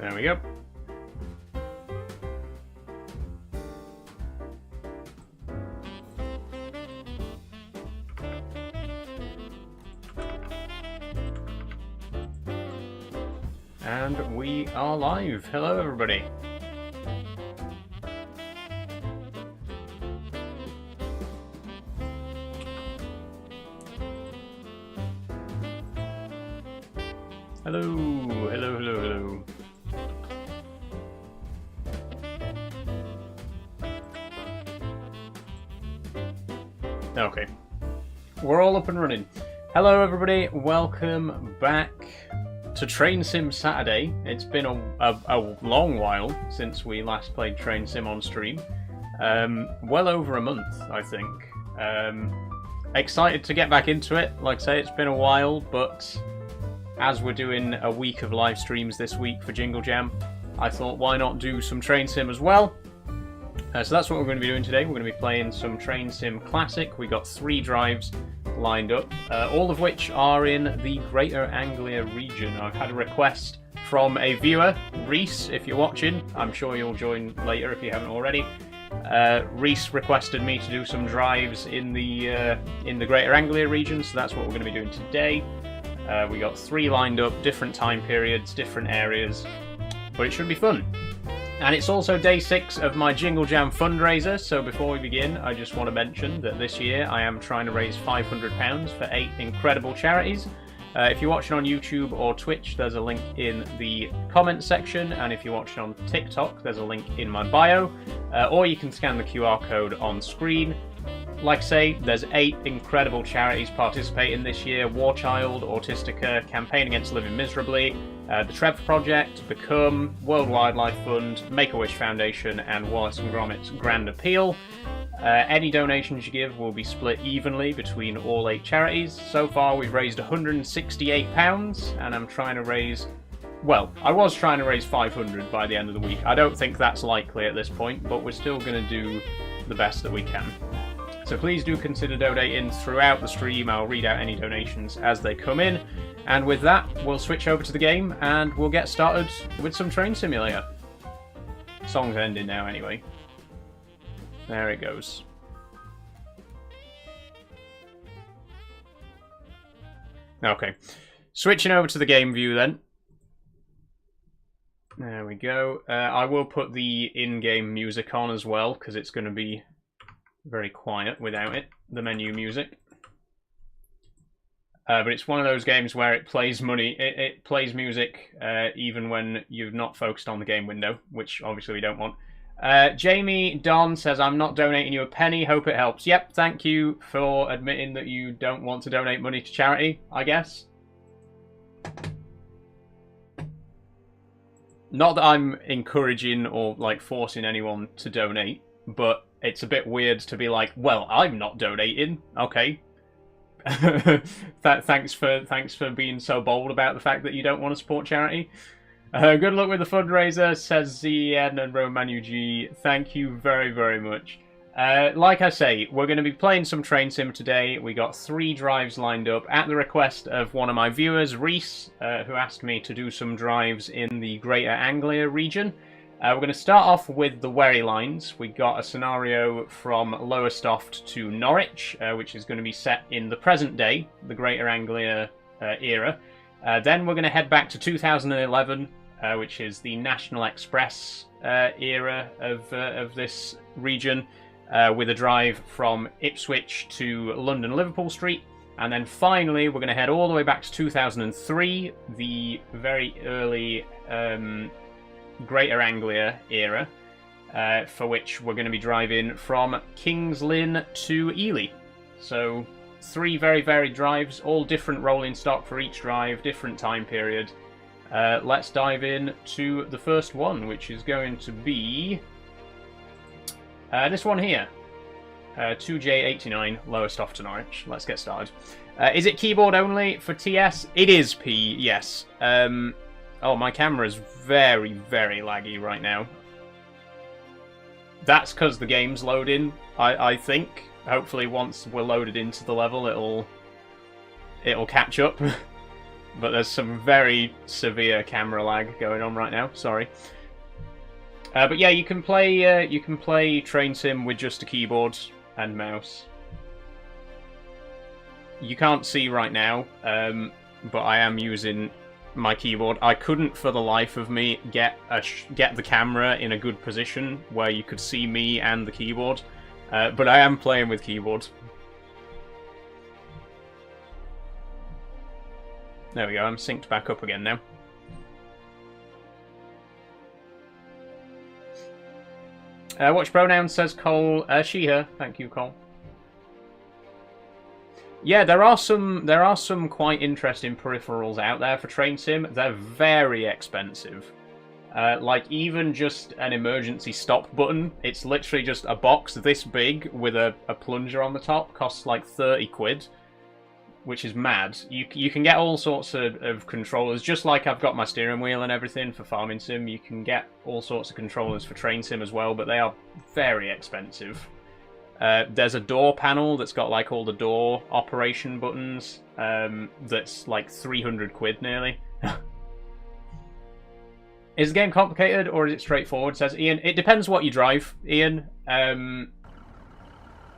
There we go. And we are live. Hello, everybody. Hello, hello, hello, hello. Okay, we're all up and running. Hello, everybody. Welcome back to Train Sim Saturday. It's been a long while since we last played Train Sim on stream. Well over a month, I think. Excited to get back into it. Like I say, it's been a while, but as we're doing a week of live streams this week for Jingle Jam, I thought why not do some Train Sim as well. So that's what we're going to be doing today. We're going to be playing some Train Sim Classic. We got 3 drives lined up, all of which are in the Greater Anglia region. I've had a request from a viewer, Reese, if you're watching. I'm sure you'll join later if you haven't already. Reese requested me to do some drives in the Greater Anglia region, so that's what we're going to be doing today. We got 3 lined up, different time periods, different areas, but it should be fun. And it's also day 6 of my Jingle Jam fundraiser, so before we begin, I just want to mention that this year I am trying to raise £500 for 8 incredible charities. If you're watching on YouTube or Twitch, there's a link in the comments section, and if you're watching on TikTok, there's a link in my bio, or you can scan the QR code on screen. Like I say, there's 8 incredible charities participating this year: War Child, Autistica, Campaign Against Living Miserably, the Trev Project, Become, World Wildlife Fund, Make-A-Wish Foundation, and Wallace and Gromit's Grand Appeal. Any donations you give will be split evenly between all 8 charities. So far we've raised £168, and I'm trying to raise... Well, I was trying to raise 500 by the end of the week. I don't think that's likely at this point, but we're still going to do the best that we can. So please do consider donating throughout the stream. I'll read out any donations as they come in. And with that, we'll switch over to the game and we'll get started with some Train Simulator. Song's ending now anyway. There it goes. Okay. Switching over to the game view then. There we go. I will put the in-game music on as well, because it's going to be very quiet without it, the menu music. But it's one of those games where it plays it plays music even when you've not focused on the game window, which obviously we don't want. Jamie Don says, I'm not donating you a penny, hope it helps. Yep, thank you for admitting that you don't want to donate money to charity, I guess. Not that I'm encouraging or like forcing anyone to donate, but it's a bit weird to be like, well, I'm not donating. Okay. Thanks for being so bold about the fact that you don't want to support charity. Good luck with the fundraiser, says ZN and Romanu G. Thank you very, very much. Like I say, we're going to be playing some Train Sim today. We got 3 drives lined up at the request of one of my viewers, Reese, who asked me to do some drives in the Greater Anglia region. We're going to start off with the Wherry lines. We got a scenario from Lowestoft to Norwich, which is going to be set in the present day, the Greater Anglia era. Then we're going to head back to 2011, which is the National Express era of this region, with a drive from Ipswich to London Liverpool Street. And then finally, we're going to head all the way back to 2003, the very early Greater Anglia era, for which we're going to be driving from Kings Lynn to Ely. So 3 very varied drives, all different rolling stock for each drive, different time period. Let's dive in to the first one, which is going to be this one here. 2J89 Lowestoft to Norwich. Let's get started. Is it keyboard only for TS? It is P, yes. Oh, my camera is very, very laggy right now. That's because the game's loading, I think. Hopefully once we're loaded into the level, it'll catch up. but there's some very severe camera lag going on right now. Sorry. But yeah, you can play Train Sim with just a keyboard and mouse. You can't see right now, but I am using my keyboard. I couldn't for the life of me get the camera in a good position where you could see me and the keyboard, but I am playing with keyboard. There we go, I'm synced back up again now. Which pronoun, says Cole? She, her. Thank you, Cole. Yeah, there are some quite interesting peripherals out there for Train Sim. They're very expensive. Like, even just an emergency stop button, it's literally just a box this big with a plunger on the top, costs like 30 quid, which is mad. You can get all sorts of controllers, just like I've got my steering wheel and everything for Farming Sim. You can get all sorts of controllers for Train Sim as well, but they are very expensive. There's a door panel that's got like all the door operation buttons. That's like 300 quid nearly. Is the game complicated or is it straightforward? Says Ian. It depends what you drive, Ian.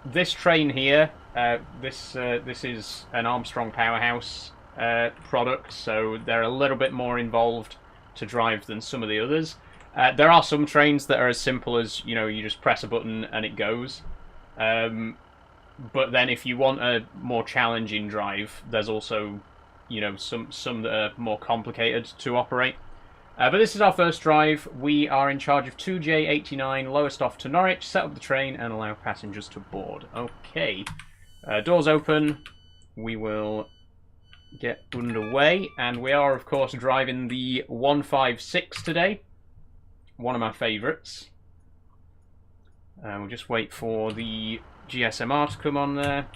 This train here, this is an Armstrong Powerhouse product, so they're a little bit more involved to drive than some of the others. There are some trains that are as simple as, you know, you just press a button and it goes. But then if you want a more challenging drive, there's also, you know, some that are more complicated to operate. But this is our first drive. We are in charge of 2J89, lowest off to Norwich, set up the train and allow passengers to board. Okay, doors open. We will get underway, and we are of course driving the 156 today, one of my favourites. We'll just wait for the GSMR to come on there.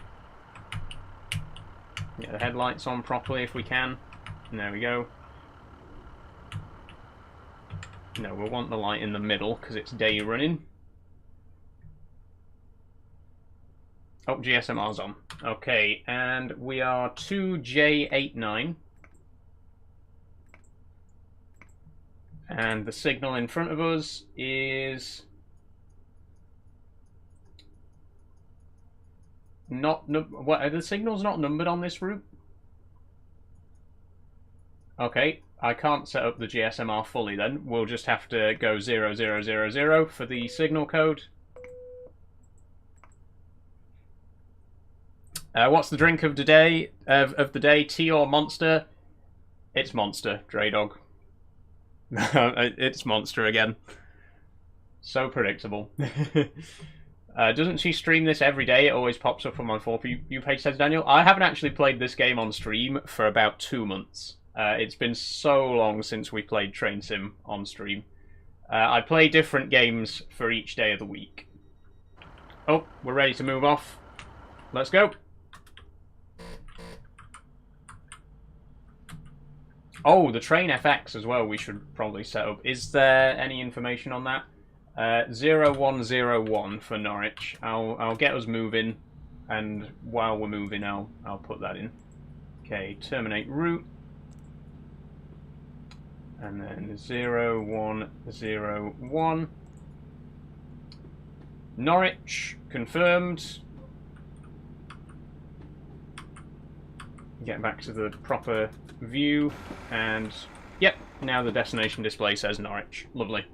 Get the headlights on properly if we can. And there we go. No, we'll want the light in the middle because it's day running. Oh, GSMR's on. Okay, and we are 2J89. And the signal in front of us is... what, are the signals not numbered on this route? Okay, I can't set up the GSMR fully then. We'll just have to go 0000 for the signal code. What's the drink of the day? Tea or Monster? It's Monster, Dre Dog. It's Monster again. So predictable. Doesn't she stream this every day? It always pops up on my For You page, says Daniel. I haven't actually played this game on stream for about 2 months. It's been so long since we played Train Sim on stream. I play different games for each day of the week. Oh, we're ready to move off. Let's go. Oh, the train FX as well we should probably set up. Is there any information on that? 0101 for Norwich. I'll get us moving, and while we're moving I'll put that in. Okay, terminate route. And then 0101. Norwich, confirmed. Get back to the proper view, and yep, now the destination display says Norwich. Lovely.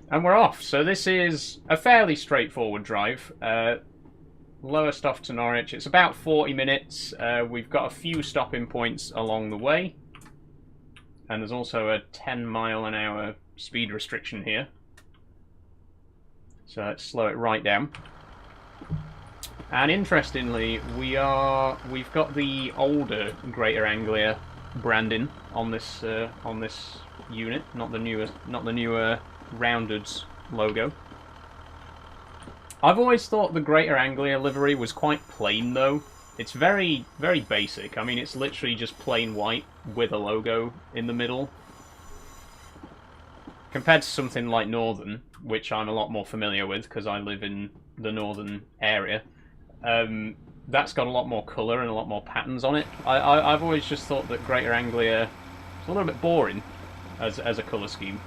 And we're off. So this is a fairly straightforward drive. Lowest off to Norwich. It's about 40 minutes. We've got a few stopping points along the way. And there's also a 10-mile-an-hour speed restriction here. So let's slow it right down. And interestingly, we've got the older Greater Anglia branding on this unit, not the newer rounded logo. I've always thought the Greater Anglia livery was quite plain though. It's very, very basic. I mean, it's literally just plain white with a logo in the middle. Compared to something like Northern, which I'm a lot more familiar with because I live in the northern area. that's got a lot more colour and a lot more patterns on it. I've always just thought that Greater Anglia is a little bit boring as a colour scheme.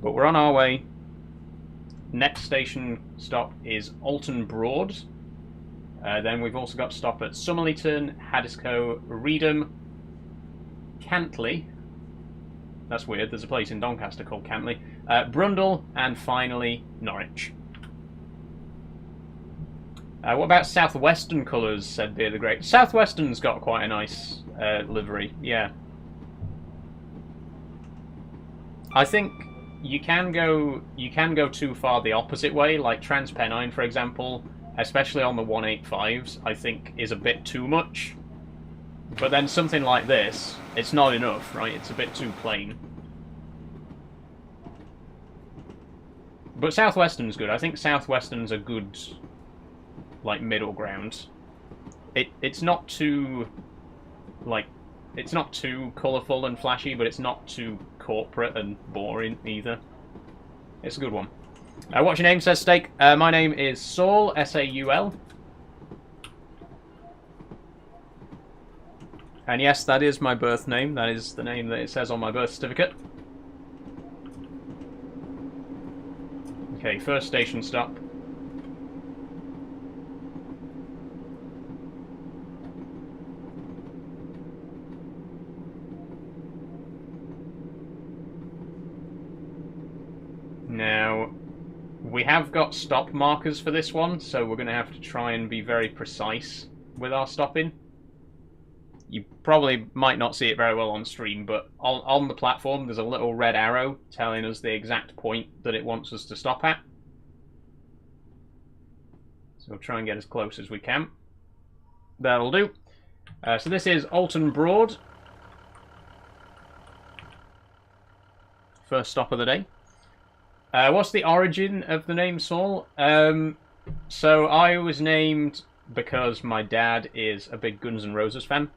But we're on our way. Next station stop is Alton Broad. Then we've also got to stop at Summerleyton, Haddiscoe, Reedham, Cantley. That's weird, there's a place in Doncaster called Cantley. Brundall, and finally Norwich. What about Southwestern colours, said Beer the Great. Southwestern's got quite a nice livery, yeah. I think you can go too far the opposite way, like TransPennine, for example, especially on the 185s, I think is a bit too much. But then something like this, it's not enough, right? It's a bit too plain. But Southwestern's good. I think Southwestern's a good, like, middle ground. It's not too, like, it's not too colourful and flashy, but it's not too corporate and boring either. It's a good one. What's your name, says Steak? My name is Saul, S-A-U-L. And yes, that is my birth name. That is the name that it says on my birth certificate. Okay, first station stop. Now, we have got stop markers for this one, so we're going to have to try and be very precise with our stopping. You probably might not see it very well on stream, but on the platform there's a little red arrow telling us the exact point that it wants us to stop at. So we'll try and get as close as we can. That'll do. So this is Alton Broad. First stop of the day. What's the origin of the name Saul? So I was named because my dad is a big Guns N' Roses fan.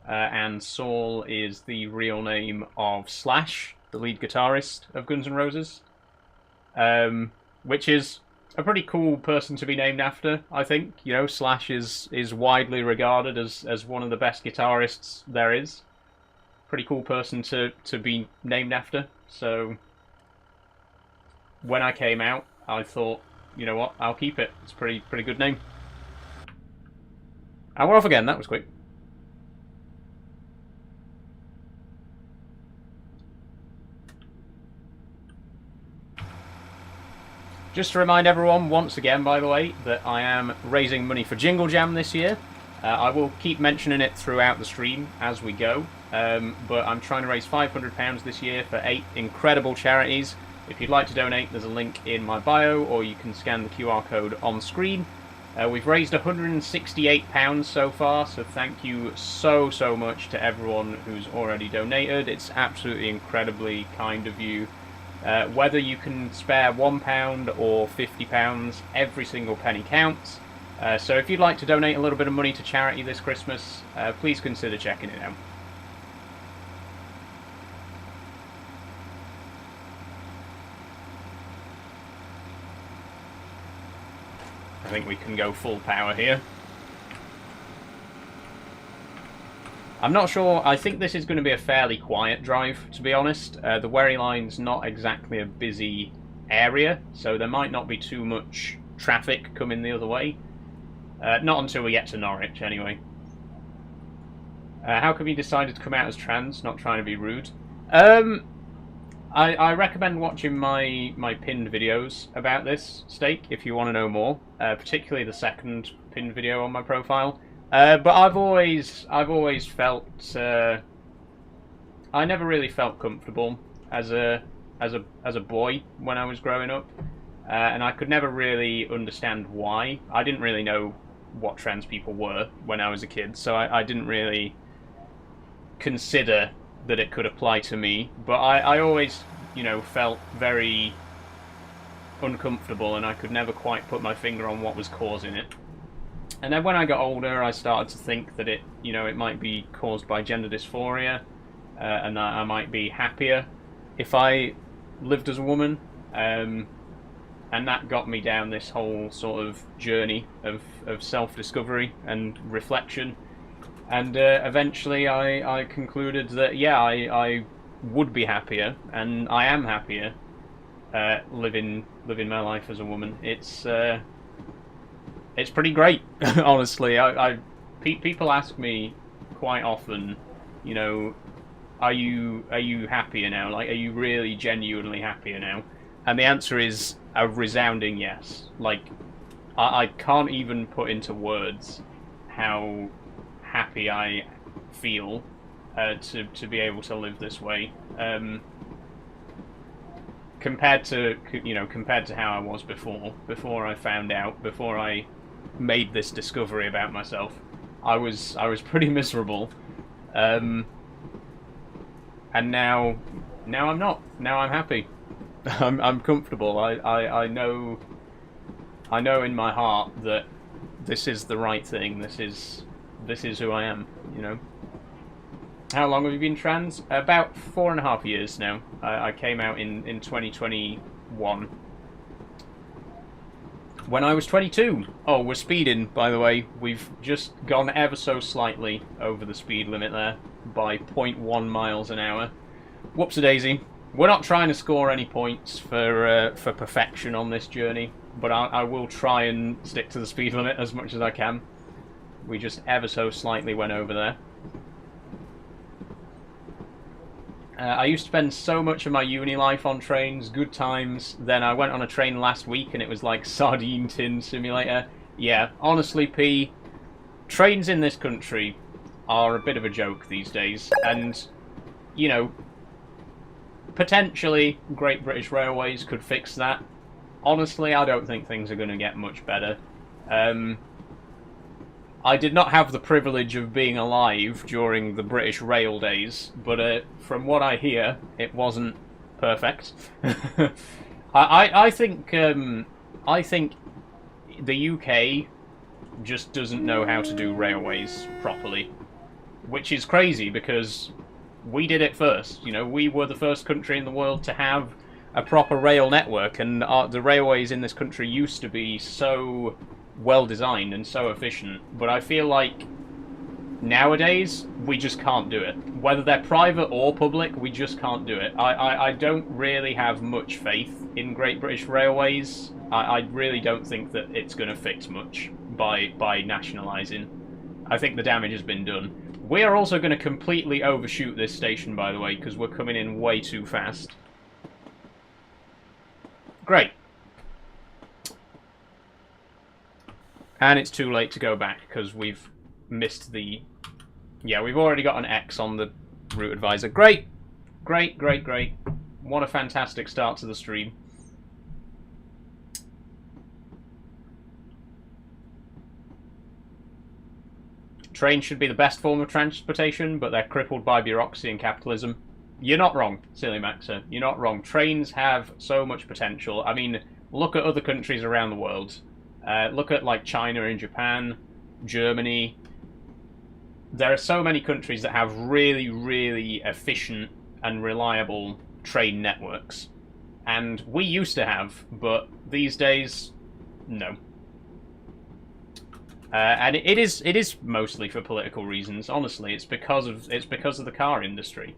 And Saul is the real name of Slash, the lead guitarist of Guns N' Roses. Which is a pretty cool person to be named after, I think. You know, Slash is widely regarded as one of the best guitarists there is. Pretty cool person to be named after. So when I came out, I thought, you know what, I'll keep it. It's a pretty good name. And we're off again, that was quick. Just to remind everyone, once again, by the way, that I am raising money for Jingle Jam this year. I will keep mentioning it throughout the stream as we go, but I'm trying to raise £500 this year for 8 incredible charities. If you'd like to donate, there's a link in my bio, or you can scan the QR code on screen. We've raised £168 so far, so thank you so much to everyone who's already donated. It's absolutely incredibly kind of you. Whether you can spare £1 or £50, every single penny counts. So if you'd like to donate a little bit of money to charity this Christmas, please consider checking it out. I think we can go full power here. I'm not sure. I think this is going to be a fairly quiet drive, to be honest. The Wherry Line's not exactly a busy area, so there might not be too much traffic coming the other way. Not until we get to Norwich, anyway. How come you decided to come out as trans? Not trying to be rude. I recommend watching my pinned videos about this, Steak, if you want to know more. Particularly the second pinned video on my profile. But I've always felt I never really felt comfortable as a boy when I was growing up, and I could never really understand why. I didn't really know what trans people were when I was a kid, so I didn't really consider that it could apply to me. But I always, you know, felt very uncomfortable, and I could never quite put my finger on what was causing it. And then when I got older, I started to think that it might be caused by gender dysphoria, and that I might be happier if I lived as a woman. And that got me down this whole sort of journey of self-discovery and reflection. And eventually I concluded that, yeah, I would be happier, and I am happier living my life as a woman. It's pretty great, honestly. People ask me quite often, you know, are you happier now? Like, are you really genuinely happier now? And the answer is a resounding yes. Like, I can't even put into words how happy I feel to be able to live this way. Compared to how I was before I found out, before I made this discovery about myself, I was pretty miserable. And now I'm not. Now I'm happy. I'm comfortable. I know in my heart that this is the right thing. This is who I am, you know. How long have you been trans? About 4.5 years now. I came out in 2021. When I was 22. Oh, we're speeding, by the way. We've just gone ever so slightly over the speed limit there by 0.1 miles an hour. Whoopsie-daisy. We're not trying to score any points for perfection on this journey, but I will try and stick to the speed limit as much as I can. We just ever so slightly went over there. I used to spend so much of my uni life on trains, good times. Then I went on a train last week and it was like sardine tin simulator. Yeah, honestly, P, trains in this country are a bit of a joke these days. And, you know, potentially Great British Railways could fix that. Honestly, I don't think things are going to get much better. I did not have the privilege of being alive during the British Rail days, but from what I hear, it wasn't perfect. I think the UK just doesn't know how to do railways properly, which is crazy because we did it first. You know, we were the first country in the world to have a proper rail network, and the railways in this country used to be so well designed and so efficient, but I feel like nowadays we just can't do it. Whether they're private or public, we just can't do it. I don't really have much faith in Great British Railways. I really don't think that it's going to fix much by nationalising. I think the damage has been done. We are also going to completely overshoot this station, by the way, because we're coming in way too fast. Great. And it's too late to go back because we've missed the... Yeah, we've already got an X on the route advisor. Great! Great, great, great. What a fantastic start to the stream. Trains should be the best form of transportation, but they're crippled by bureaucracy and capitalism. You're not wrong, Silly Maxer. You're not wrong. Trains have so much potential. I mean, look at other countries around the world. Look at like China and Japan, Germany. There are so many countries that have really, really efficient and reliable train networks. And we used to have, but these days, no. And it is mostly for political reasons. Honestly, it's because of the car industry.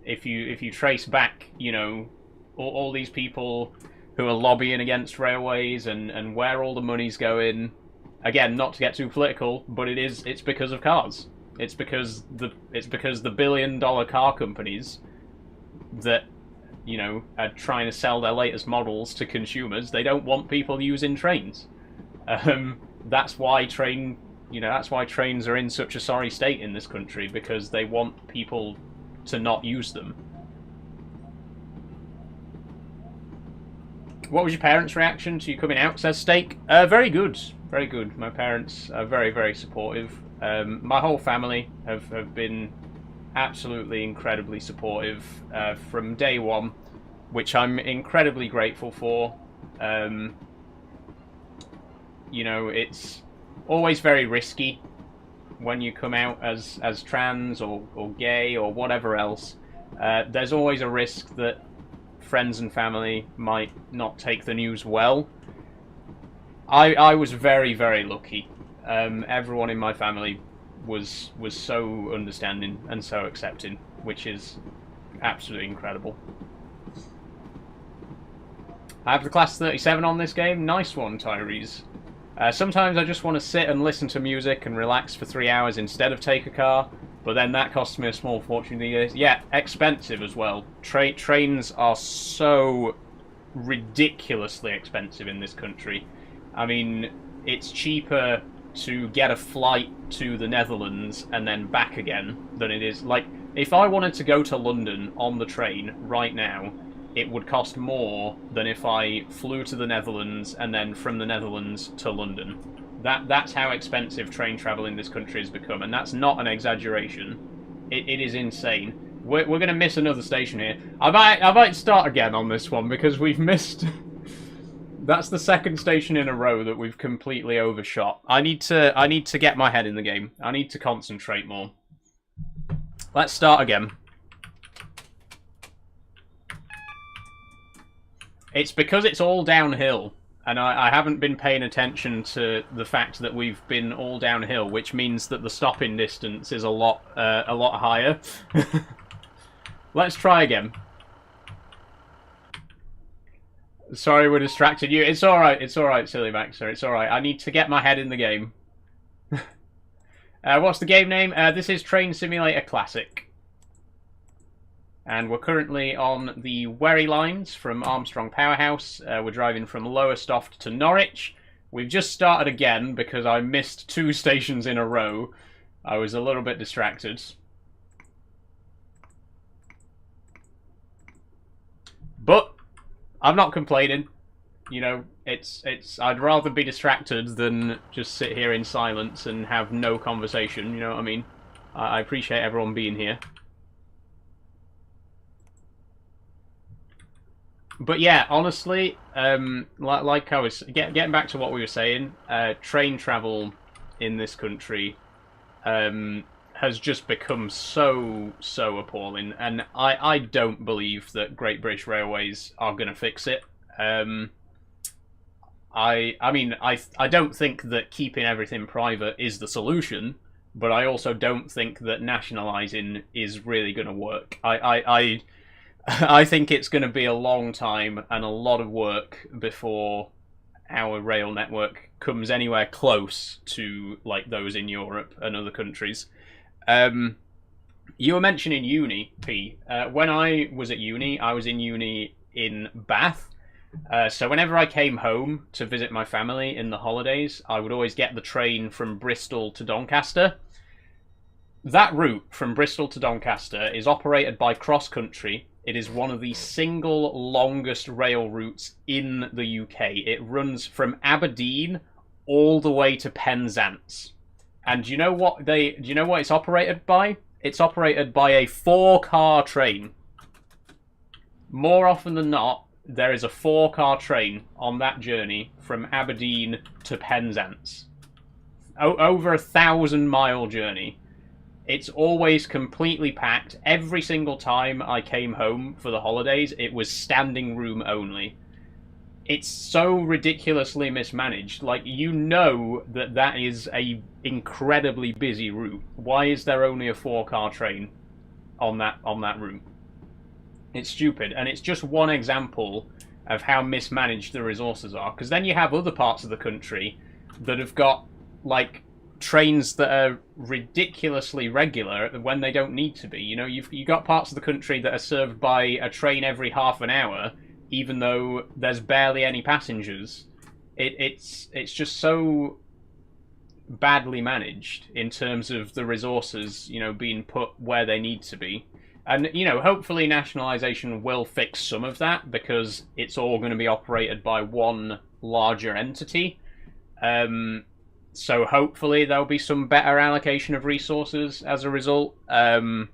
If you trace back, you know, all these people who are lobbying against railways and where all the money's going. Again, not to get too political, but it's because of cars. It's because the billion-dollar car companies that, you know, are trying to sell their latest models to consumers. They don't want people using trains. That's why trains are in such a sorry state in this country, because they want people to not use them. What was your parents' reaction to you coming out, says Steak? Very good. Very good. My parents are very, very supportive. My whole family have been absolutely incredibly supportive from day one, which I'm incredibly grateful for. You know, it's always very risky when you come out as trans or gay or whatever else. There's always a risk that friends and family might not take the news well. I was very, very lucky. Everyone in my family was so understanding and so accepting, which is absolutely incredible. I have the Class 37 on this game. Nice one, Tyrese. Sometimes I just want to sit and listen to music and relax for 3 hours instead of take a car, but then that costs me a small fortune these days. Yeah, expensive as well. Trains are so ridiculously expensive in this country. I mean, it's cheaper to get a flight to the Netherlands and then back again than it is... Like, if I wanted to go to London on the train right now, it would cost more than if I flew to the Netherlands and then from the Netherlands to London. That's how expensive train travel in this country has become, and that's not an exaggeration. It is insane. We're going to miss another station here. I might start again on this one because we've missed... That's the second station in a row that we've completely overshot. I need to get my head in the game. I need to concentrate more. Let's start again. It's because it's all downhill, and I haven't been paying attention to the fact that we've been all downhill, which means that the stopping distance is a lot higher. Let's try again. Sorry, we're distracted you. It's alright, Silly Maxer. It's alright. I need to get my head in the game. What's the game name? This is Train Simulator Classic. And we're currently on the Wherry lines from Armstrong Powerhouse. We're driving from Lowestoft to Norwich. We've just started again because I missed 2 stations in a row. I was a little bit distracted. But I'm not complaining. You know, I'd rather be distracted than just sit here in silence and have no conversation, you know what I mean? I appreciate everyone being here. But yeah, honestly, like I was getting back to what we were saying, train travel in this country has just become so appalling, and I don't believe that Great British Railways are going to fix it. I mean, I don't think that keeping everything private is the solution, but I also don't think that nationalising is really going to work. I think it's going to be a long time and a lot of work before our rail network comes anywhere close to like those in Europe and other countries. You were mentioning uni, P. When I was at uni, I was in uni in Bath. So whenever I came home to visit my family in the holidays, I would always get the train from Bristol to Doncaster. That route from Bristol to Doncaster is operated by Cross Country. It is one of the single longest rail routes in the UK. It runs from Aberdeen all the way to Penzance. And do you know what it's operated by? It's operated by a 4-car train. More often than not, there is a 4-car train on that journey from Aberdeen to Penzance. Over a 1,000-mile journey. It's always completely packed. Every single time I came home for the holidays, it was standing room only. It's so ridiculously mismanaged. Like, you know that is a incredibly busy route. Why is there only a 4-car train on that route? It's stupid, and it's just one example of how mismanaged the resources are. Because then you have other parts of the country that have got, like, trains that are ridiculously regular when they don't need to be. You know, you've got parts of the country that are served by a train every half an hour, even though there's barely any passengers. It's just so badly managed in terms of the resources, you know, being put where they need to be. And, you know, hopefully nationalisation will fix some of that, because it's all going to be operated by one larger entity. So hopefully there'll be some better allocation of resources as a result. But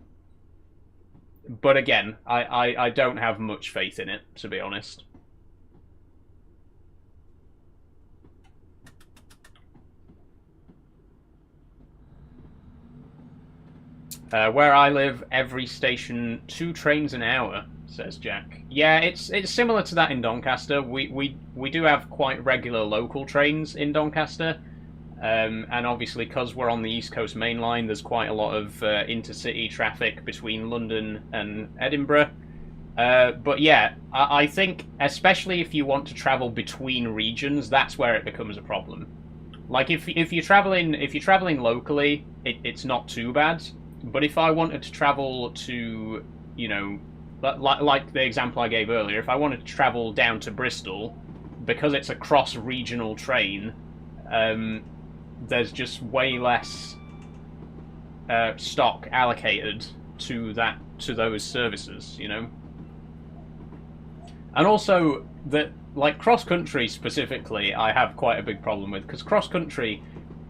again, I don't have much faith in it, to be honest. Where I live, every station 2 trains an hour, says Jack. Yeah, it's similar to that in Doncaster. We do have quite regular local trains in Doncaster, and obviously because we're on the East Coast Main Line, there's quite a lot of intercity traffic between London and Edinburgh. But yeah, I think especially if you want to travel between regions, that's where it becomes a problem. Like if you're traveling locally, it's not too bad. But if I wanted to travel to, you know, like the example I gave earlier, if I wanted to travel down to Bristol, because it's a cross-regional train, there's just way less stock allocated to those services, you know. And also that, like, cross-country specifically, I have quite a big problem with, because cross-country,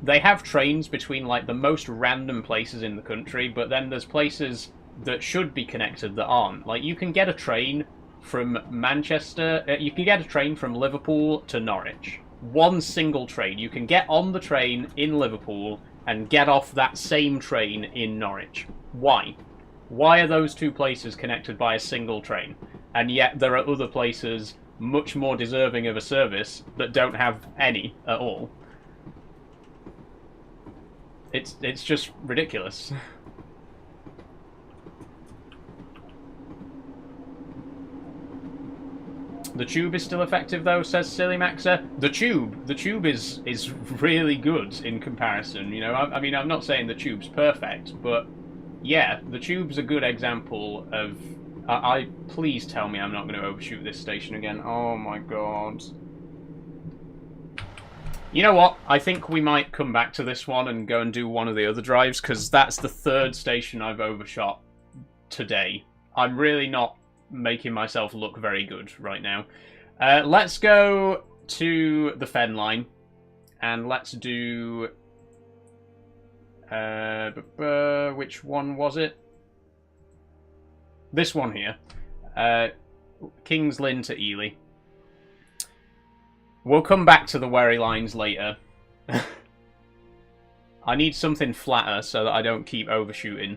they have trains between, like, the most random places in the country, but then there's places that should be connected that aren't. Like, you can get a train from Manchester, you can get a train from Liverpool to Norwich. One single train. You can get on the train in Liverpool and get off that same train in Norwich. Why? Why are those two places connected by a single train? And yet there are other places much more deserving of a service that don't have any at all. It's just ridiculous. The tube is still effective though, says Silly Maxer. The tube is really good in comparison. You know, I mean, I'm not saying the tube's perfect, but yeah, the tube's a good example of. Please tell me I'm not going to overshoot this station again. Oh my god. You know what? I think we might come back to this one and go and do one of the other drives, because that's the third station I've overshot today. I'm really not making myself look very good right now. Let's go to the Fen line, and let's do... which one was it? This one here. King's Lynn to Ely. We'll come back to the Wherry lines later. I need something flatter so that I don't keep overshooting.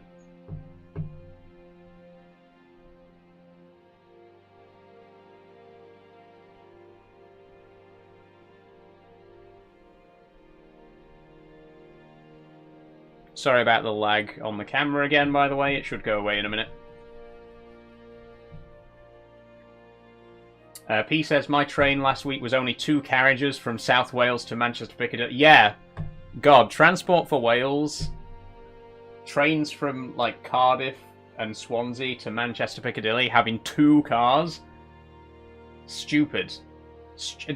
Sorry about the lag on the camera again, by the way. It should go away in a minute. P says, my train last week was only 2 carriages from South Wales to Manchester Piccadilly. Yeah. God, Transport for Wales. Trains from, like, Cardiff and Swansea to Manchester Piccadilly having 2 cars. Stupid.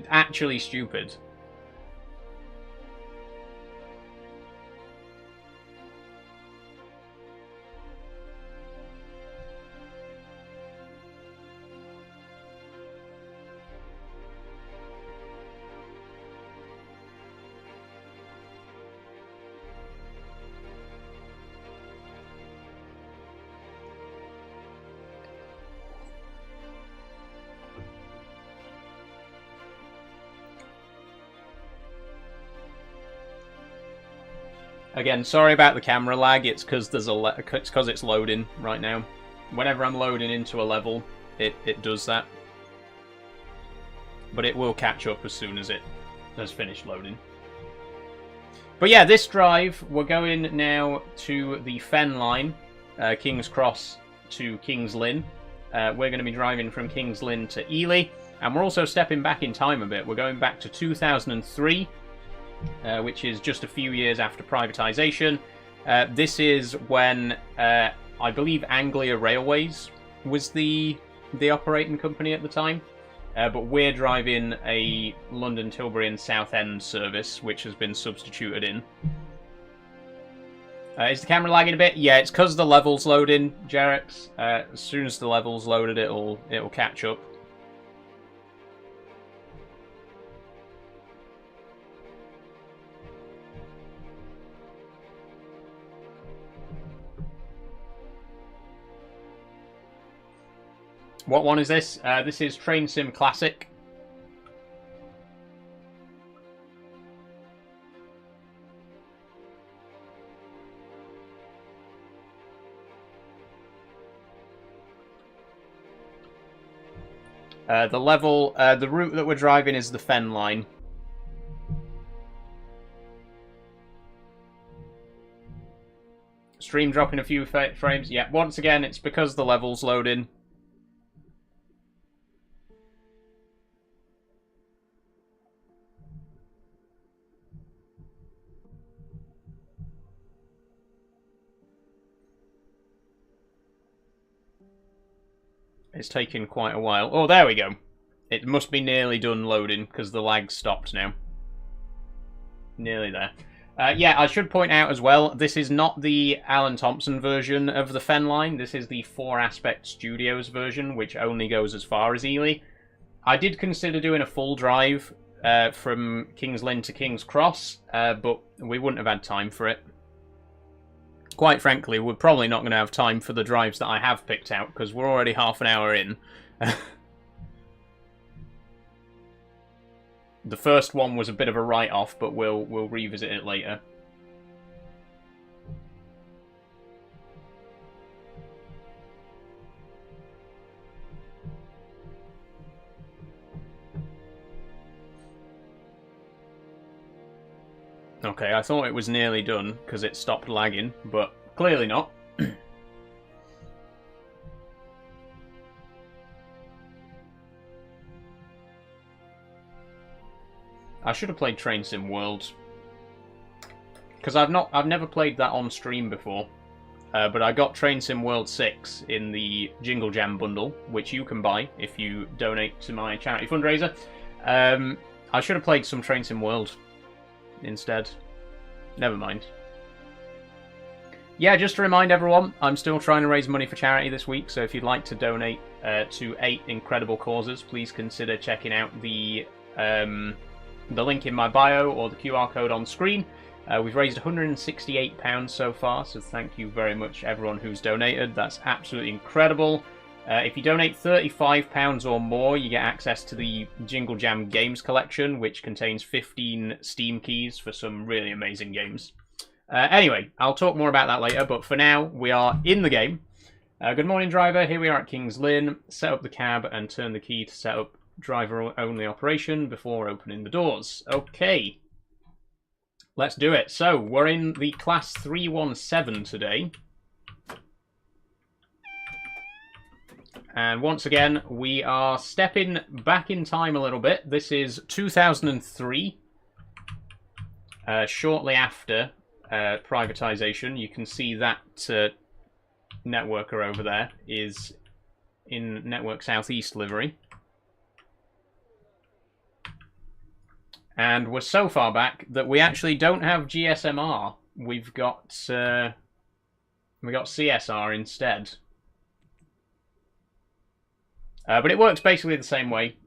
Actually stupid. Again, sorry about the camera lag. It's because it's loading right now. Whenever I'm loading into a level, it does that. But it will catch up as soon as it has finished loading. But yeah, this drive, we're going now to the Fen line, King's Cross to King's Lynn. We're going to be driving from King's Lynn to Ely, and we're also stepping back in time a bit. We're going back to 2003. Which is just a few years after privatisation. This is when I believe Anglia Railways was the operating company at the time, but we're driving a London Tilbury and Southend service, which has been substituted in. Is the camera lagging a bit? Yeah, it's because the level's loading, Jerex. As soon as the level's loaded, it'll catch up. What one is this? This is Train Sim Classic. The route that we're driving is the Fen line. Stream dropping a few frames. Yeah, once again, it's because the level's loading. It's taken quite a while. Oh, there we go. It must be nearly done loading because the lag stopped now. Nearly there. Yeah, I should point out as well, this is not the Alan Thompson version of the Fen line. This is the 4-Aspect Studios version, which only goes as far as Ely. I did consider doing a full drive from King's Lynn to King's Cross, but we wouldn't have had time for it. Quite frankly, we're probably not going to have time for the drives that I have picked out, because we're already half an hour in. The first one was a bit of a write-off, but we'll revisit it later. Okay, I thought it was nearly done because it stopped lagging, but clearly not. I should have played Train Sim World because I've never played that on stream before. But I got Train Sim World 6 in the Jingle Jam bundle, which you can buy if you donate to my charity fundraiser. I should have played some Train Sim World instead. Never mind. Yeah, just to remind everyone, I'm still trying to raise money for charity this week, so if you'd like to donate to 8 incredible causes, please consider checking out the link in my bio or the QR code on screen. We've raised £168 so far, so thank you very much everyone who's donated. That's absolutely incredible. If you donate £35 or more, you get access to the Jingle Jam Games Collection, which contains 15 Steam keys for some really amazing games. Anyway, I'll talk more about that later, but for now, we are in the game. Good morning, driver. Here we are at King's Lynn. Set up the cab and turn the key to set up driver-only operation before opening the doors. Okay. Let's do it. So, we're in the Class 317 today. And once again, we are stepping back in time a little bit. This is 2003, shortly after privatisation. You can see that networker over there is in Network Southeast livery. And we're so far back that we actually don't have GSMR. We've got CSR instead. But it works basically the same way.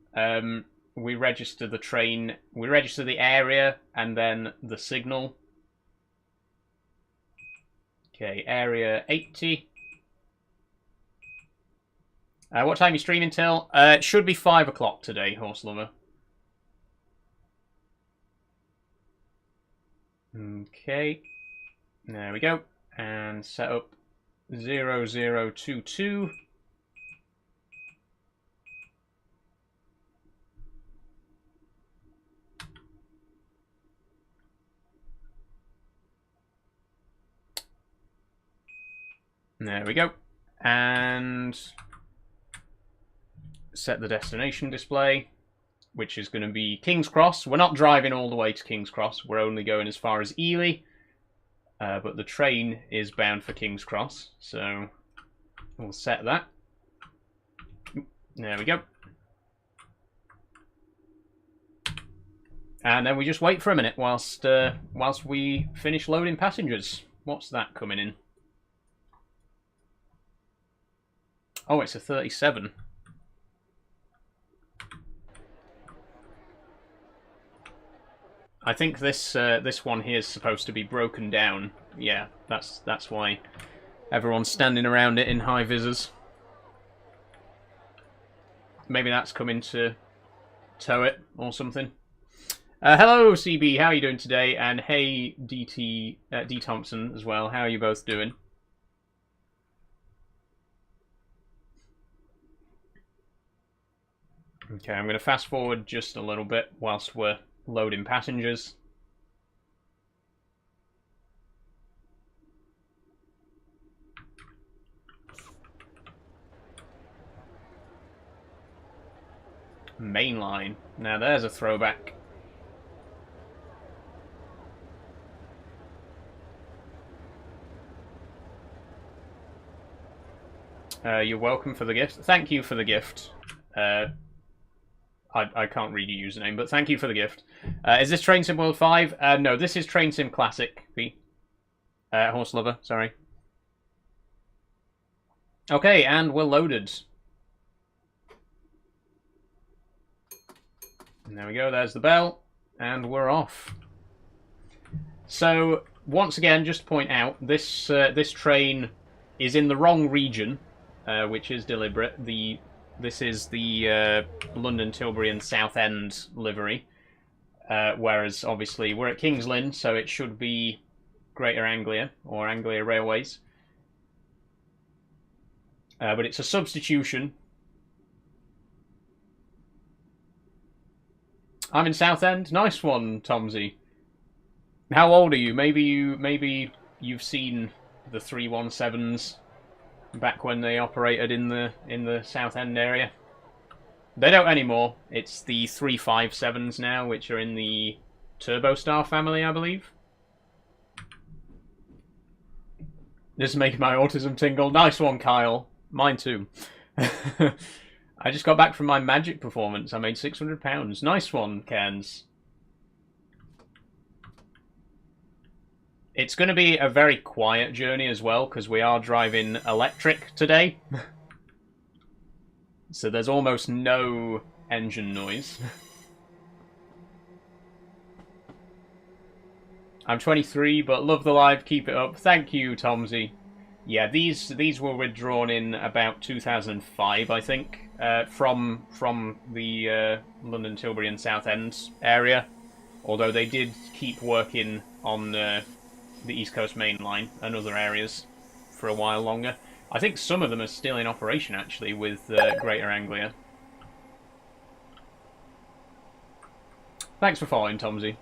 We register the train, we register the area, and then the signal. Okay, area 80. What time are you streaming till? It should be 5 o'clock today, Horse Lover. Okay, there we go. And set up 0022. There we go. And set the destination display, which is going to be King's Cross. We're not driving all the way to King's Cross. We're only going as far as Ely. But the train is bound for King's Cross. So we'll set that. There we go. And then we just wait for a minute whilst we finish loading passengers. What's that coming in? Oh, it's a 37. I think this one here is supposed to be broken down. Yeah, that's why everyone's standing around it in high visors. Maybe that's coming to tow it or something. Hello, CB. How are you doing today? And hey, D Thompson as well. How are you both doing? Okay, I'm going to fast forward just a little bit whilst we're loading passengers. Mainline. Now there's a throwback. You're welcome for the gift. Thank you for the gift. I can't read your username, but thank you for the gift. Is this Train Sim World 5? No, this is Train Sim Classic. Horse Lover, sorry. Okay, and we're loaded. And there we go, there's the bell, and we're off. So, once again, just to point out, this train is in the wrong region, which is deliberate. This is the London Tilbury and Southend livery, whereas obviously we're at King's Lynn, so it should be Greater Anglia or Anglia Railways. But it's a substitution. I'm in Southend. Nice one, Tomsy. How old are you? Maybe you've seen the 317s back when they operated in the Southend area. They don't anymore. It's the 357s now, which are in the Turbostar family, I believe. This is making my autism tingle. Nice one, Kyle. Mine too. I just got back from my magic performance. I made £600. Nice one, Cairns. It's going to be a very quiet journey as well, because we are driving electric today. So there's almost no engine noise. I'm 23, but love the live, keep it up. Thank you, Tomsy. Yeah, these were withdrawn in about 2005, I think, from the London Tilbury and Southend area. Although they did keep working on the East Coast Main Line and other areas for a while longer. I think some of them are still in operation, actually, with Greater Anglia. Thanks for following, Tomsy.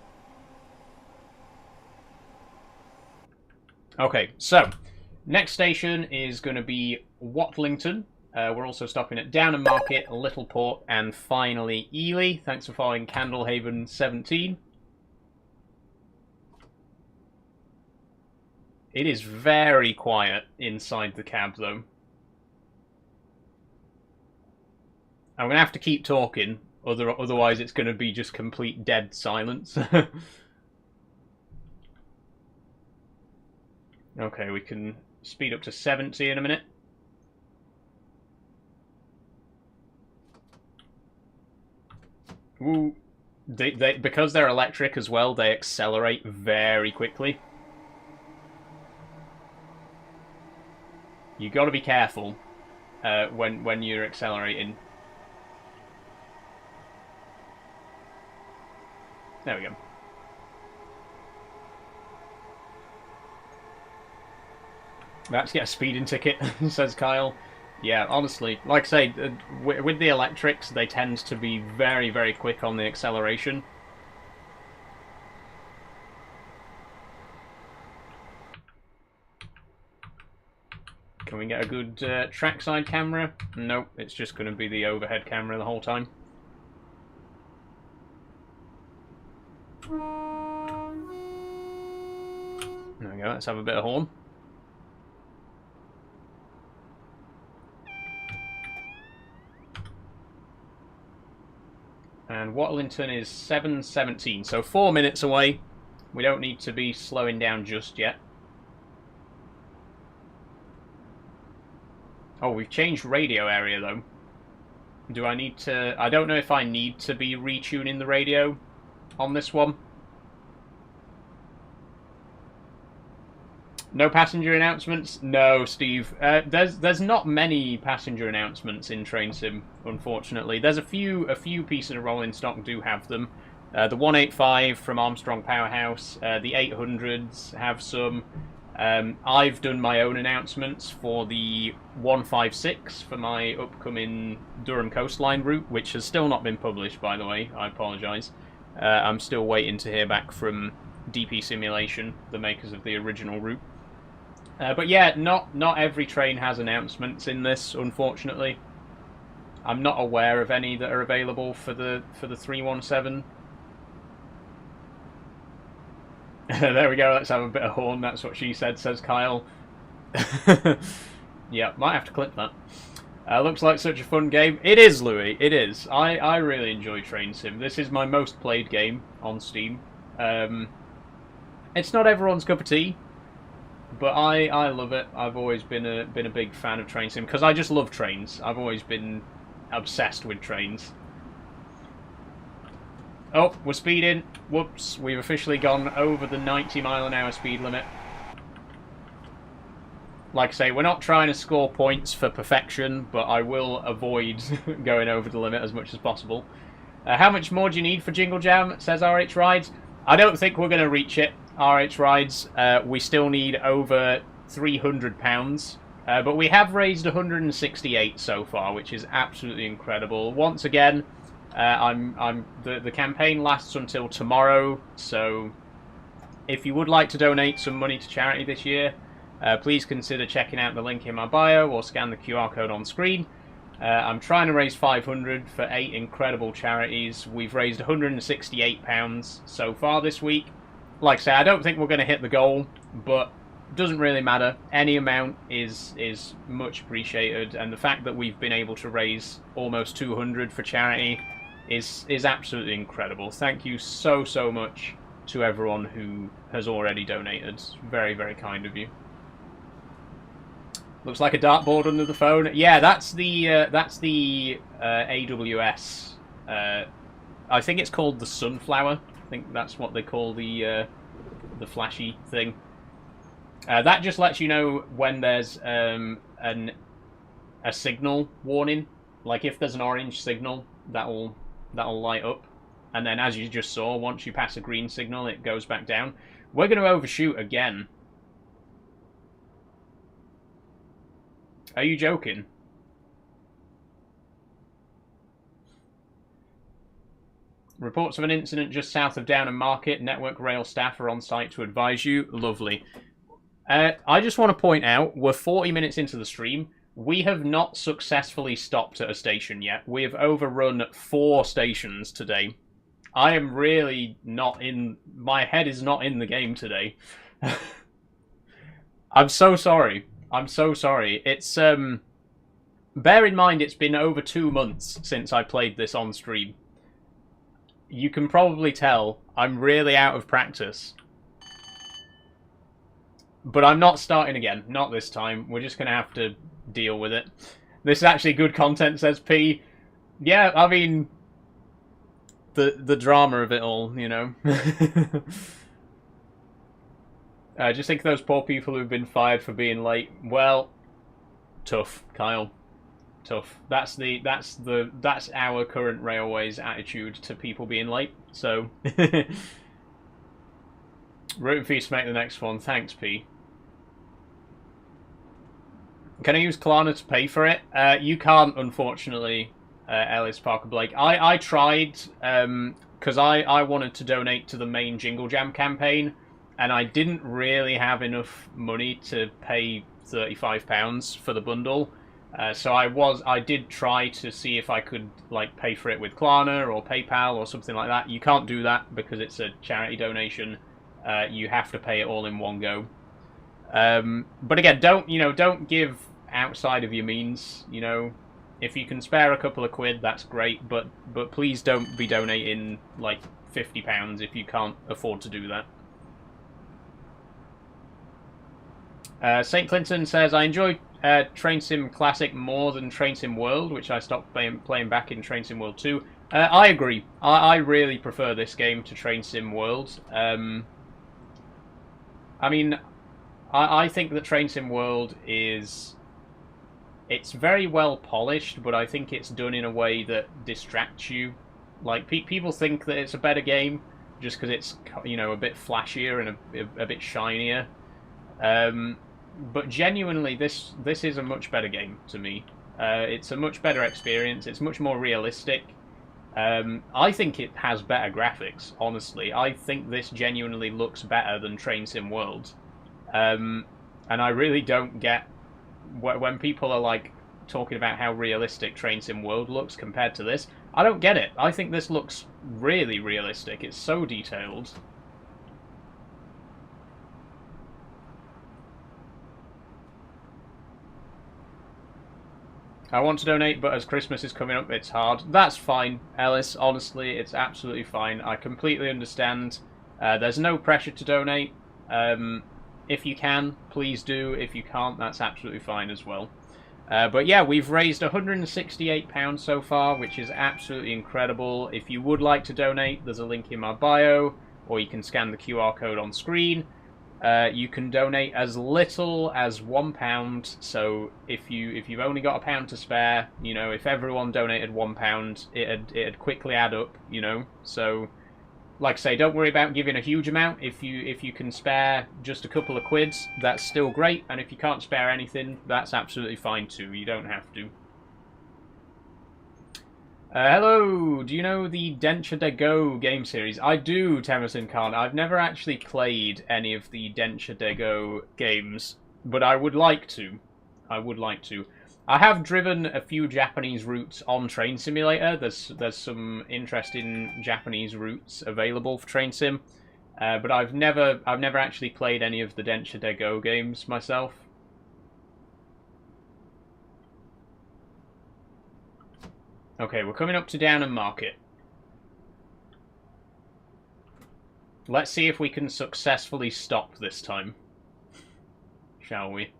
Okay, so next station is going to be Watlington. We're also stopping at Downham Market, Littleport, and finally Ely. Thanks for following Candlehaven17. It is very quiet inside the cab, though. I'm going to have to keep talking, otherwise it's going to be just complete dead silence. Okay, we can speed up to 70 in a minute. Ooh. Because they're electric as well, they accelerate very quickly. You got to be careful when you're accelerating. There we go. Let's get a speeding ticket, says Kyle. Yeah, honestly, like I say, with the electrics, they tend to be very, very quick on the acceleration. Can we get a good trackside camera? Nope, it's just going to be the overhead camera the whole time. There we go, let's have a bit of horn. And Watlington is 7:17, so 4 minutes away. We don't need to be slowing down just yet. Oh, we've changed radio area, though. Do I need to... I don't know if I need to be retuning the radio on this one. No passenger announcements? No, Steve. There's not many passenger announcements in Train Sim, unfortunately. There's a few pieces of rolling stock do have them. The 185 from Armstrong Powerhouse, the 800s have some. I've done my own announcements for the 156 for my upcoming Durham Coastline route, which has still not been published, by the way. I apologise. I'm still waiting to hear back from DP Simulation, the makers of the original route. But yeah, not every train has announcements in this, unfortunately. I'm not aware of any that are available for the 317. There we go, let's have a bit of horn, that's what she said, says Kyle. Yeah, might have to clip that. Looks like such a fun game. It is, Louis, it is. I really enjoy Train Sim. This is my most played game on Steam. It's not everyone's cup of tea, but I love it. I've always been a big fan of Train Sim, because I just love trains. I've always been obsessed with trains. Oh, we're speeding. Whoops, we've officially gone over the 90-mile-an-hour speed limit. Like I say, we're not trying to score points for perfection, but I will avoid going over the limit as much as possible. How much more do you need for Jingle Jam, says RH Rides? I don't think we're going to reach it, RH Rides. We still need over £300. But we have raised 168 so far, which is absolutely incredible. Once again, the campaign lasts until tomorrow, so if you would like to donate some money to charity this year, please consider checking out the link in my bio or scan the QR code on screen. I'm trying to raise 500 for 8 incredible charities. We've raised £168 so far this week. Like I say, I don't think we're going to hit the goal, but it doesn't really matter. Any amount is much appreciated, and the fact that we've been able to raise almost 200 for charity is absolutely incredible. Thank you so much to everyone who has already donated. Very, very kind of you. Looks like a dartboard under the phone. Yeah, that's the AWS. I think it's called the Sunflower. I think that's what they call the flashy thing. That just lets you know when there's a signal warning. Like if there's an orange signal, that'll light up, and then as you just saw, once you pass a green signal, it goes back down. We're going to overshoot again. Are you joking? Reports of an incident just south of Downham Market. Network rail staff are on site to advise you. Lovely. I just want to point out, we're 40 minutes into the stream. We have not successfully stopped at a station yet. We have overrun 4 stations today. I am really not in... My head is not in the game today. I'm so sorry. I'm so sorry. It's, bear in mind, it's been over 2 months since I played this on stream. You can probably tell I'm really out of practice. But I'm not starting again. Not this time. We're just going to have to deal with it. This is actually good content, says P. Yeah, I mean... The drama of it all, you know. Just think of those poor people who've been fired for being late. Well, tough, Kyle. Tough. That's our current railway's attitude to people being late. So, rooting for you to make the next one. Thanks, P. Can I use Klarna to pay for it? You can't, unfortunately, Ellis Parker Blake. I tried because I wanted to donate to the main Jingle Jam campaign, and I didn't really have enough money to pay £35 for the bundle. So I did try to see if I could like pay for it with Klarna or PayPal or something like that. You can't do that because it's a charity donation. You have to pay it all in one go. But again, don't give outside of your means. You know, if you can spare a couple of quid, that's great. But please don't be donating like £50 if you can't afford to do that. St. Clinton says, I enjoy Train Sim Classic more than Train Sim World, which I stopped playing back in Train Sim World 2. I agree. I really prefer this game to Train Sim World. I mean, I think that Train Sim World is... It's very well polished, but I think it's done in a way that distracts you. Like, people think that it's a better game just because it's, you know, a bit flashier and a bit shinier. But genuinely, this is a much better game to me. It's a much better experience. It's much more realistic. I think it has better graphics, honestly. I think this genuinely looks better than Train Sim World. And I really don't get when people are like talking about how realistic Train Sim World looks compared to this. I don't get it. I think this looks really realistic. It's so detailed. I want to donate, but as Christmas is coming up, it's hard. That's fine, Ellis. Honestly, it's absolutely fine. I completely understand. There's no pressure to donate. If you can, please do. If you can't, that's absolutely fine as well. But yeah, we've raised £168 so far, which is absolutely incredible. If you would like to donate, there's a link in my bio, or you can scan the QR code on screen. You can donate as little as £1. So if you've only got £1 to spare, you know, if everyone donated £1, it'd quickly add up, you know. So, like I say, don't worry about giving a huge amount. If you can spare just a couple of quids, that's still great. And if you can't spare anything, that's absolutely fine too. You don't have to. Hello, do you know the Denture de Go game series? I do, Temerson Khan. I've never actually played any of the Denture de Go games, but I would like to. I would like to. I have driven a few Japanese routes on Train Simulator. There's some interesting Japanese routes available for Train Sim, but I've never actually played any of the Denture de Go games myself. Okay, we're coming up to Downham Market. Let's see if we can successfully stop this time. Shall we?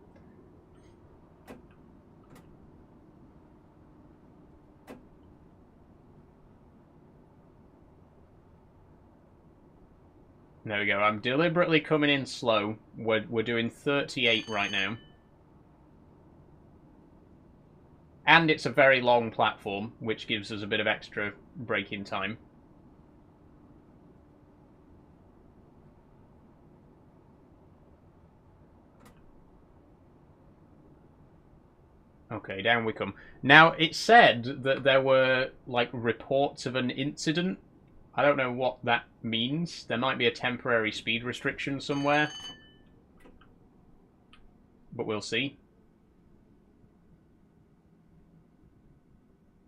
There we go. I'm deliberately coming in slow. We're doing 38 right now. And it's a very long platform, which gives us a bit of extra braking time. Okay, down we come. Now, it said that there were, like, reports of an incident. I don't know what that means. There might be a temporary speed restriction somewhere. But we'll see.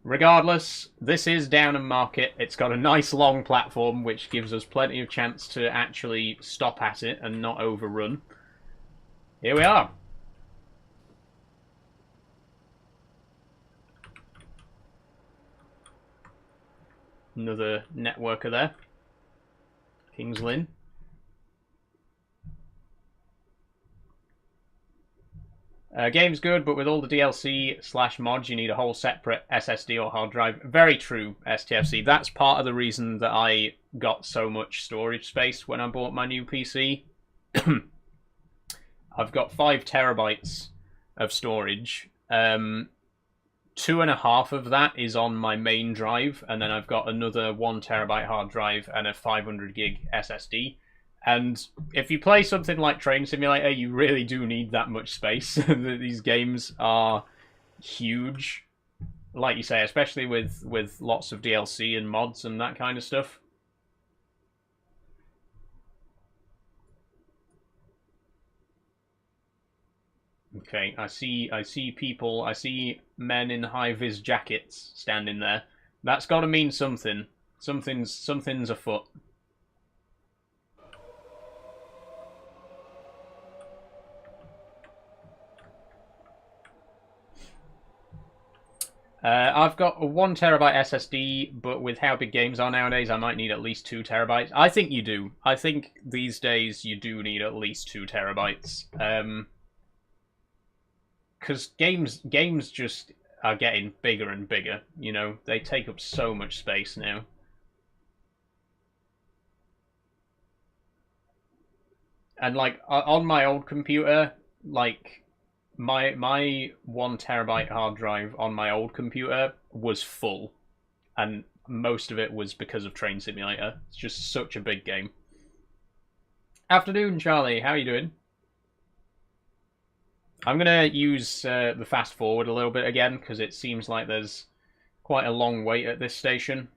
Regardless, this is Downham Market. It's got a nice long platform, which gives us plenty of chance to actually stop at it and not overrun. Here we are. Another networker there. King's Lynn. Game's good, but with all the DLC/mods, you need a whole separate SSD or hard drive. Very true, STFC. That's part of the reason that I got so much storage space when I bought my new PC. I've got 5 terabytes of storage. 2.5 of that is on my main drive, and then I've got another 1 terabyte hard drive and a 500 gig SSD. And if you play something like Train Simulator, you really do need that much space. These games are huge, like you say, especially with lots of DLC and mods and that kind of stuff. Okay, I see people, I see men in high-vis jackets standing there. That's got to mean something. Something's afoot. I've got a 1 terabyte SSD, but with how big games are nowadays, I might need at least 2 terabytes. I think you do. I think these days you do need at least 2 terabytes. Because games just are getting bigger and bigger, you know? They take up so much space now. And, like, on my old computer, like... My 1 terabyte hard drive on my old computer was full, and most of it was because of Train Simulator. It's just such a big game. Afternoon, Charlie. How are you doing? I'm going to use the fast forward a little bit again, because it seems like there's quite a long wait at this station.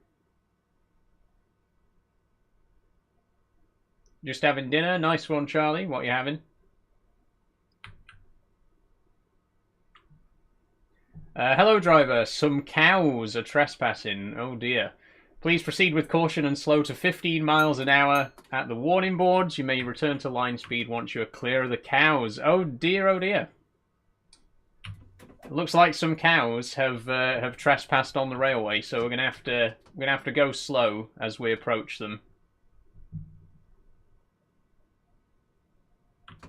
Just having dinner. Nice one, Charlie. What are you having? Hello, driver. Some cows are trespassing. Oh, dear. Please proceed with caution and slow to 15 miles an hour at the warning boards. You may return to line speed once you are clear of the cows. Oh, dear, oh, dear. It looks like some cows have trespassed on the railway, so we're gonna have to go slow as we approach them.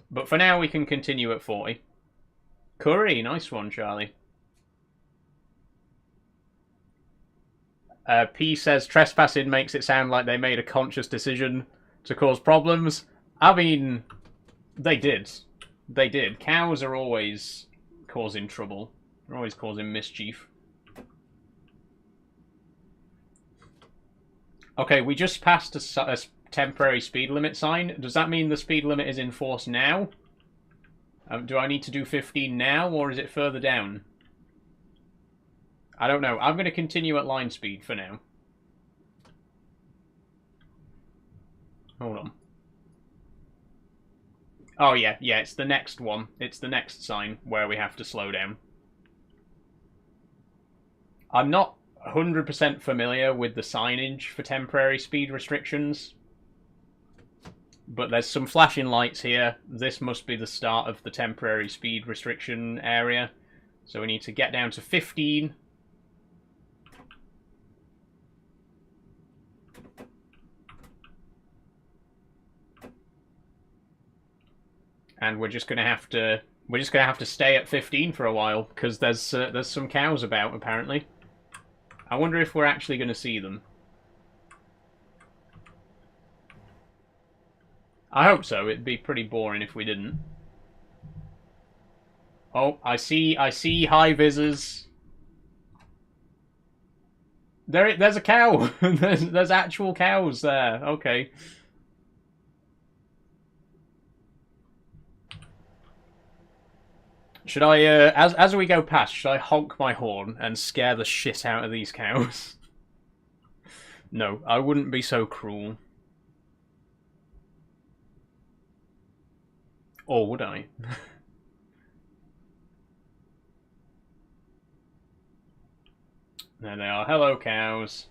But for now, we can continue at 40. Curry, nice one, Charlie. P says trespassing makes it sound like they made a conscious decision to cause problems. I mean, they did. They did. Cows are always causing trouble. They're always causing mischief. Okay, we just passed a temporary speed limit sign. Does that mean the speed limit is in force now? Do I need to do 15 now, or is it further down? I don't know. I'm going to continue at line speed for now. Hold on. Oh, yeah, it's the next one. It's the next sign where we have to slow down. I'm not 100% familiar with the signage for temporary speed restrictions, but there's some flashing lights here. This must be the start of the temporary speed restriction area. So we need to get down to 15. And we're just gonna have to stay at 15 for a while, because there's some cows about apparently. I wonder if we're actually going to see them. I hope so. It'd be pretty boring if we didn't. Oh, I see high visors. There's a cow. there's actual cows there. Okay. Should I, as we go past, should I honk my horn and scare the shit out of these cows? No, I wouldn't be so cruel. Or would I? There they are. Hello, cows.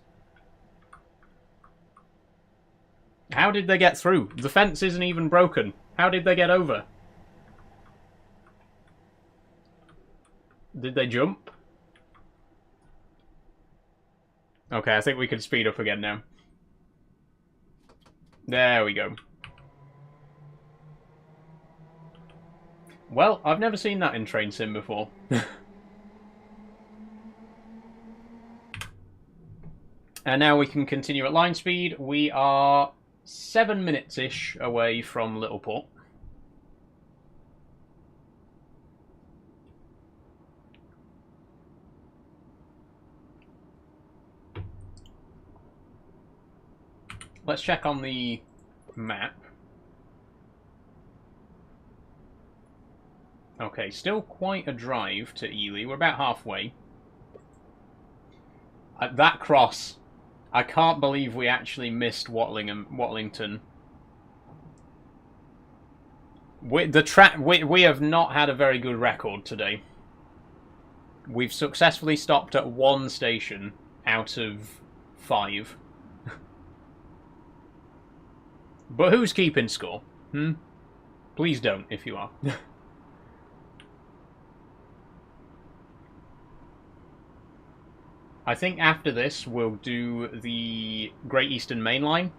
How did they get through? The fence isn't even broken. How did they get over? Did they jump? Okay, I think we can speed up again now. There we go. Well, I've never seen that in Train Sim before. And now we can continue at line speed. We are 7 minutes-ish away from Littleport. Let's check on the map. Okay, still quite a drive to Ely. We're about halfway. At that cross, I can't believe we actually missed Watlington. We have not had a very good record today. We've successfully stopped at 1 station out of 5. But who's keeping score? Please don't, if you are. I think after this, we'll do the Great Eastern Main Line.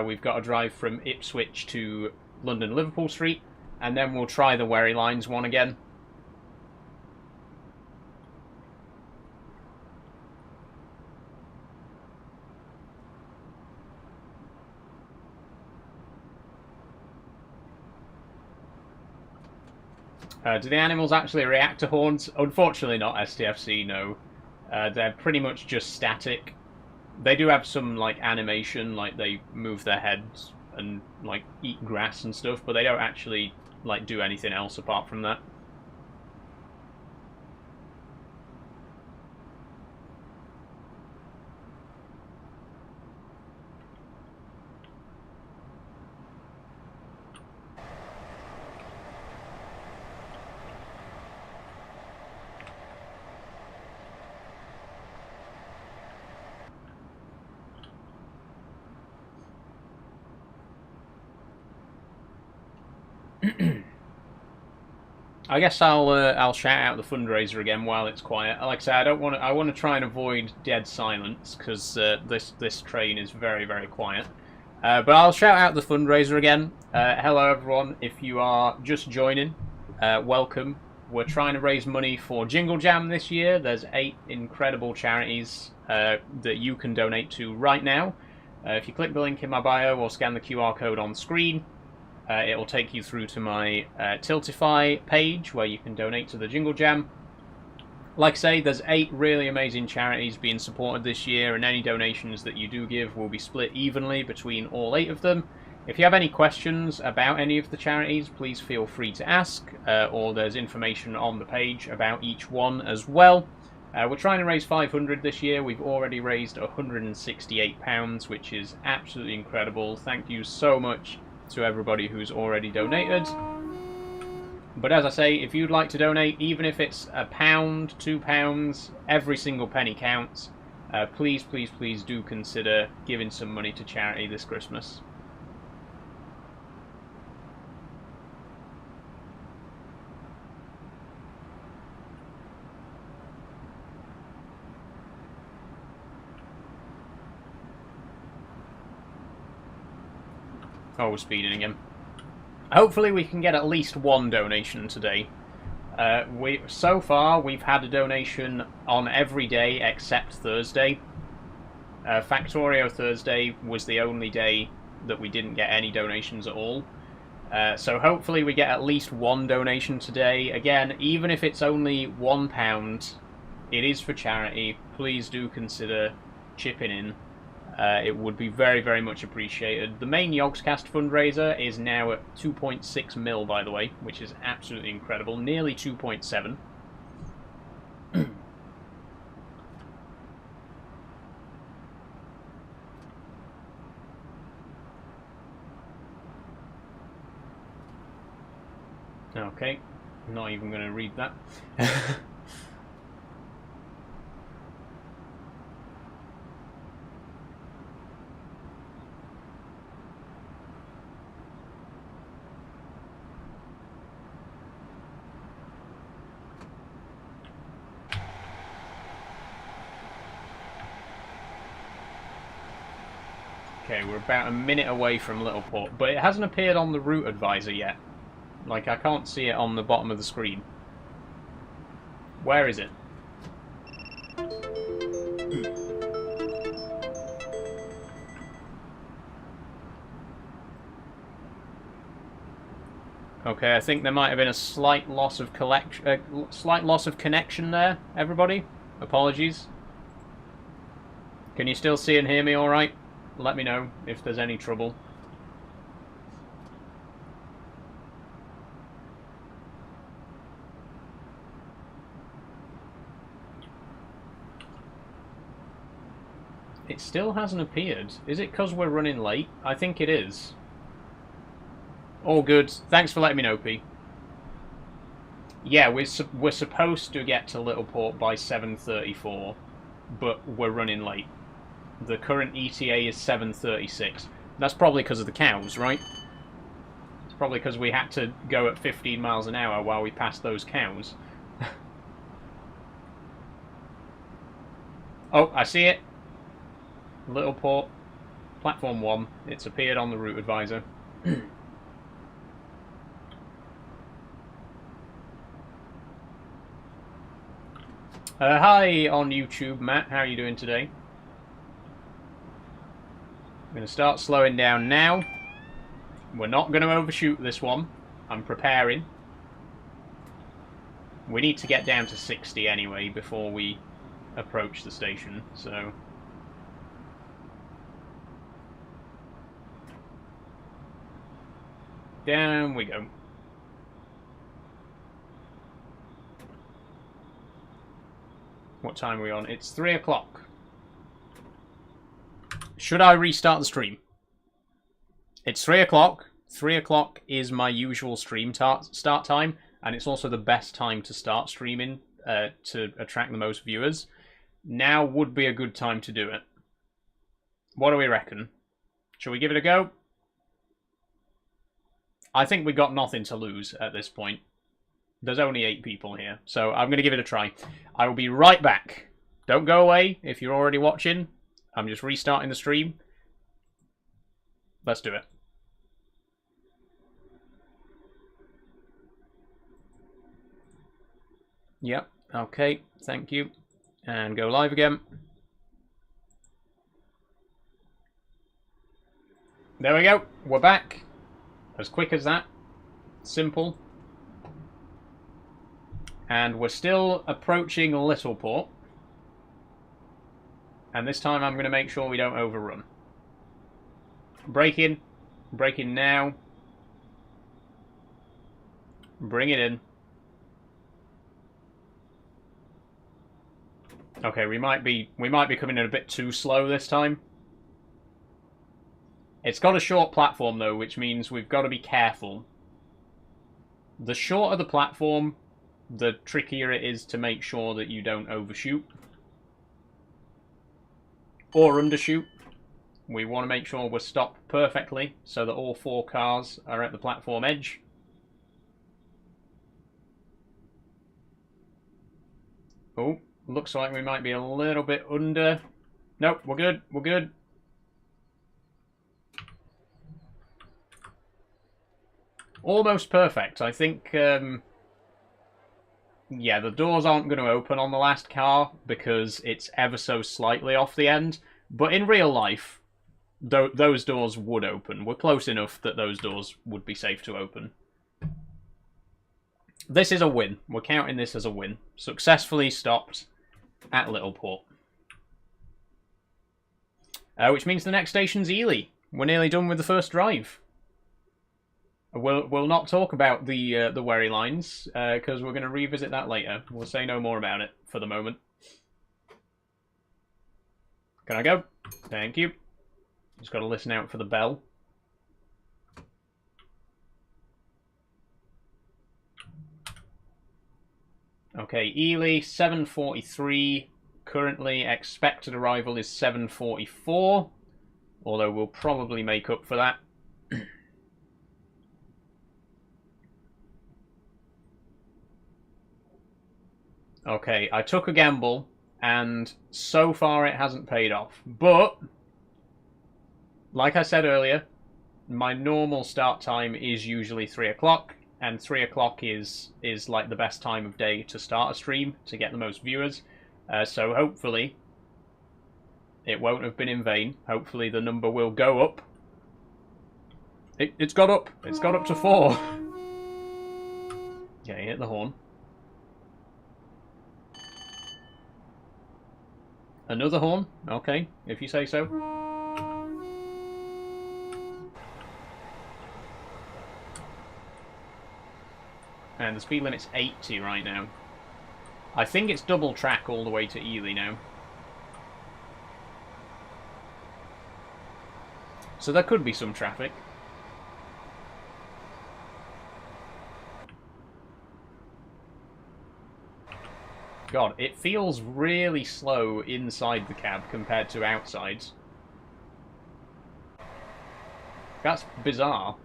We've got a drive from Ipswich to London Liverpool Street, and then we'll try the Wherry Lines one again. Do the animals actually react to horns? Unfortunately not, STFC, no. They're pretty much just static. They do have some, like, animation, like they move their heads and, like, eat grass and stuff, but they don't actually, like, do anything else apart from that. I guess I'll shout out the fundraiser again while it's quiet. Like I say, I want to try and avoid dead silence because this train is very, very quiet. But I'll shout out the fundraiser again. Hello everyone, if you are just joining, welcome. We're trying to raise money for Jingle Jam this year. There's 8 incredible charities that you can donate to right now. If you click the link in my bio or scan the QR code on screen, it will take you through to my Tiltify page where you can donate to the Jingle Jam. Like I say, there's 8 really amazing charities being supported this year, and any donations that you do give will be split evenly between all 8 of them. If you have any questions about any of the charities, please feel free to ask, or there's information on the page about each one as well. We're trying to raise 500 this year. We've already raised £168, which is absolutely incredible. Thank you so much to everybody who's already donated. But as I say, if you'd like to donate, even if it's £1, £2, every single penny counts. Please, please, please do consider giving some money to charity this Christmas. Oh, we're speeding again. Hopefully we can get at least one donation today. So far, we've had a donation on every day except Thursday. Factorio Thursday was the only day that we didn't get any donations at all. So hopefully we get at least one donation today. Again, even if it's only £1, it is for charity. Please do consider chipping in. It would be very, very much appreciated. The main Yogscast fundraiser is now at 2.6 mil, by the way, which is absolutely incredible. Nearly 2.7. Okay, not even going to read that. Okay, we're about a minute away from Littleport, but it hasn't appeared on the route advisor yet. Like, I can't see it on the bottom of the screen. Where is it? Okay, I think there might have been a slight loss of connection there, everybody. Apologies. Can you still see and hear me all right? Let me know if there's any trouble. It still hasn't appeared. Is it because we're running late? I think it is. All good. Thanks for letting me know, P. Yeah, we're supposed to get to Littleport by 7:34, but we're running late. The current ETA is 7:36. That's probably because of the cows, right? It's probably because we had to go at 15 miles an hour while we passed those cows. Oh, I see it. Littleport, platform 1. It's appeared on the route advisor. Hi on YouTube, Matt. How are you doing today? I'm going to start slowing down now. We're not going to overshoot this one. I'm preparing. We need to get down to 60 anyway before we approach the station, so... Down we go. What time are we on? It's 3 o'clock. Should I restart the stream? It's 3 o'clock. 3 o'clock is my usual stream start time, and it's also the best time to start streaming to attract the most viewers. Now would be a good time to do it. What do we reckon? Shall we give it a go? I think we got nothing to lose at this point. There's only 8 people here, so I'm going to give it a try. I will be right back. Don't go away if you're already watching. I'm just restarting the stream. Let's do it. Yep, okay, thank you. And go live again. There we go, we're back. As quick as that. Simple. And we're still approaching Littleport. And this time I'm going to make sure we don't overrun. Break in. Break in now. Bring it in. Okay, we might be coming in a bit too slow this time. It's got a short platform though, which means we've got to be careful. The shorter the platform, the trickier it is to make sure that you don't overshoot. Or undershoot. We want to make sure we're stopped perfectly so that all 4 cars are at the platform edge. Oh, looks like we might be a little bit under. Nope, we're good, we're good. Almost perfect. I think, yeah, the doors aren't going to open on the last car because it's ever so slightly off the end. But in real life, those doors would open. We're close enough that those doors would be safe to open. This is a win. We're counting this as a win. Successfully stopped at Littleport. Which means the next station's Ely. We're nearly done with the first drive. We'll not talk about the Wherry lines, because we're going to revisit that later. We'll say no more about it for the moment. Can I go? Thank you. Just got to listen out for the bell. Okay, Ely, 7:43. Currently, expected arrival is 7:44. Although we'll probably make up for that. Okay, I took a gamble, and so far it hasn't paid off. But, like I said earlier, my normal start time is usually 3 o'clock, and 3 o'clock is like the best time of day to start a stream, to get the most viewers. So hopefully, it won't have been in vain. Hopefully the number will go up. It's got up. It's got up to 4. Okay, hit the horn. Another horn? Okay, if you say so. And the speed limit's 80 right now. I think it's double track all the way to Ely now. So there could be some traffic. God, it feels really slow inside the cab compared to outside. That's bizarre.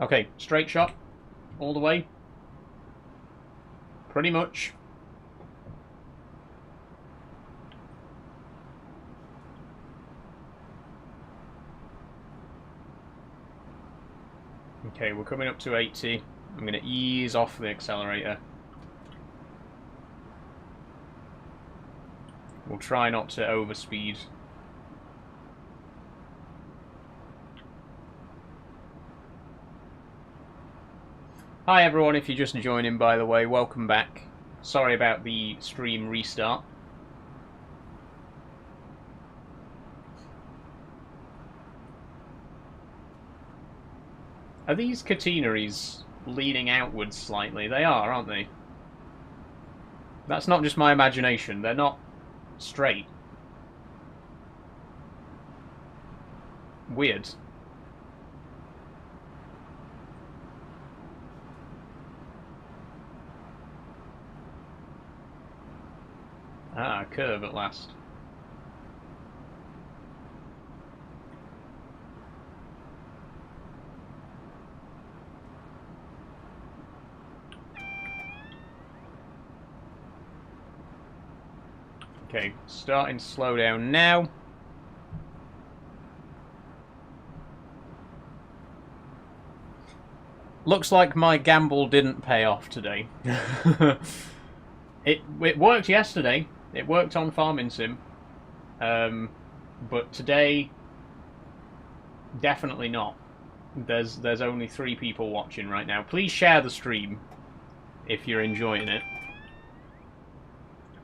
Okay, straight shot. All the way. Pretty much. Okay, we're coming up to 80. I'm going to ease off the accelerator. We'll try not to overspeed. Hi everyone, if you're just joining by the way, welcome back. Sorry about the stream restart. Are these catenaries leaning outwards slightly? They are, aren't they? That's not just my imagination. They're not straight. Weird. Ah, curve at last. Okay, starting to slow down now. Looks like my gamble didn't pay off today. It worked yesterday. It worked on Farming Sim. But today, definitely not. There's only 3 people watching right now. Please share the stream if you're enjoying it.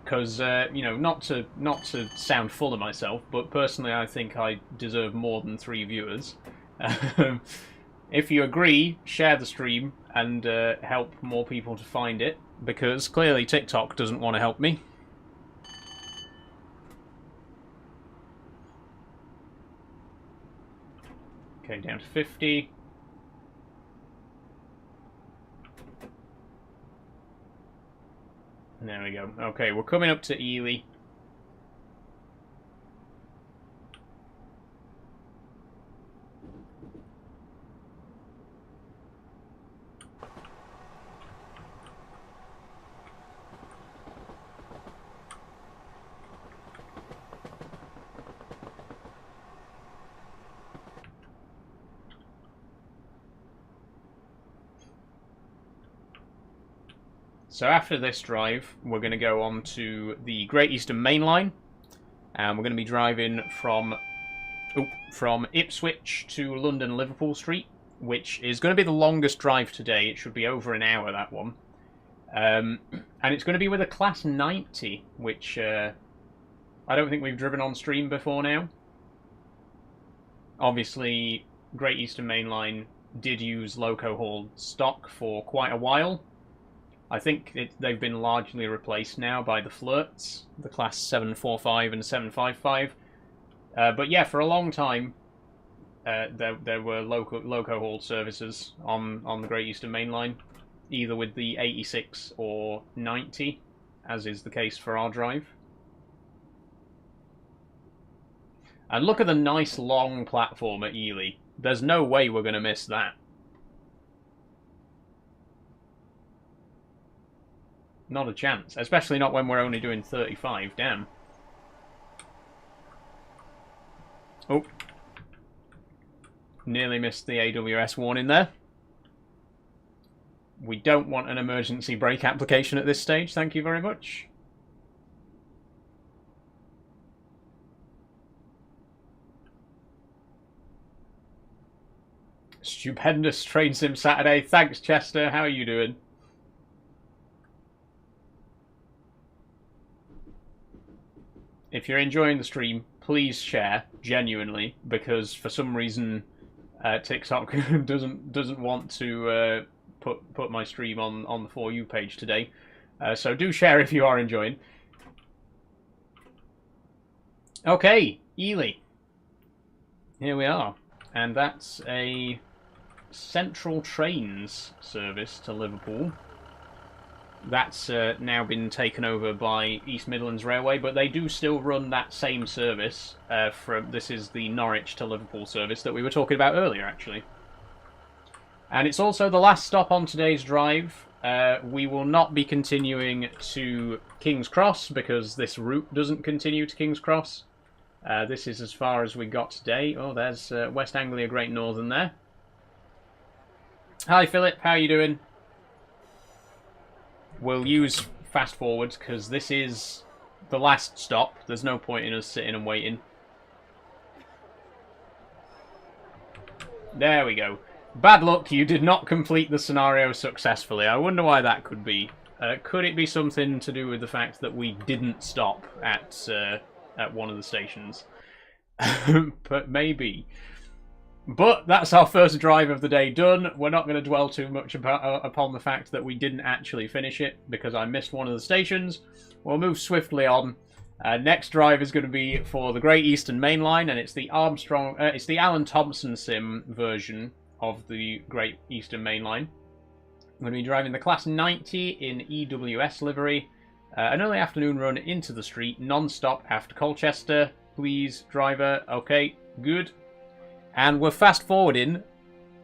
Because, you know, not to sound full of myself, but personally I think I deserve more than 3 viewers. If you agree, share the stream and help more people to find it, because clearly TikTok doesn't want to help me. Okay, down to 50. There we go. Okay, we're coming up to Ely. So after this drive, we're going to go on to the Great Eastern Main Line, and we're going to be driving from Ipswich to London Liverpool Street, which is going to be the longest drive today. It should be over an hour, that one. And it's going to be with a Class 90, which I don't think we've driven on stream before now. Obviously, Great Eastern Main Line did use loco hauled stock for quite a while. I think they've been largely replaced now by the Flirts, the Class 745 and 755. But yeah, for a long time, there were loco hauled services on the Great Eastern Main Line, either with the 86 or 90, as is the case for our drive. And look at the nice long platform at Ely. There's no way we're going to miss that. Not a chance. Especially not when we're only doing 35. Damn. Oh. Nearly missed the AWS warning there. We don't want an emergency brake application at this stage. Thank you very much. Stupendous Train Sim Saturday. Thanks, Chester. How are you doing? If you're enjoying the stream, please share, genuinely, because for some reason TikTok doesn't want to put my stream on the For You page today. So do share if you are enjoying. Okay, Ely. Here we are. And that's a Central Trains service to Liverpool. That's now been taken over by East Midlands Railway, but they do still run that same service. This is the Norwich to Liverpool service that we were talking about earlier, actually. And it's also the last stop on today's drive. We will not be continuing to King's Cross, because this route doesn't continue to King's Cross. This is as far as we got today. Oh, there's West Anglia Great Northern there. Hi, Philip. How are you doing? We'll use fast forwards because this is the last stop. There's no point in us sitting and waiting. There we go. Bad luck, you did not complete the scenario successfully. I wonder why that could be. Could it be something to do with the fact that we didn't stop at one of the stations? But maybe. But that's our first drive of the day done. We're not going to dwell too much upon the fact that we didn't actually finish it because I missed one of the stations. We'll move swiftly on. Next drive is going to be for the Great Eastern Main Line, and it's the Alan Thompson sim version of the Great Eastern Main Line. I'm going to be driving the Class 90 in EWS livery. An early afternoon run into the street, non-stop after Colchester. Please, driver. Okay, good. And we're fast forwarding.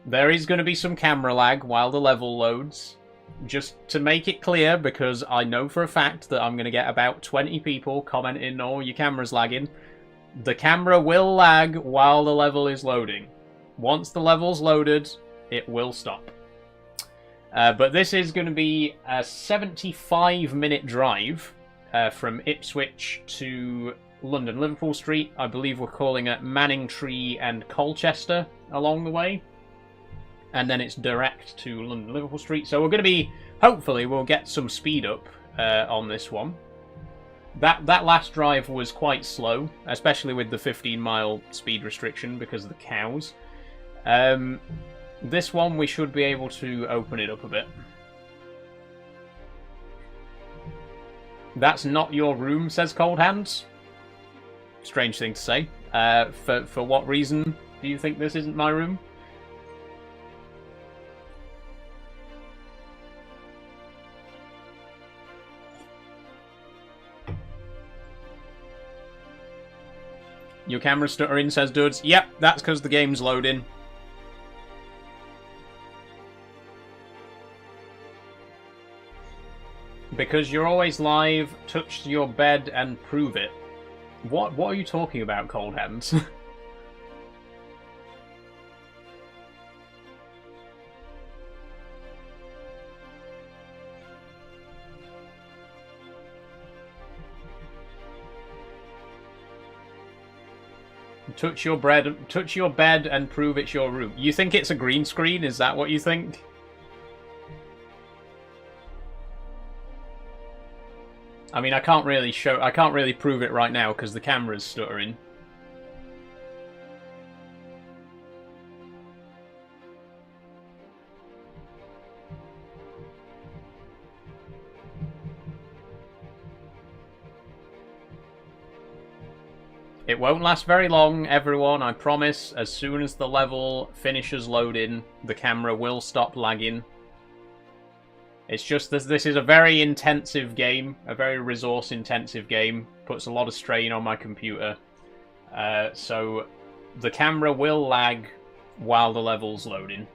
There is going to be some camera lag while the level loads. just to make it clear, because I know for a fact that I'm going to get about 20 people commenting, oh, your camera's lagging. The camera will lag while the level is loading. Once the level's loaded, it will stop. But this is going to be a 75-minute drive from Ipswich to London Liverpool Street. I believe we're calling it Manningtree and Colchester along the way. And then it's direct to London Liverpool Street. So we're going to be, hopefully, we'll get some speed up on this one. That last drive was quite slow, especially with the 15-mile speed restriction because of the cows. This one, we should be able to open it up a bit. That's not your room, says Cold Hands. Strange thing to say. For what reason do you think this isn't my room? Your camera's stuttering, says Duds. Yep, that's because the game's loading. Because you're always live, touch your bed and prove it. What are you talking about, Cold Hands? Touch your bed and prove it's your room. You think it's a green screen? Is that what you think? I mean, I can't really prove it right now because the camera's stuttering. It won't last very long, everyone, I promise. As soon as the level finishes loading, the camera will stop lagging. It's just this is a very intensive game, a very resource-intensive game. Puts a lot of strain on my computer. So the camera will lag while the level's loading.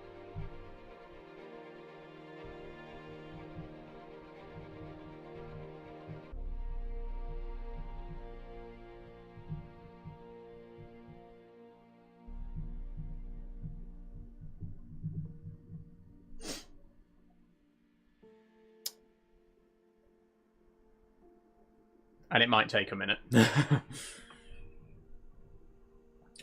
And it might take a minute.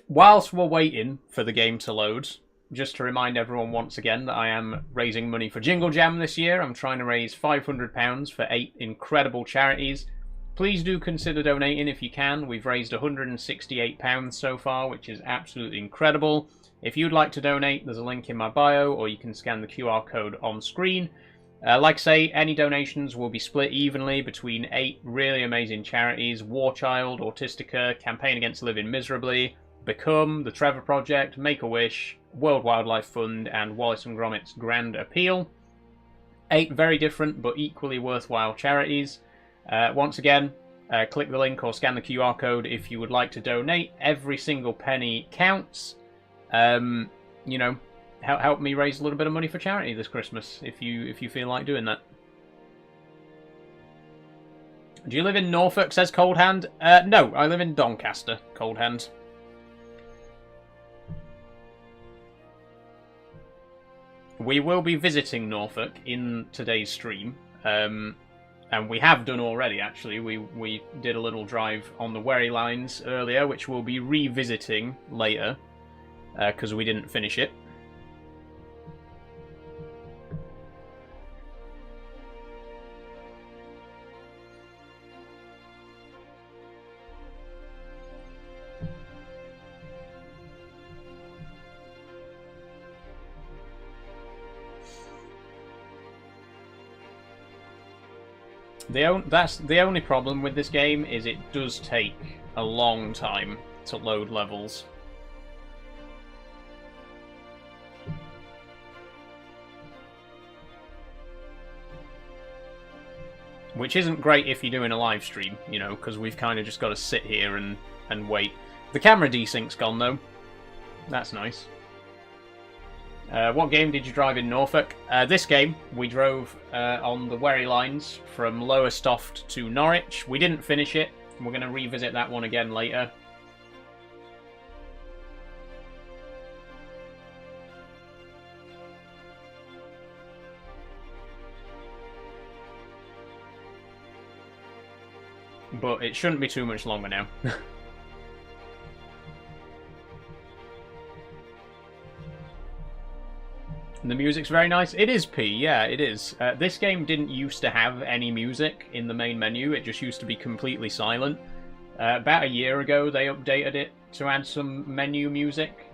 Whilst we're waiting for the game to load, just to remind everyone once again that I am raising money for Jingle Jam this year. I'm trying to raise £500 for 8 incredible charities. Please do consider donating if you can. We've raised £168 so far, which is absolutely incredible. If you'd like to donate, there's a link in my bio, or you can scan the QR code on screen. Like I say, any donations will be split evenly between 8 really amazing charities: War Child, Autistica, Campaign Against Living Miserably, Become, The Trevor Project, Make-A-Wish, World Wildlife Fund, and Wallace and Gromit's Grand Appeal. 8 very different but equally worthwhile charities. Once again, click the link or scan the QR code if you would like to donate. Every single penny counts. You know, help me raise a little bit of money for charity this Christmas, if you feel like doing that. Do you live in Norfolk, says Cold Hand? No, I live in Doncaster, Cold Hand. We will be visiting Norfolk in today's stream, and we have done already, actually. We did a little drive on the Wherry lines earlier, which we'll be revisiting later, because we didn't finish it. That's the only problem with this game, is it does take a long time to load levels. Which isn't great if you're doing a live stream, you know, because we've kind of just got to sit here and wait. The camera desync's gone, though. That's nice. What game did you drive in Norfolk? This game, we drove on the Wherry lines from Lowestoft to Norwich. We didn't finish it. We're going to revisit that one again later. But it shouldn't be too much longer now. The music's very nice. It is P, yeah, it is. This game didn't used to have any music in the main menu. It just used to be completely silent. About a year ago, they updated it to add some menu music.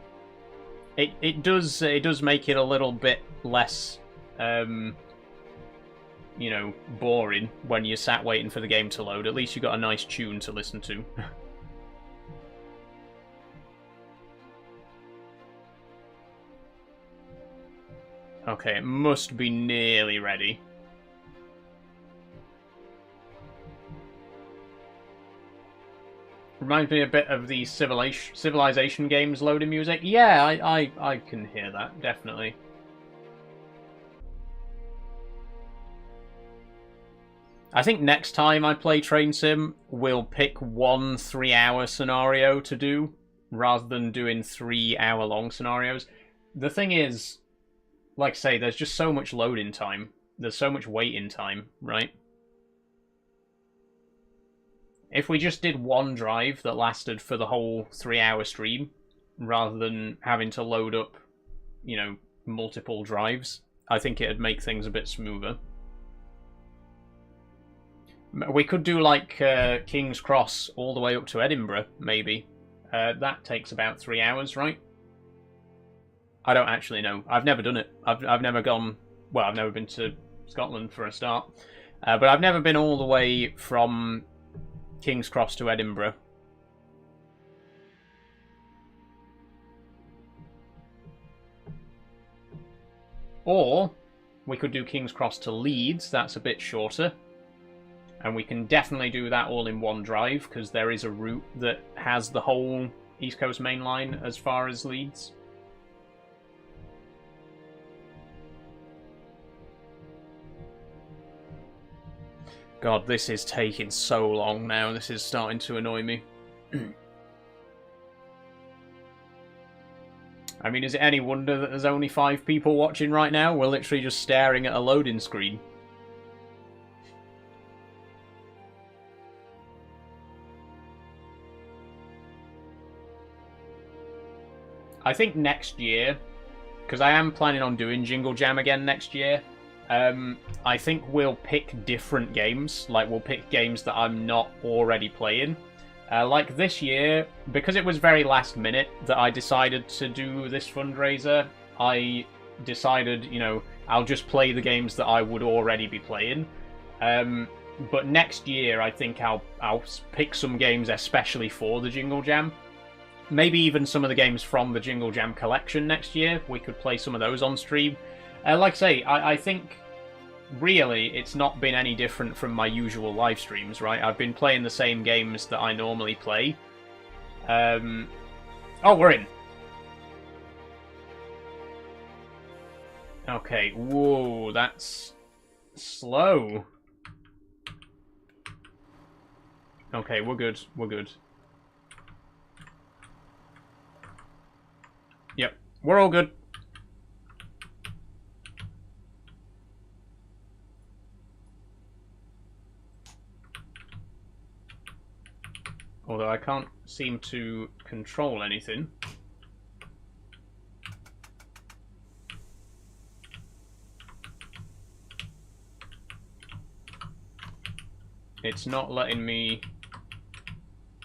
It does make it a little bit less, you know, boring when you're sat waiting for the game to load. At least you got a nice tune to listen to. Okay, it must be nearly ready. Reminds me a bit of the Civilization games loading music. Yeah, I can hear that, definitely. I think next time I play Train Sim, we'll pick one 3-hour scenario to do, rather than doing 3-hour-long scenarios. The thing is, like I say, there's just so much loading time. There's so much waiting time, right? If we just did one drive that lasted for the whole 3-hour stream, rather than having to load up, you know, multiple drives, I think it'd make things a bit smoother. We could do like King's Cross all the way up to Edinburgh, maybe. That takes about 3 hours, right? I don't actually know. I've never done it. I've never gone... Well, I've never been to Scotland for a start. But I've never been all the way from King's Cross to Edinburgh. Or we could do King's Cross to Leeds. That's a bit shorter. And we can definitely do that all in one drive, because there is a route that has the whole East Coast Main Line as far as Leeds. God, this is taking so long now. This is starting to annoy me. I mean, is it any wonder that there's only 5 people watching right now? We're literally just staring at a loading screen. I think next year, because I am planning on doing Jingle Jam again next year, I think we'll pick different games. Like, we'll pick games that I'm not already playing. Like this year, because it was very last minute that I decided to do this fundraiser, I decided, you know, I'll just play the games that I would already be playing. But next year, I think I'll pick some games especially for the Jingle Jam. Maybe even some of the games from the Jingle Jam collection next year. We could play some of those on stream. Like I say, I think really it's not been any different from my usual live streams, right? I've been playing the same games that I normally play. Oh, we're in. Okay, whoa, that's slow. Okay, we're good, we're good. Yep, we're all good. Although I can't seem to control anything. It's not letting me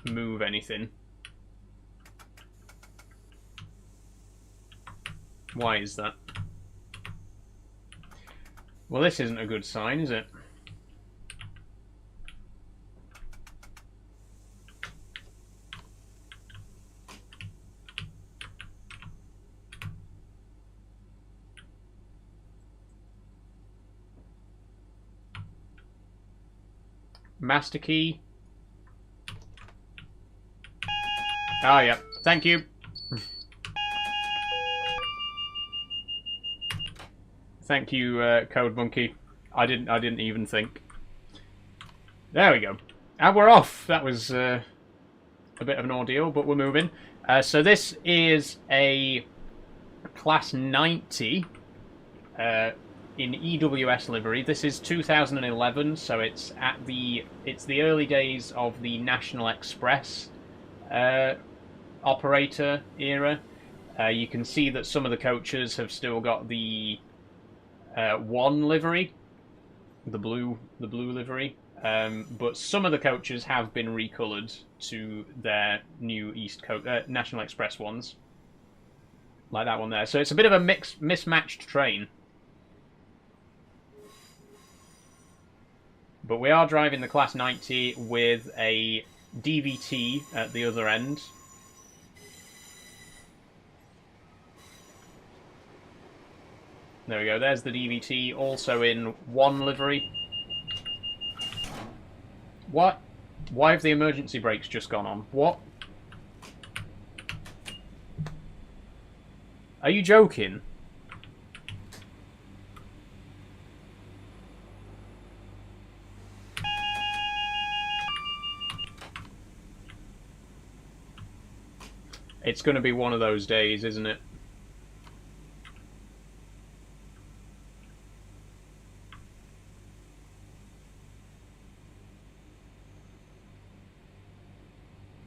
move anything. Why is that? Well, this isn't a good sign, is it? Master key. Ah, yeah. Thank you. Thank you, Code Monkey. I didn't even think. There we go. And we're off. That was a bit of an ordeal, but we're moving. So this is a Class 90 in EWS livery. This is 2011, so it's the early days of the National Express operator era. You can see that some of the coaches have still got the one livery, the blue livery. But some of the coaches have been recoloured to their new National Express ones, like that one there. So it's a bit of a mismatched train. But we are driving the Class 90 with a DVT at the other end. There we go, there's the DVT, also in one livery. What? Why have the emergency brakes just gone on? What? Are you joking? It's going to be one of those days, isn't it?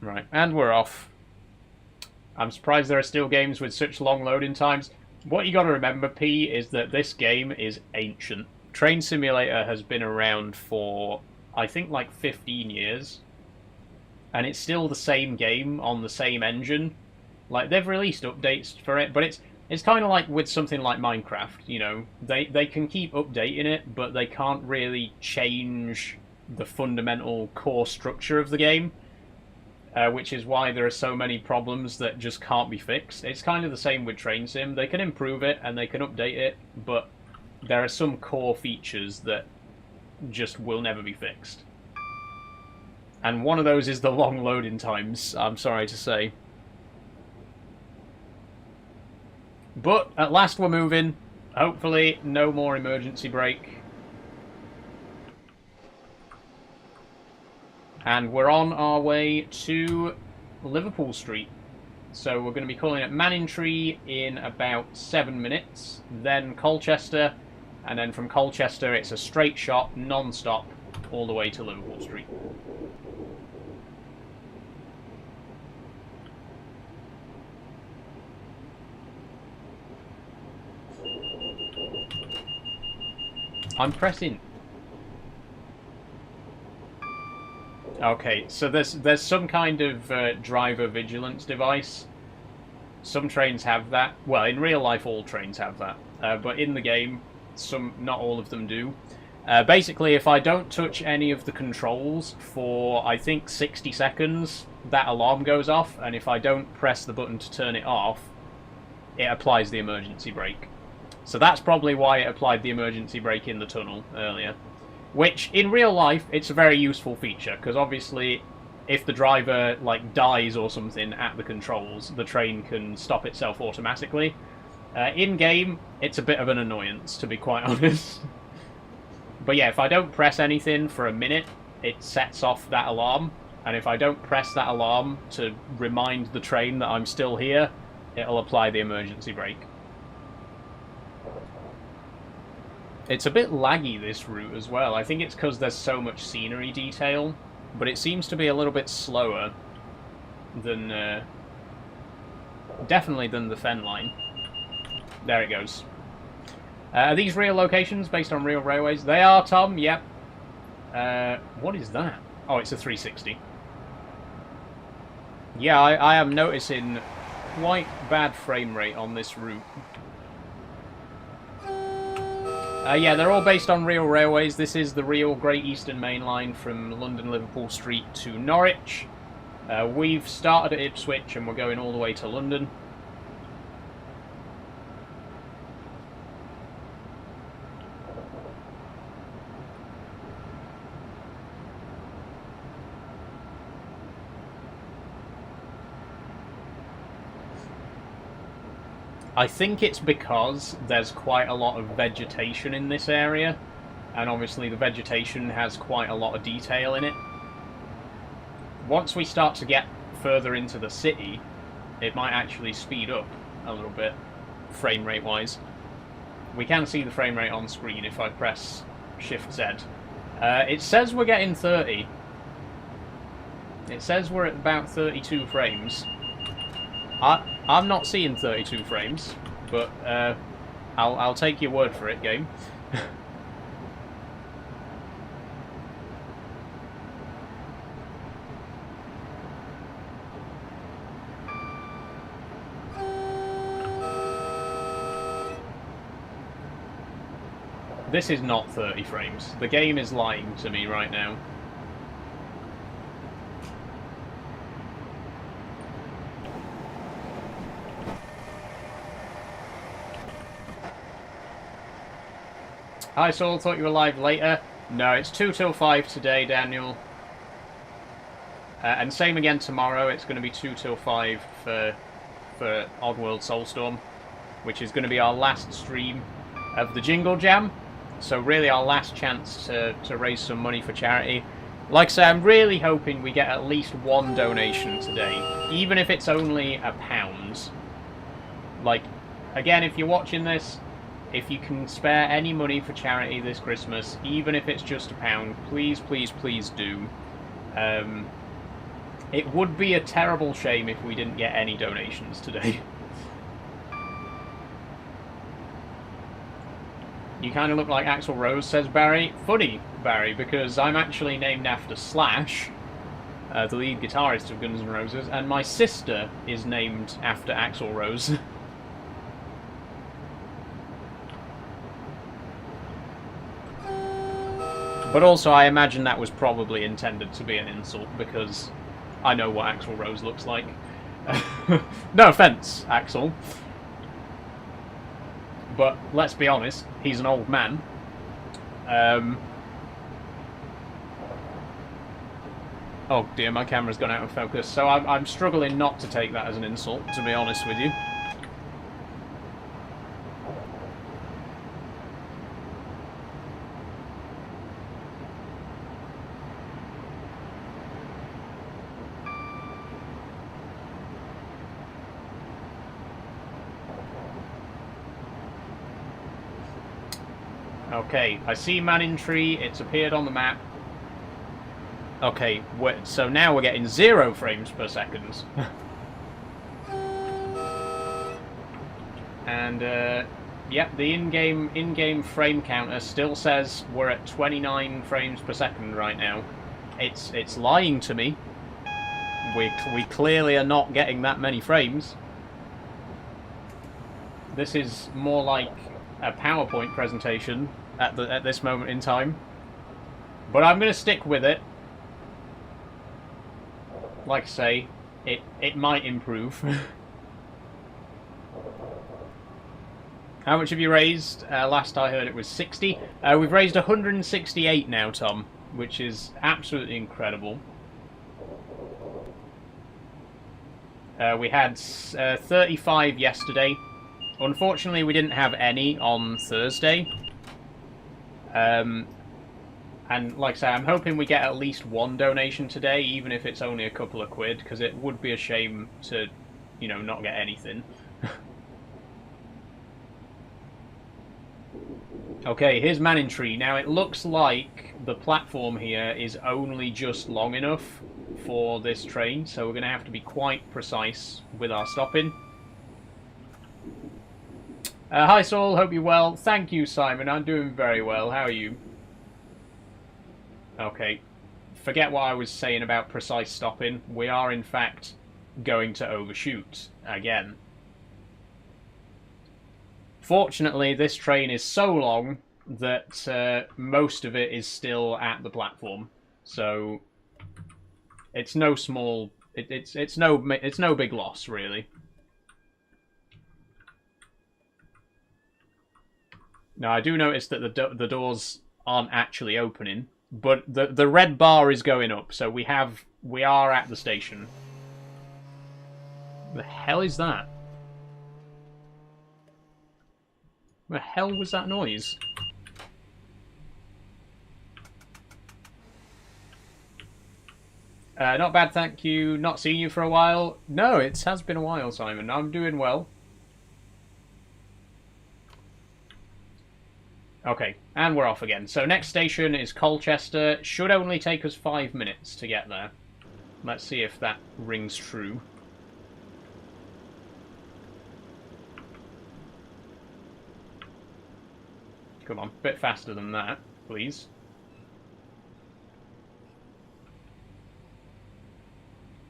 Right, and we're off. I'm surprised there are still games with such long loading times. What you got to remember, P, is that this game is ancient. Train Simulator has been around for, I think, like 15 years. And it's still the same game on the same engine. Like, they've released updates for it, but it's kind of like with something like Minecraft, you know. They can keep updating it, but they can't really change the fundamental core structure of the game. Which is why there are so many problems that just can't be fixed. It's kind of the same with Train Sim. They can improve it and they can update it, but there are some core features that just will never be fixed. And one of those is the long loading times, I'm sorry to say. But at last we're moving. Hopefully no more emergency brake. And we're on our way to Liverpool Street. So we're going to be calling it Manningtree in about 7 minutes. Then Colchester. And then from Colchester it's a straight shot, non-stop, all the way to Liverpool Street. I'm pressing... Okay, so there's some kind of driver vigilance device. Some trains have that. Well, in real life, all trains have that. But in the game, not all of them do. Basically, if I don't touch any of the controls for, I think, 60 seconds, that alarm goes off. And if I don't press the button to turn it off, it applies the emergency brake. So that's probably why it applied the emergency brake in the tunnel earlier. Which, in real life, it's a very useful feature, because obviously, if the driver, like, dies or something at the controls, the train can stop itself automatically. In-game, it's a bit of an annoyance, to be quite honest. But yeah, if I don't press anything for a minute, it sets off that alarm, and if I don't press that alarm to remind the train that I'm still here, it'll apply the emergency brake. It's a bit laggy, this route, as well. I think it's because there's so much scenery detail, but it seems to be a little bit slower than... definitely than the Fen line. There it goes. Are these real locations based on real railways? They are, Tom, yep. What is that? Oh, it's a 360. Yeah, I am noticing quite bad frame rate on this route. Yeah, they're all based on real railways. This is the real Great Eastern Main Line from London Liverpool Street to Norwich. We've started at Ipswich and we're going all the way to London. I think it's because there's quite a lot of vegetation in this area, and obviously the vegetation has quite a lot of detail in it. Once we start to get further into the city, it might actually speed up a little bit, frame rate wise. We can see the frame rate on screen if I press Shift Z. It says we're getting 30. It says we're at about 32 frames. I'm not seeing 32 frames, but I'll take your word for it, game. This is not 30 frames. The game is lying to me right now. Hi Saul, thought you were live later. No, it's 2 till 5 today, Daniel. And same again tomorrow, it's going to be 2 till 5 for Oddworld Soulstorm, which is going to be our last stream of the Jingle Jam. So really our last chance to raise some money for charity. Like I say, I'm really hoping we get at least one donation today, even if it's only £1. Like, again, if you're watching this, if you can spare any money for charity this Christmas, even if it's just £1, please, please, please do. It would be a terrible shame if we didn't get any donations today. You kind of look like Axl Rose, says Barry. Funny, Barry, because I'm actually named after Slash, the lead guitarist of Guns N' Roses, and my sister is named after Axl Rose. But also, I imagine that was probably intended to be an insult, because I know what Axl Rose looks like. No offence, Axl. But let's be honest, he's an old man. Oh dear, my camera's gone out of focus, so I'm struggling not to take that as an insult, to be honest with you. Okay, I see Manning Tree, it's appeared on the map. Okay, so now we're getting 0 frames per second. And, yep, the in-game frame counter still says we're at 29 frames per second right now. It's lying to me. We clearly are not getting that many frames. This is more like a PowerPoint presentation at this moment in time, but I'm going to stick with it. Like I say, it might improve. How much have you raised? Last I heard it was 60. We've raised 168 now, Tom, which is absolutely incredible. We had 35 yesterday. Unfortunately, we didn't have any on Thursday. And like I say, I'm hoping we get at least one donation today, even if it's only a couple of quid, because it would be a shame to, you know, not get anything. Okay, here's Manning Tree. Now, it looks like the platform here is only just long enough for this train, so we're going to have to be quite precise with our stopping. Hi Saul, hope you're well. Thank you, Simon, I'm doing very well. How are you? Okay, forget what I was saying about precise stopping. We are, in fact, going to overshoot again. Fortunately, this train is so long that most of it is still at the platform, so it's no small. It's no big loss, really. Now, I do notice that the doors aren't actually opening, but the red bar is going up, so we are at the station. The hell is that? What the hell was that noise? Not bad, thank you. Not seen you for a while. No, it has been a while, Simon. I'm doing well. Okay, and we're off again. So next station is Colchester. Should only take us 5 minutes to get there. Let's see if that rings true. Come on, a bit faster than that, please.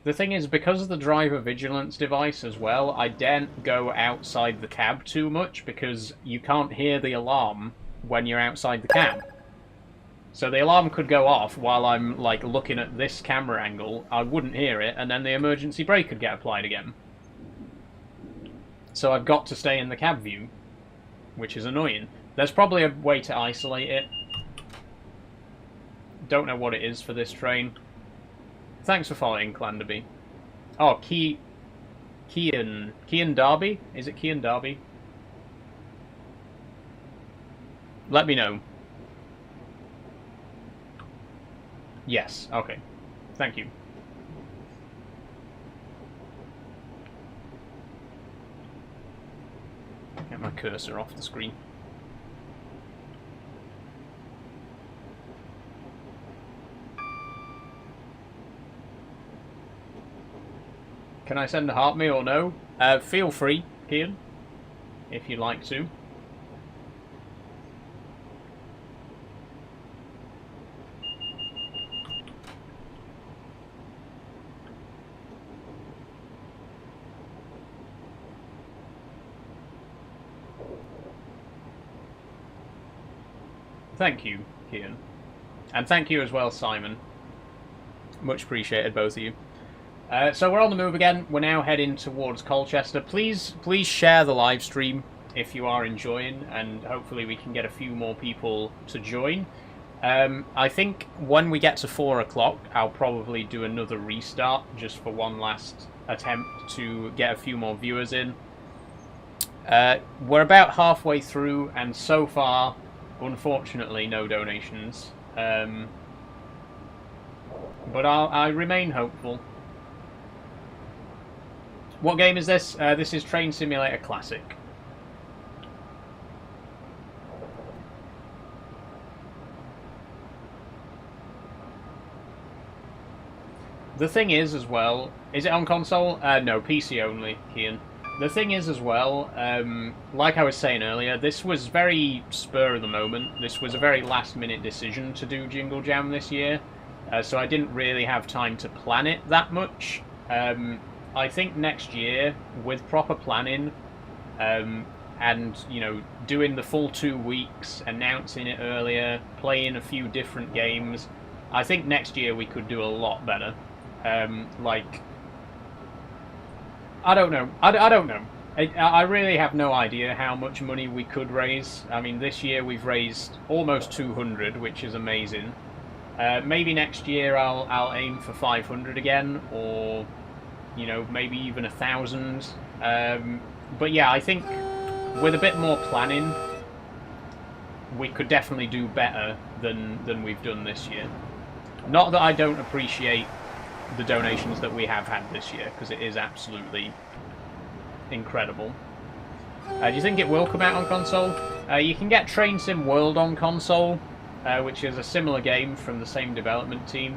The thing is, because of the driver vigilance device as well, I daren't go outside the cab too much because you can't hear the alarm when you're outside the cab. So the alarm could go off while I'm like looking at this camera angle, I wouldn't hear it, and then the emergency brake could get applied again. So I've got to stay in the cab view, which is annoying. There's probably a way to isolate it. Don't know what it is for this train. Thanks for following, Clanderby. Oh, Kean Derby? Is it Kean Derby? Let me know. Yes, okay. Thank you. Get my cursor off the screen. Can I send a heart me or no? Feel free, Kian, if you'd like to. Thank you, Kian. And thank you as well, Simon. Much appreciated, both of you. So we're on the move again. We're now heading towards Colchester. Please share the live stream if you are enjoying, and hopefully we can get a few more people to join. I think when we get to 4 o'clock, I'll probably do another restart just for one last attempt to get a few more viewers in. We're about halfway through, and so far, unfortunately, no donations. But I remain hopeful. What game is this? This is Train Simulator Classic. The thing is, as well... Is it on console? No, PC only, Kian. The thing is, as well, like I was saying earlier, this was very spur of the moment. This was a very last-minute decision to do Jingle Jam this year. So I didn't really have time to plan it that much. I think next year, with proper planning, and, you know, doing the full 2 weeks, announcing it earlier, playing a few different games, I think next year we could do a lot better. Like, I don't know. I don't know. I really have no idea how much money we could raise. I mean, this year we've raised almost 200, which is amazing. Maybe next year I'll aim for 500 again, or... you know, maybe even 1,000. But yeah, I think with a bit more planning, we could definitely do better than we've done this year. Not that I don't appreciate the donations that we have had this year, because it is absolutely incredible. Do you think it will come out on console? You can get Train Sim World on console, which is a similar game from the same development team.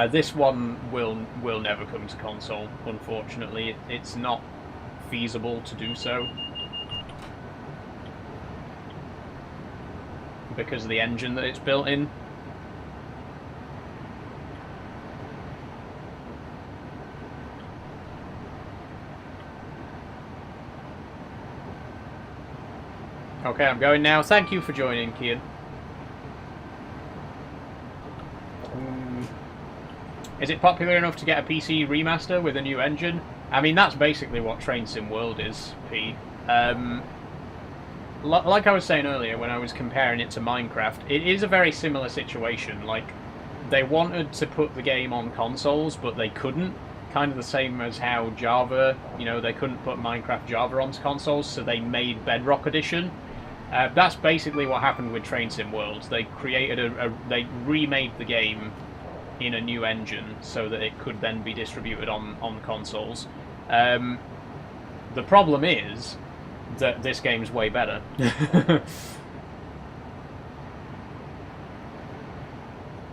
This one will never come to console, unfortunately. It's not feasible to do so because of the engine that it's built in. Okay, I'm going now. Thank you for joining, Kian. Is it popular enough to get a PC remaster with a new engine? I mean, that's basically what Train Sim World is, P. Like I was saying earlier when I was comparing it to Minecraft, it is a very similar situation. Like, they wanted to put the game on consoles, but they couldn't. Kind of the same as how Java, you know, they couldn't put Minecraft Java onto consoles, so they made Bedrock Edition. That's basically what happened with Train Sim World. They created they remade the game in a new engine so that it could then be distributed on consoles. The problem is that this game's way better.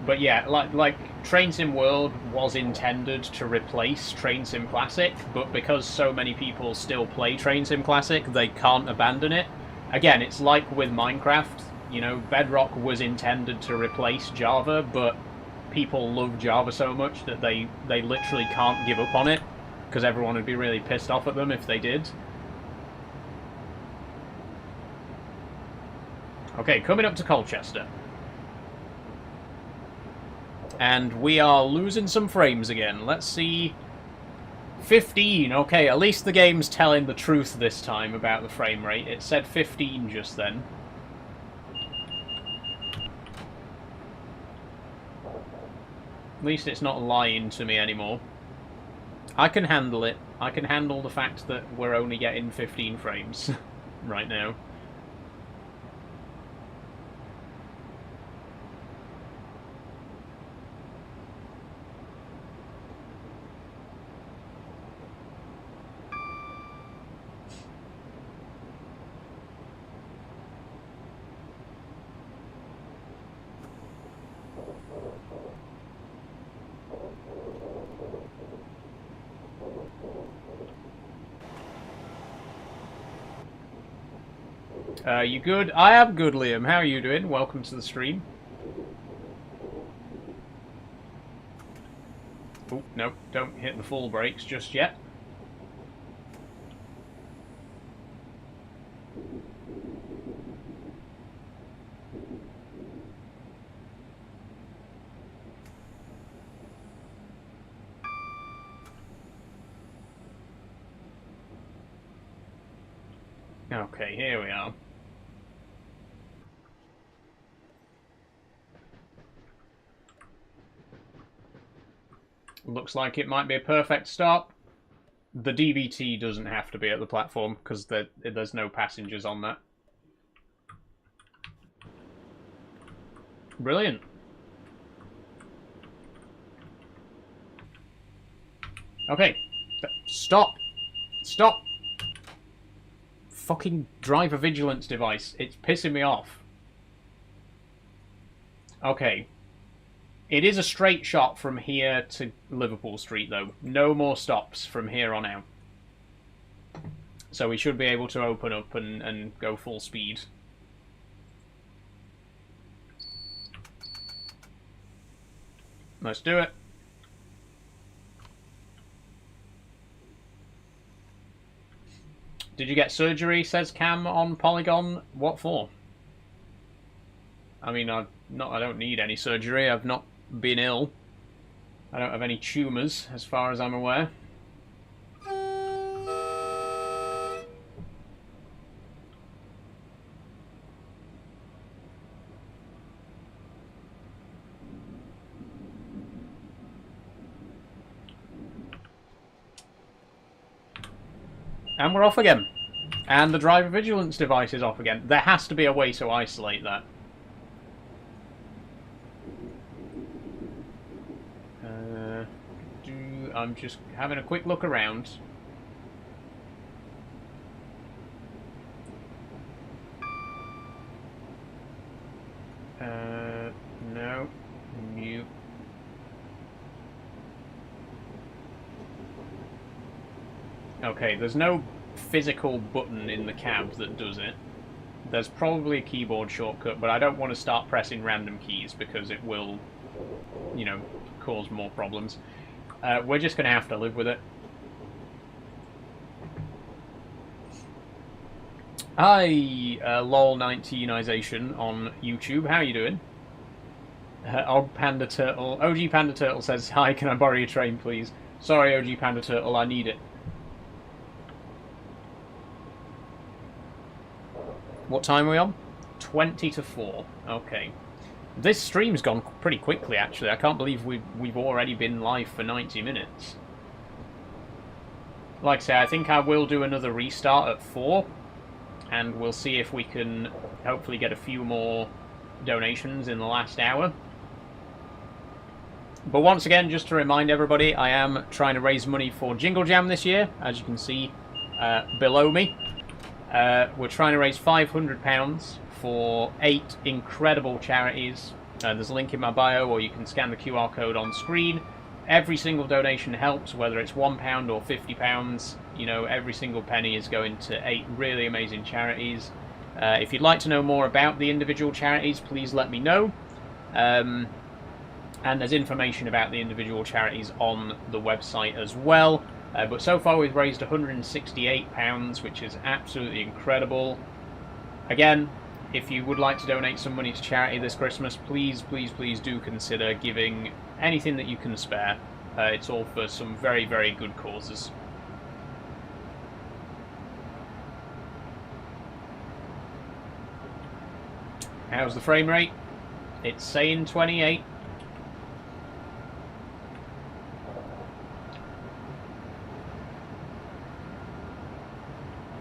But yeah, like Train Sim World was intended to replace Train Sim Classic, but because so many people still play Train Sim Classic, they can't abandon it. Again, it's like with Minecraft, you know, Bedrock was intended to replace Java, but people love Java so much that they literally can't give up on it, because everyone would be really pissed off at them if they did. Okay, coming up to Colchester. And we are losing some frames again. Let's see. 15, okay, at least the game's telling the truth this time about the frame rate. It said 15 just then. At least it's not lying to me anymore. I can handle it. I can handle the fact that we're only getting 15 frames right now. You good? I am good, Liam. How are you doing? Welcome to the stream. Oh, no, don't hit the full brakes just yet. Okay, here we are. Looks like it might be a perfect stop. The DBT doesn't have to be at the platform because there's no passengers on that. Brilliant. Okay. Stop. Stop. Fucking driver vigilance device. It's pissing me off. Okay. It is a straight shot from here to Liverpool Street, though. No more stops from here on out. So we should be able to open up and go full speed. Let's do it. Did you get surgery, says Cam on Polygon? What for? I mean, I don't need any surgery. I've not been ill. I don't have any tumours, as far as I'm aware. And we're off again. And the driver vigilance device is off again. There has to be a way to isolate that. I'm just having a quick look around. No. Mute. Okay, there's no physical button in the cab that does it. There's probably a keyboard shortcut, but I don't want to start pressing random keys because it will, you know, cause more problems. We're just going to have to live with it. Hi, LOL19ization on YouTube. How are you doing? OG Panda Turtle says, hi, can I borrow your train, please? Sorry, OG Panda Turtle, I need it. What time are we on? 20 to 4. Okay. This stream's gone pretty quickly, actually. I can't believe we've already been live for 90 minutes. Like I say, I think I will do another restart at 4. and we'll see if we can hopefully get a few more donations in the last hour. But once again, just to remind everybody, I am trying to raise money for Jingle Jam this year, as you can see below me. We're trying to raise £500 for 8 incredible charities. There's a link in my bio, or you can scan the QR code on screen. Every single donation helps, whether it's £1 or £50. You know, every single penny is going to 8 really amazing charities. If you'd like to know more about the individual charities, please let me know. And there's information about the individual charities on the website as well. But so far we've raised £168, which is absolutely incredible. Again, if you would like to donate some money to charity this Christmas, please, please, please do consider giving anything that you can spare. It's all for some very, very good causes. How's the frame rate? It's saying 28.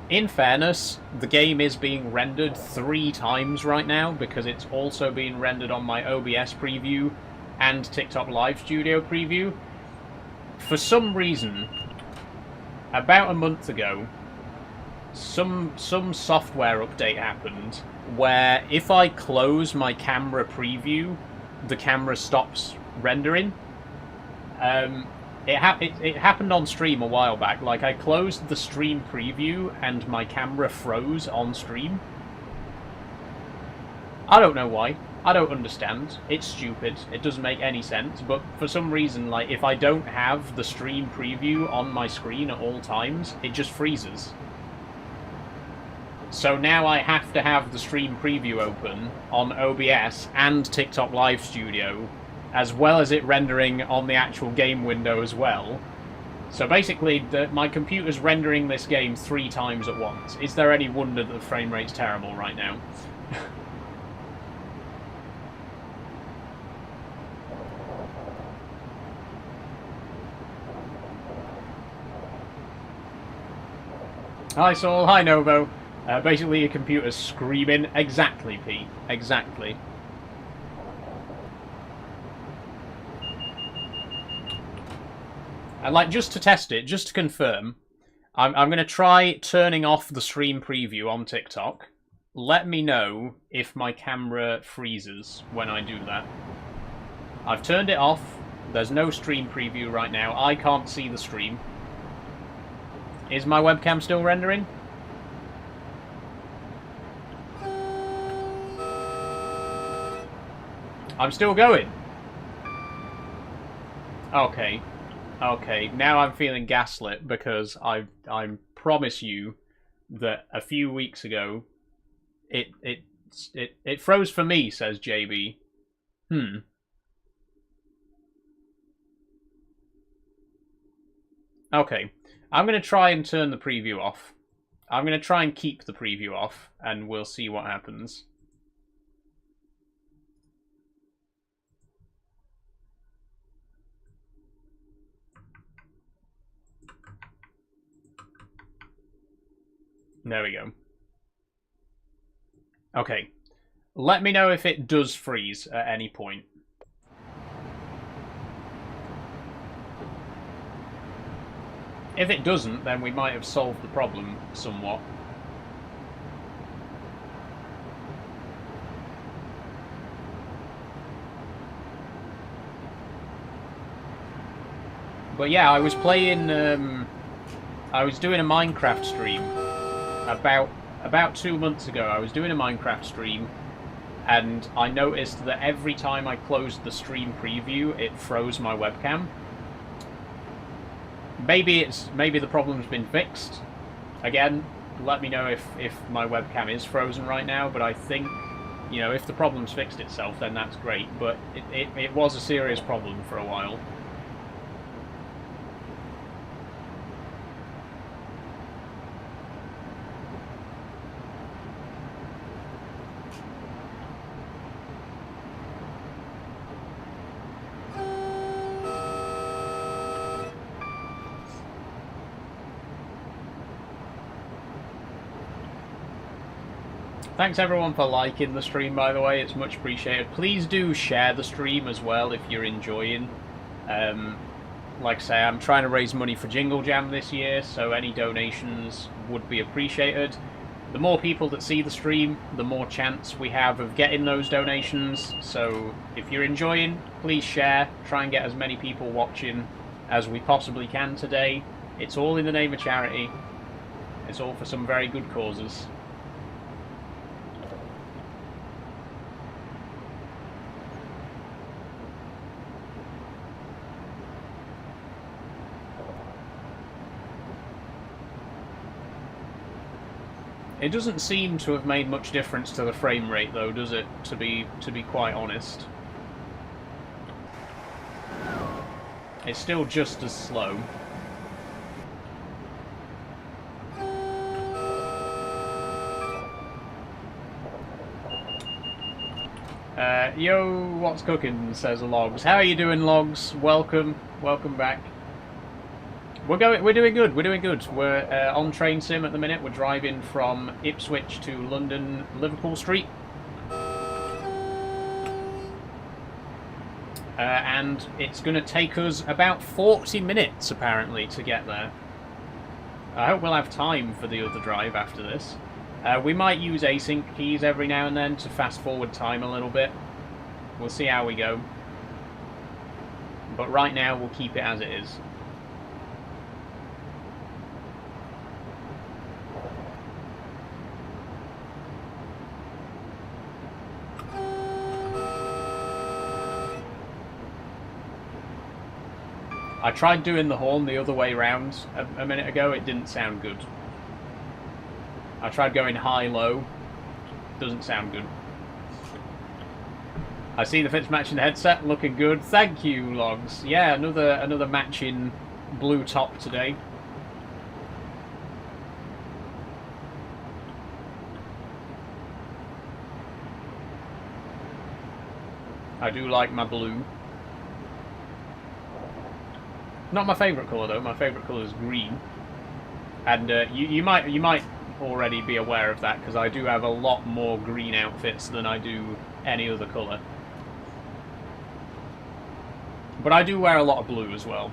In fairness, the game is being rendered 3 times right now, because it's also being rendered on my OBS preview and TikTok Live Studio preview. For some reason, about a month ago, some software update happened where if I close my camera preview, the camera stops rendering. It happened on stream a while back. Like, I closed the stream preview and my camera froze on stream. I don't know why. I don't understand. It's stupid. It doesn't make any sense. But for some reason, like, if I don't have the stream preview on my screen at all times, it just freezes. So now I have to have the stream preview open on OBS and TikTok Live Studio, as well as it rendering on the actual game window as well. So basically, my computer's rendering this game 3 times at once. Is there any wonder that the frame rate's terrible right now? Hi Saul, hi Novo. Basically your computer's screaming. Exactly, Pete. Exactly. And like, just to test it, just to confirm, I'm going to try turning off the stream preview on TikTok. Let me know if my camera freezes when I do that. I've turned it off. There's no stream preview right now. I can't see the stream. Is my webcam still rendering? I'm still going. Okay. Okay, now I'm feeling gaslit because I promise you that a few weeks ago it froze for me, says JB. Okay, I'm going to try and turn the preview off. I'm going to try and keep the preview off, and we'll see what happens. There we go. Okay. Let me know if it does freeze at any point. If it doesn't, then we might have solved the problem somewhat. But yeah, I was playing, I was doing a Minecraft stream about 2 months ago. I was doing a Minecraft stream, and I noticed that every time I closed the stream preview, it froze my webcam. Maybe the problem's been fixed. Again, let me know if my webcam is frozen right now, but I think, you know, if the problem's fixed itself, then that's great. But it was a serious problem for a while. Thanks everyone for liking the stream, by the way, it's much appreciated. Please do share the stream as well if you're enjoying. Like I say, I'm trying to raise money for Jingle Jam this year, so any donations would be appreciated. The more people that see the stream, the more chance we have of getting those donations. So if you're enjoying, please share. Try and get as many people watching as we possibly can today. It's all in the name of charity. It's all for some very good causes. It doesn't seem to have made much difference to the frame rate, though, does it? To be quite honest, it's still just as slow. Yo, what's cooking? Says Logs. How are you doing, Logs? Welcome back. We're doing good. We're doing good. We're on train sim at the minute. We're driving from Ipswich to London, Liverpool Street, and it's going to take us about 40 minutes apparently to get there. I hope we'll have time for the other drive after this. We might use async keys every now and then to fast forward time a little bit. We'll see how we go. But right now we'll keep it as it is. I tried doing the horn the other way round a minute ago, it didn't sound good. I tried going high-low, doesn't sound good. I see the fits matching headset, looking good. Thank you, Logs. Yeah, another matching blue top today. I do like my blue. Not my favourite colour though. My favourite colour is green, and you might already be aware of that because I do have a lot more green outfits than I do any other colour. But I do wear a lot of blue as well.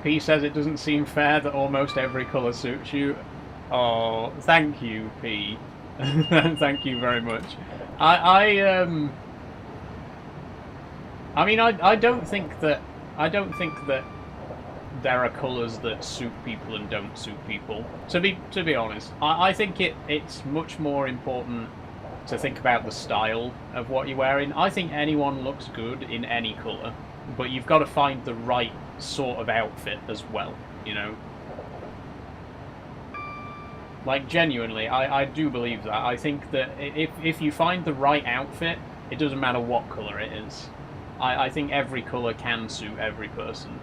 P says it doesn't seem fair that almost every colour suits you. Oh, thank you, P. Thank you very much. I mean, I don't think that there are colours that suit people and don't suit people. To be honest, I think it's much more important to think about the style of what you're wearing. I think anyone looks good in any colour, but you've got to find the right sort of outfit as well, you know. Like, genuinely, I do believe that. I think that if you find the right outfit, it doesn't matter what colour it is. I think every colour can suit every person.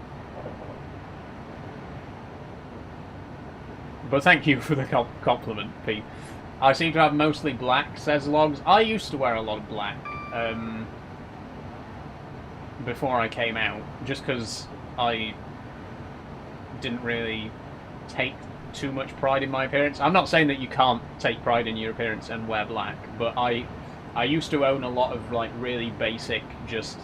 But thank you for the compliment, Pete. I seem to have mostly black, says Logs. I used to wear a lot of black before I came out, just because I didn't really take too much pride in my appearance. I'm not saying that you can't take pride in your appearance and wear black, but I used to own a lot of like really basic just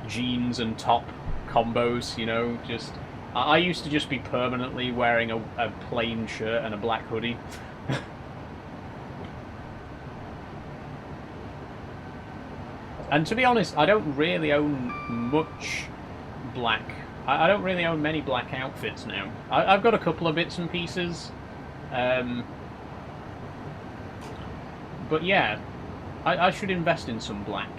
jeans and top combos, you know, just I used to just be permanently wearing a plain shirt and a black hoodie. And to be honest, I don't really own much black. I don't really own many black outfits now. I've got a couple of bits and pieces. But yeah, I should invest in some black.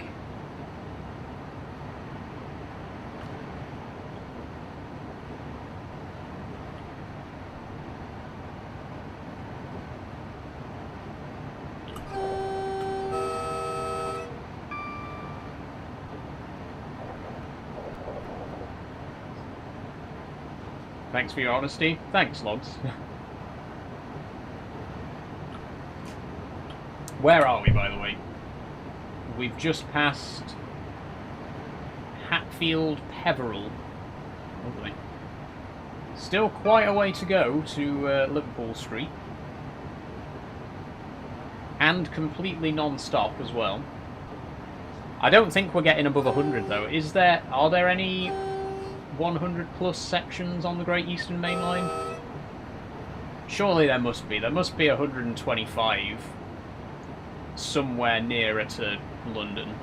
Thanks for your honesty. Thanks, Logs. Where are we, by the way? We've just passed Hatfield Peveril. Lovely. Still quite a way to go to Liverpool Street. And completely non-stop as well. I don't think we're getting above 100 though. Are there any 100 plus sections on the Great Eastern Main Line? Surely there must be. There must be 125 somewhere nearer to London.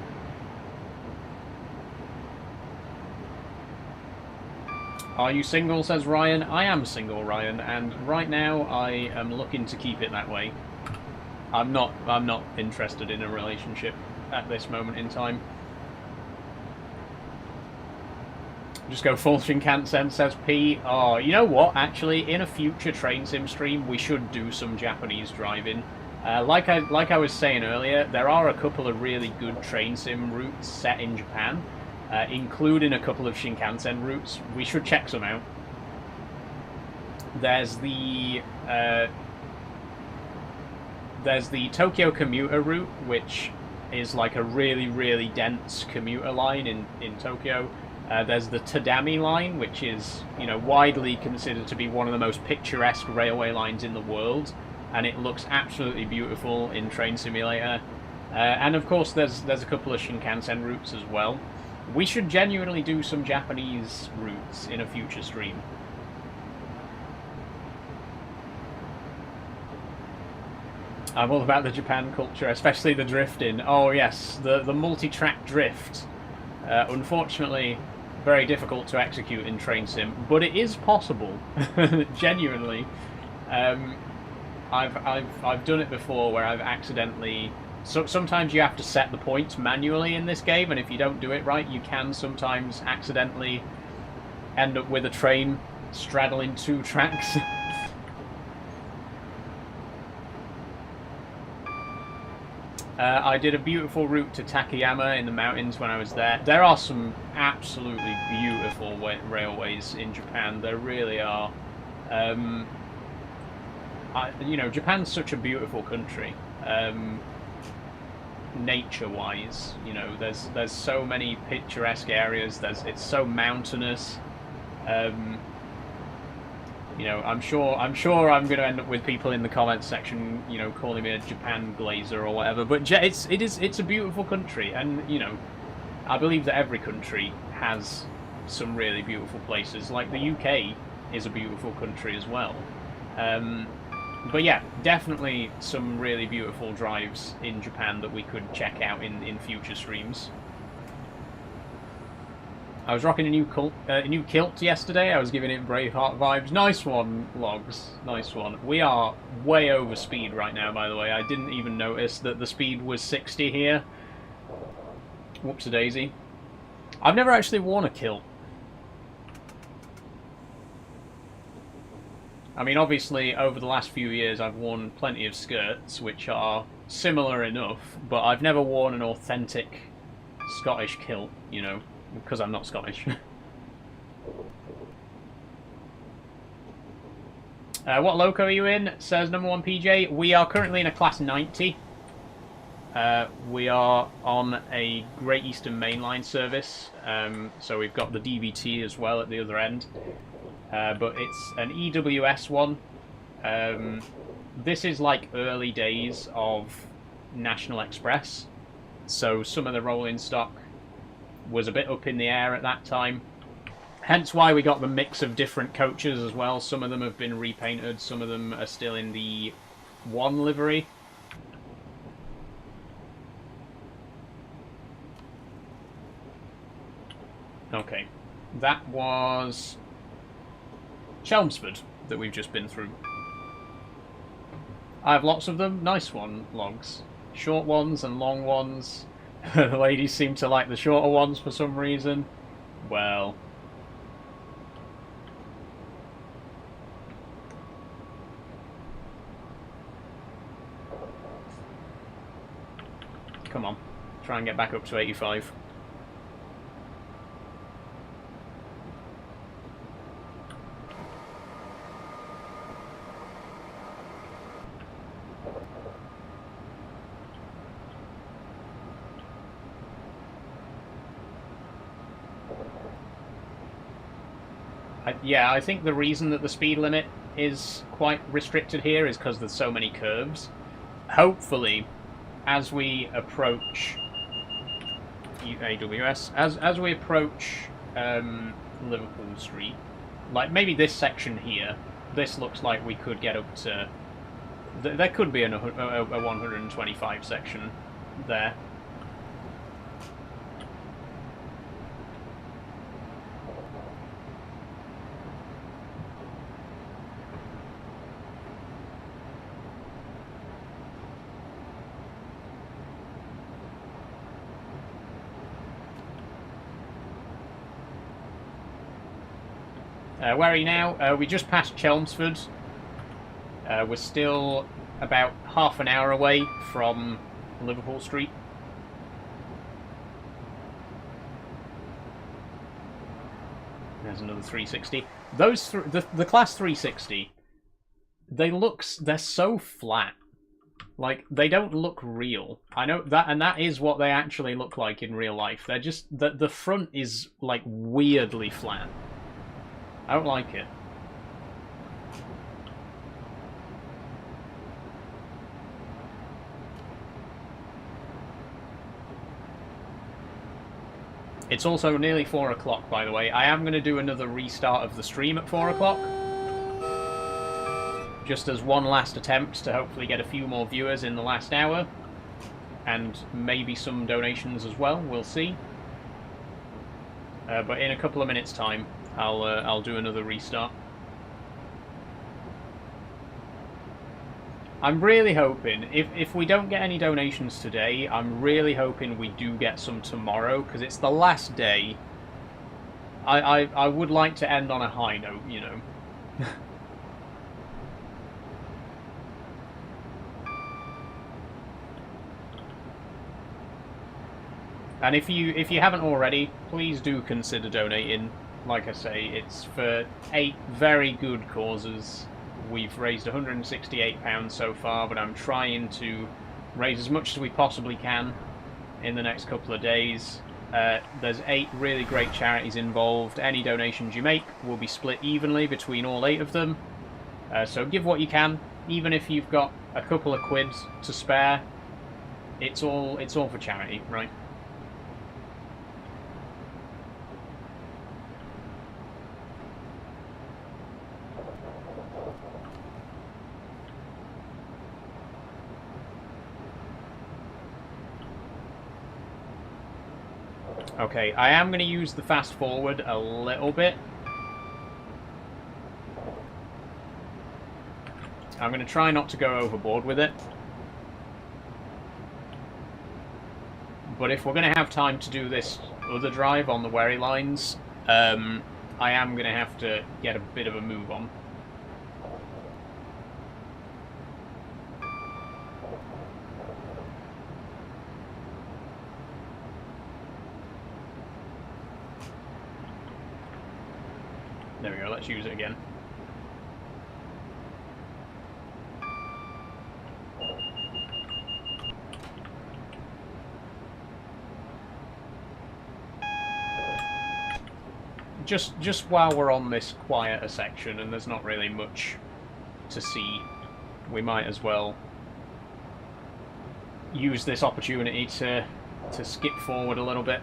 Are you single, says Ryan? I am single, Ryan, and right now I am looking to keep it that way. I'm not interested in a relationship at this moment in time. Just go full Shinkansen, says P. Oh, you know what? Actually, in a future train sim stream, we should do some Japanese driving. Like I was saying earlier, there are a couple of really good train sim routes set in Japan, including a couple of Shinkansen routes. We should check some out. There's the Tokyo commuter route, which is like a really, really dense commuter line in Tokyo. There's the Tadami line, which is, you know, widely considered to be one of the most picturesque railway lines in the world, and it looks absolutely beautiful in Train Simulator. And of course, there's a couple of Shinkansen routes as well. We should genuinely do some Japanese routes in a future stream. I'm all about the Japan culture, especially the drifting. Oh yes, the multi-track drift. Unfortunately, very difficult to execute in Train Sim, but it is possible. Genuinely, I've done it before where I've accidentally. So sometimes you have to set the points manually in this game, and if you don't do it right, you can sometimes accidentally end up with a train straddling two tracks. I did a beautiful route to Takayama in the mountains when I was there. There are some absolutely beautiful railways in Japan. There really are. You know, Japan's such a beautiful country. Nature-wise, you know, there's so many picturesque areas. It's so mountainous. You know, I'm sure I'm going to end up with people in the comments section, you know, calling me a Japan glazer or whatever. But it's a beautiful country, and you know, I believe that every country has some really beautiful places. Like the UK is a beautiful country as well. But yeah, definitely some really beautiful drives in Japan that we could check out in future streams. I was rocking a new kilt yesterday. I was giving it Braveheart vibes. Nice one, Logs. Nice one. We are way over speed right now, by the way. I didn't even notice that the speed was 60 here. Whoops-a-daisy. I've never actually worn a kilt. I mean, obviously, over the last few years, I've worn plenty of skirts, which are similar enough, but I've never worn an authentic Scottish kilt, you know. Because I'm not Scottish. What loco are you in? Says number one PJ. We are currently in a class 90. We are on a Great Eastern Main Line service. So we've got the DVT as well at the other end. But it's an EWS one. This is like early days of National Express. So some of the rolling stock was a bit up in the air at that time. Hence why we got the mix of different coaches as well. Some of them have been repainted, some of them are still in the one livery. Okay, that was Chelmsford that we've just been through. I have lots of them. Nice one, Logs. Short ones and long ones. The ladies seem to like the shorter ones for some reason. Well. Come on. Try and get back up to 85. Yeah, I think the reason that the speed limit is quite restricted here is because there's so many curves. Hopefully, as we approach AWS, as we approach Liverpool Street, like maybe this section here, this looks like we could get up to. There could be a 125 section there. Where are you now? We just passed Chelmsford. We're still about half an hour away from Liverpool Street. There's another 360. Those the class 360, they're so flat. Like, they don't look real. I know that, and that is what they actually look like in real life. They're just the front is like weirdly flat. I don't like it. It's also nearly 4 o'clock, by the way. I am going to do another restart of the stream at 4 o'clock. Just as one last attempt to hopefully get a few more viewers in the last hour. And maybe some donations as well, we'll see. But in a couple of minutes' time, I'll do another restart. I'm really hoping, if we don't get any donations today, I'm really hoping we do get some tomorrow, because it's the last day. I would like to end on a high note, you know. And if you haven't already, please do consider donating. Like I say, it's for 8 very good causes. We've raised £168 so far, but I'm trying to raise as much as we possibly can in the next couple of days. There's 8 really great charities involved. Any donations you make will be split evenly between all 8 of them. So give what you can, even if you've got a couple of quid to spare. It's all for charity, right? Okay, I am going to use the fast forward a little bit. I'm going to try not to go overboard with it. But if we're going to have time to do this other drive on the Wherry lines, I am going to have to get a bit of a move on. There we go, let's use it again. Just while we're on this quieter section and there's not really much to see, we might as well use this opportunity to skip forward a little bit.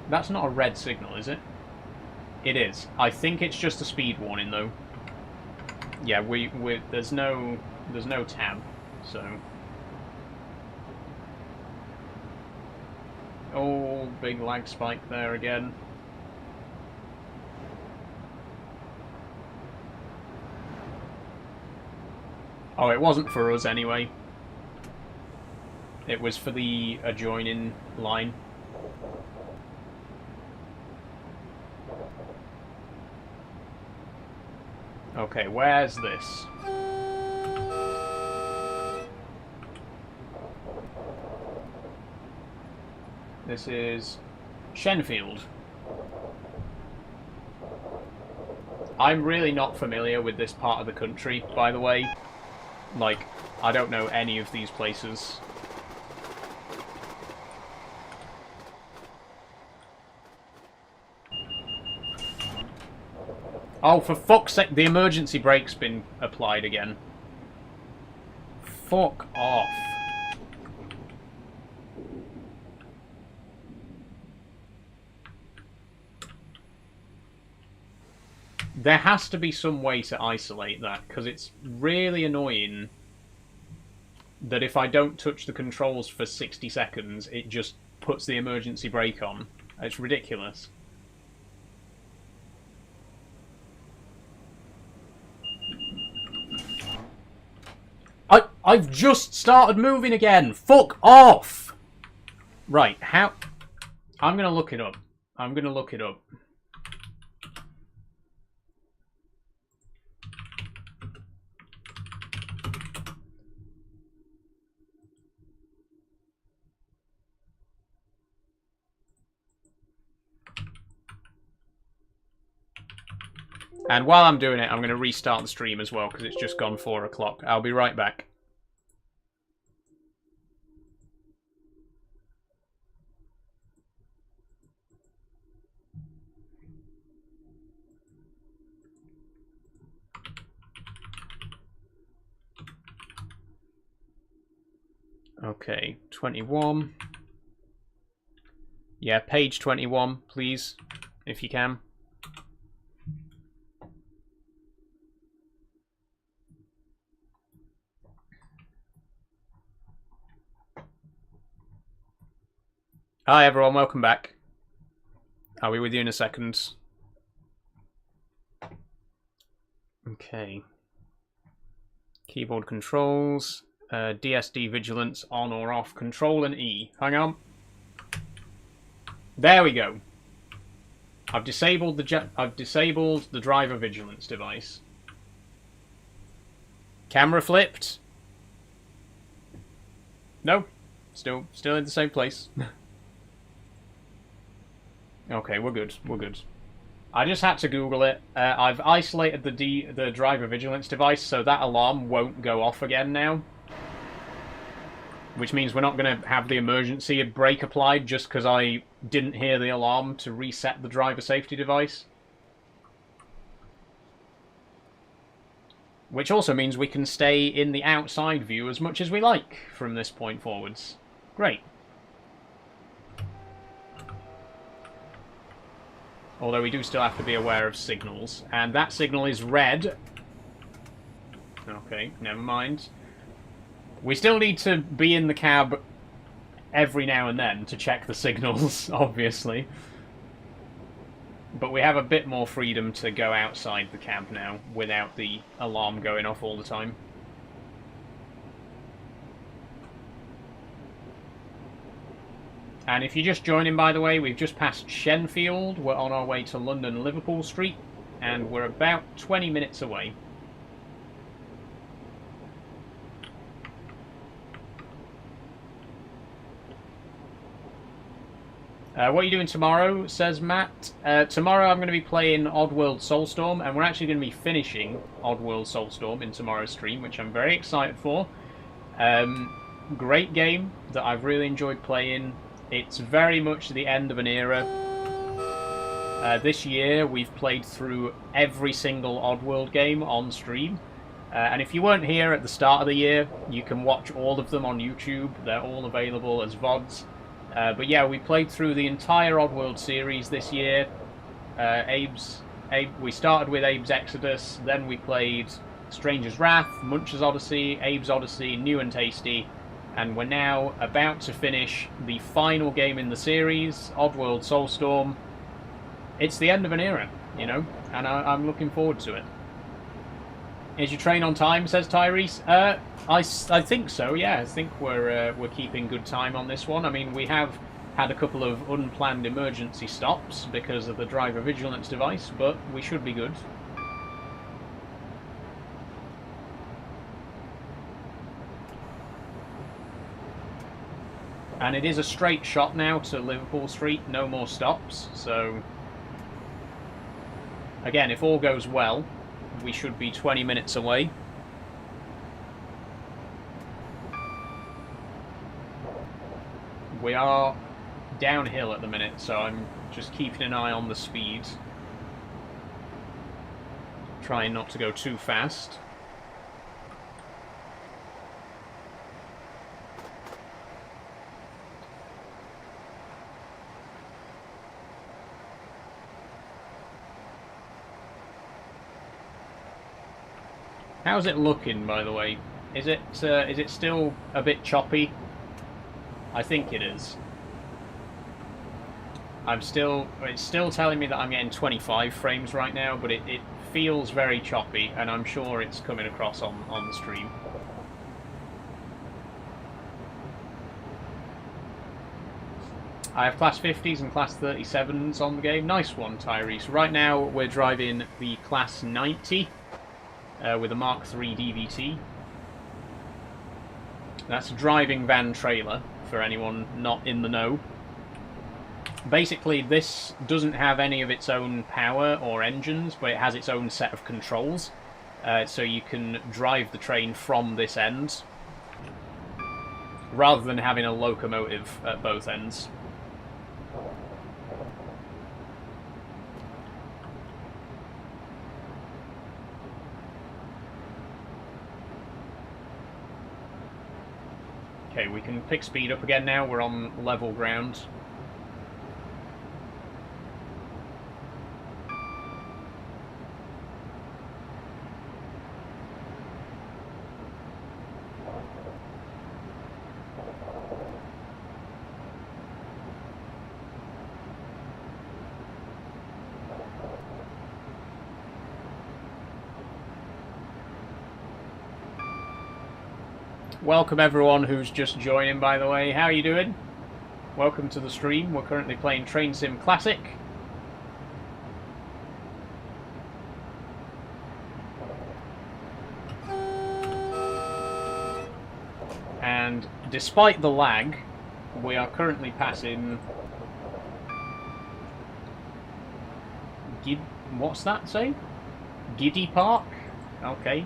That's not a red signal, is it? It is. I think it's just a speed warning, though. Yeah, there's no tab, so. Oh, big lag spike there again. Oh, it wasn't for us anyway. It was for the adjoining line. Okay, where's this? This is Shenfield. I'm really not familiar with this part of the country, by the way. Like, I don't know any of these places. Oh, for fuck's sake, the emergency brake's been applied again. Fuck off. There has to be some way to isolate that, because it's really annoying that if I don't touch the controls for 60 seconds, it just puts the emergency brake on. It's ridiculous. I've just started moving again! Fuck off! Right, how... I'm gonna look it up. I'm gonna look it up. And while I'm doing it, I'm going to restart the stream as well, because it's just gone 4 o'clock. I'll be right back. Okay, 21. Yeah, page 21, please, if you can. Hi everyone, welcome back. I'll be with you in a second. Okay. Keyboard controls, DSD vigilance on or off, Control and E. Hang on. There we go. I've disabled the driver vigilance device. Camera flipped. No, still in the same place. Okay, we're good. We're good. I just had to Google it. I've isolated the driver vigilance device, so that alarm won't go off again now. Which means we're not going to have the emergency brake applied just because I didn't hear the alarm to reset the driver safety device. Which also means we can stay in the outside view as much as we like from this point forwards. Great. Although we do still have to be aware of signals. And that signal is red. Okay, never mind. We still need to be in the cab every now and then to check the signals, obviously. But we have a bit more freedom to go outside the cab now without the alarm going off all the time. And if you're just joining, by the way, we've just passed Shenfield. We're on our way to London Liverpool Street, and we're about 20 minutes away. What are you doing tomorrow, says Matt? Tomorrow I'm going to be playing Oddworld Soulstorm, and we're actually going to be finishing Oddworld Soulstorm in tomorrow's stream, which I'm very excited for. Great game that I've really enjoyed playing. It's very much the end of an era. This year we've played through every single Oddworld game on stream. And if you weren't here at the start of the year, you can watch all of them on YouTube. They're all available as VODs. But yeah, we played through the entire Oddworld series this year. We started with Abe's Exodus, then we played Stranger's Wrath, Muncher's Odyssey, Abe's Odyssey, New and Tasty, and we're now about to finish the final game in the series, Oddworld Soulstorm. It's the end of an era, you know, and I'm looking forward to it. Is your train on time, says Tyrese? I think so, yeah. I think we're keeping good time on this one. I mean, we have had a couple of unplanned emergency stops because of the driver vigilance device, but we should be good. And it is a straight shot now to Liverpool Street, no more stops, so... Again, if all goes well, we should be 20 minutes away. We are downhill at the minute, so I'm just keeping an eye on the speed. Trying not to go too fast. How's it looking, by the way? Is it still a bit choppy? I think it is. It's still telling me that I'm getting 25 frames right now, but it feels very choppy, and I'm sure it's coming across on the stream. I have Class 50s and Class 37s on the game. Nice one, Tyrese. Right now, we're driving the Class 90 with a Mark III DVT. That's a driving van trailer, for anyone not in the know. Basically, this doesn't have any of its own power or engines, but it has its own set of controls. So you can drive the train from this end, rather than having a locomotive at both ends. Okay, we can pick speed up again now. We're on level ground. Welcome everyone who's just joining, by the way. How are you doing? Welcome to the stream. We're currently playing Train Sim Classic. And despite the lag, we are currently passing... What's that say? Giddy Park? Okay.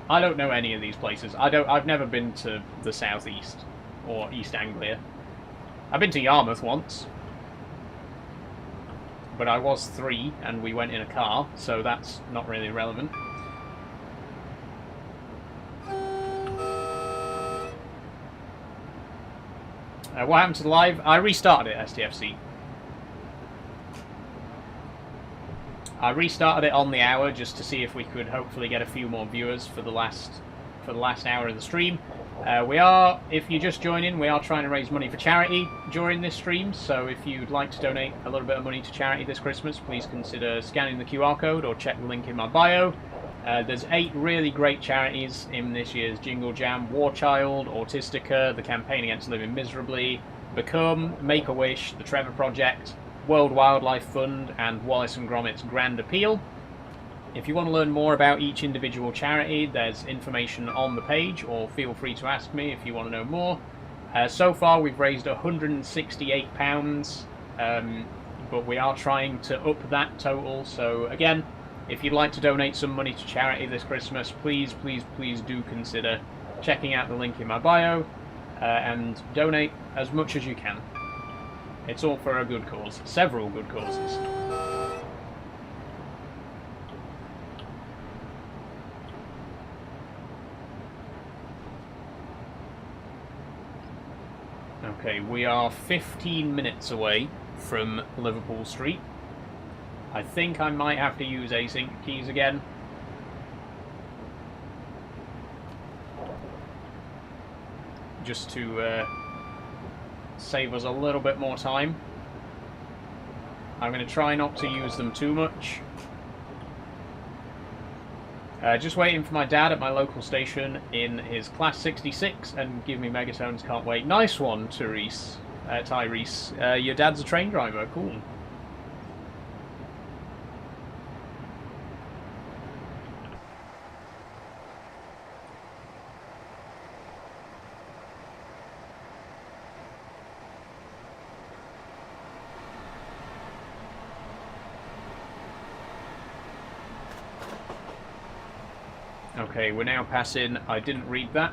I don't know any of these places. I've never been to the southeast or East Anglia. I've been to Yarmouth once, but I was 3 and we went in a car, so that's not really relevant. What happened to the live? I restarted it, STFC. I restarted it on the hour just to see if we could hopefully get a few more viewers for the last hour of the stream. If you're just joining, we are trying to raise money for charity during this stream, so if you'd like to donate a little bit of money to charity this Christmas, please consider scanning the QR code or check the link in my bio. There's 8 really great charities in this year's Jingle Jam: War Child, Autistica, the Campaign Against Living Miserably, Become, Make-A-Wish, the Trevor Project, World Wildlife Fund, and Wallace and Gromit's Grand Appeal. If you want to learn more about each individual charity, there's information on the page, or feel free to ask me if you want to know more. So far we've raised £168, but we are trying to up that total, so again, if you'd like to donate some money to charity this Christmas, please do consider checking out the link in my bio and donate as much as you can. It's all for a good cause. Several good causes. Okay, we are 15 minutes away from Liverpool Street. I think I might have to use async keys again. Just to save us a little bit more time. I'm going to try not to use them too much. Just waiting for my dad at my local station in his Class 66 and give me megatones, can't wait. Nice one, Tyrese. Your dad's a train driver, cool. Okay, we're now passing... I didn't read that.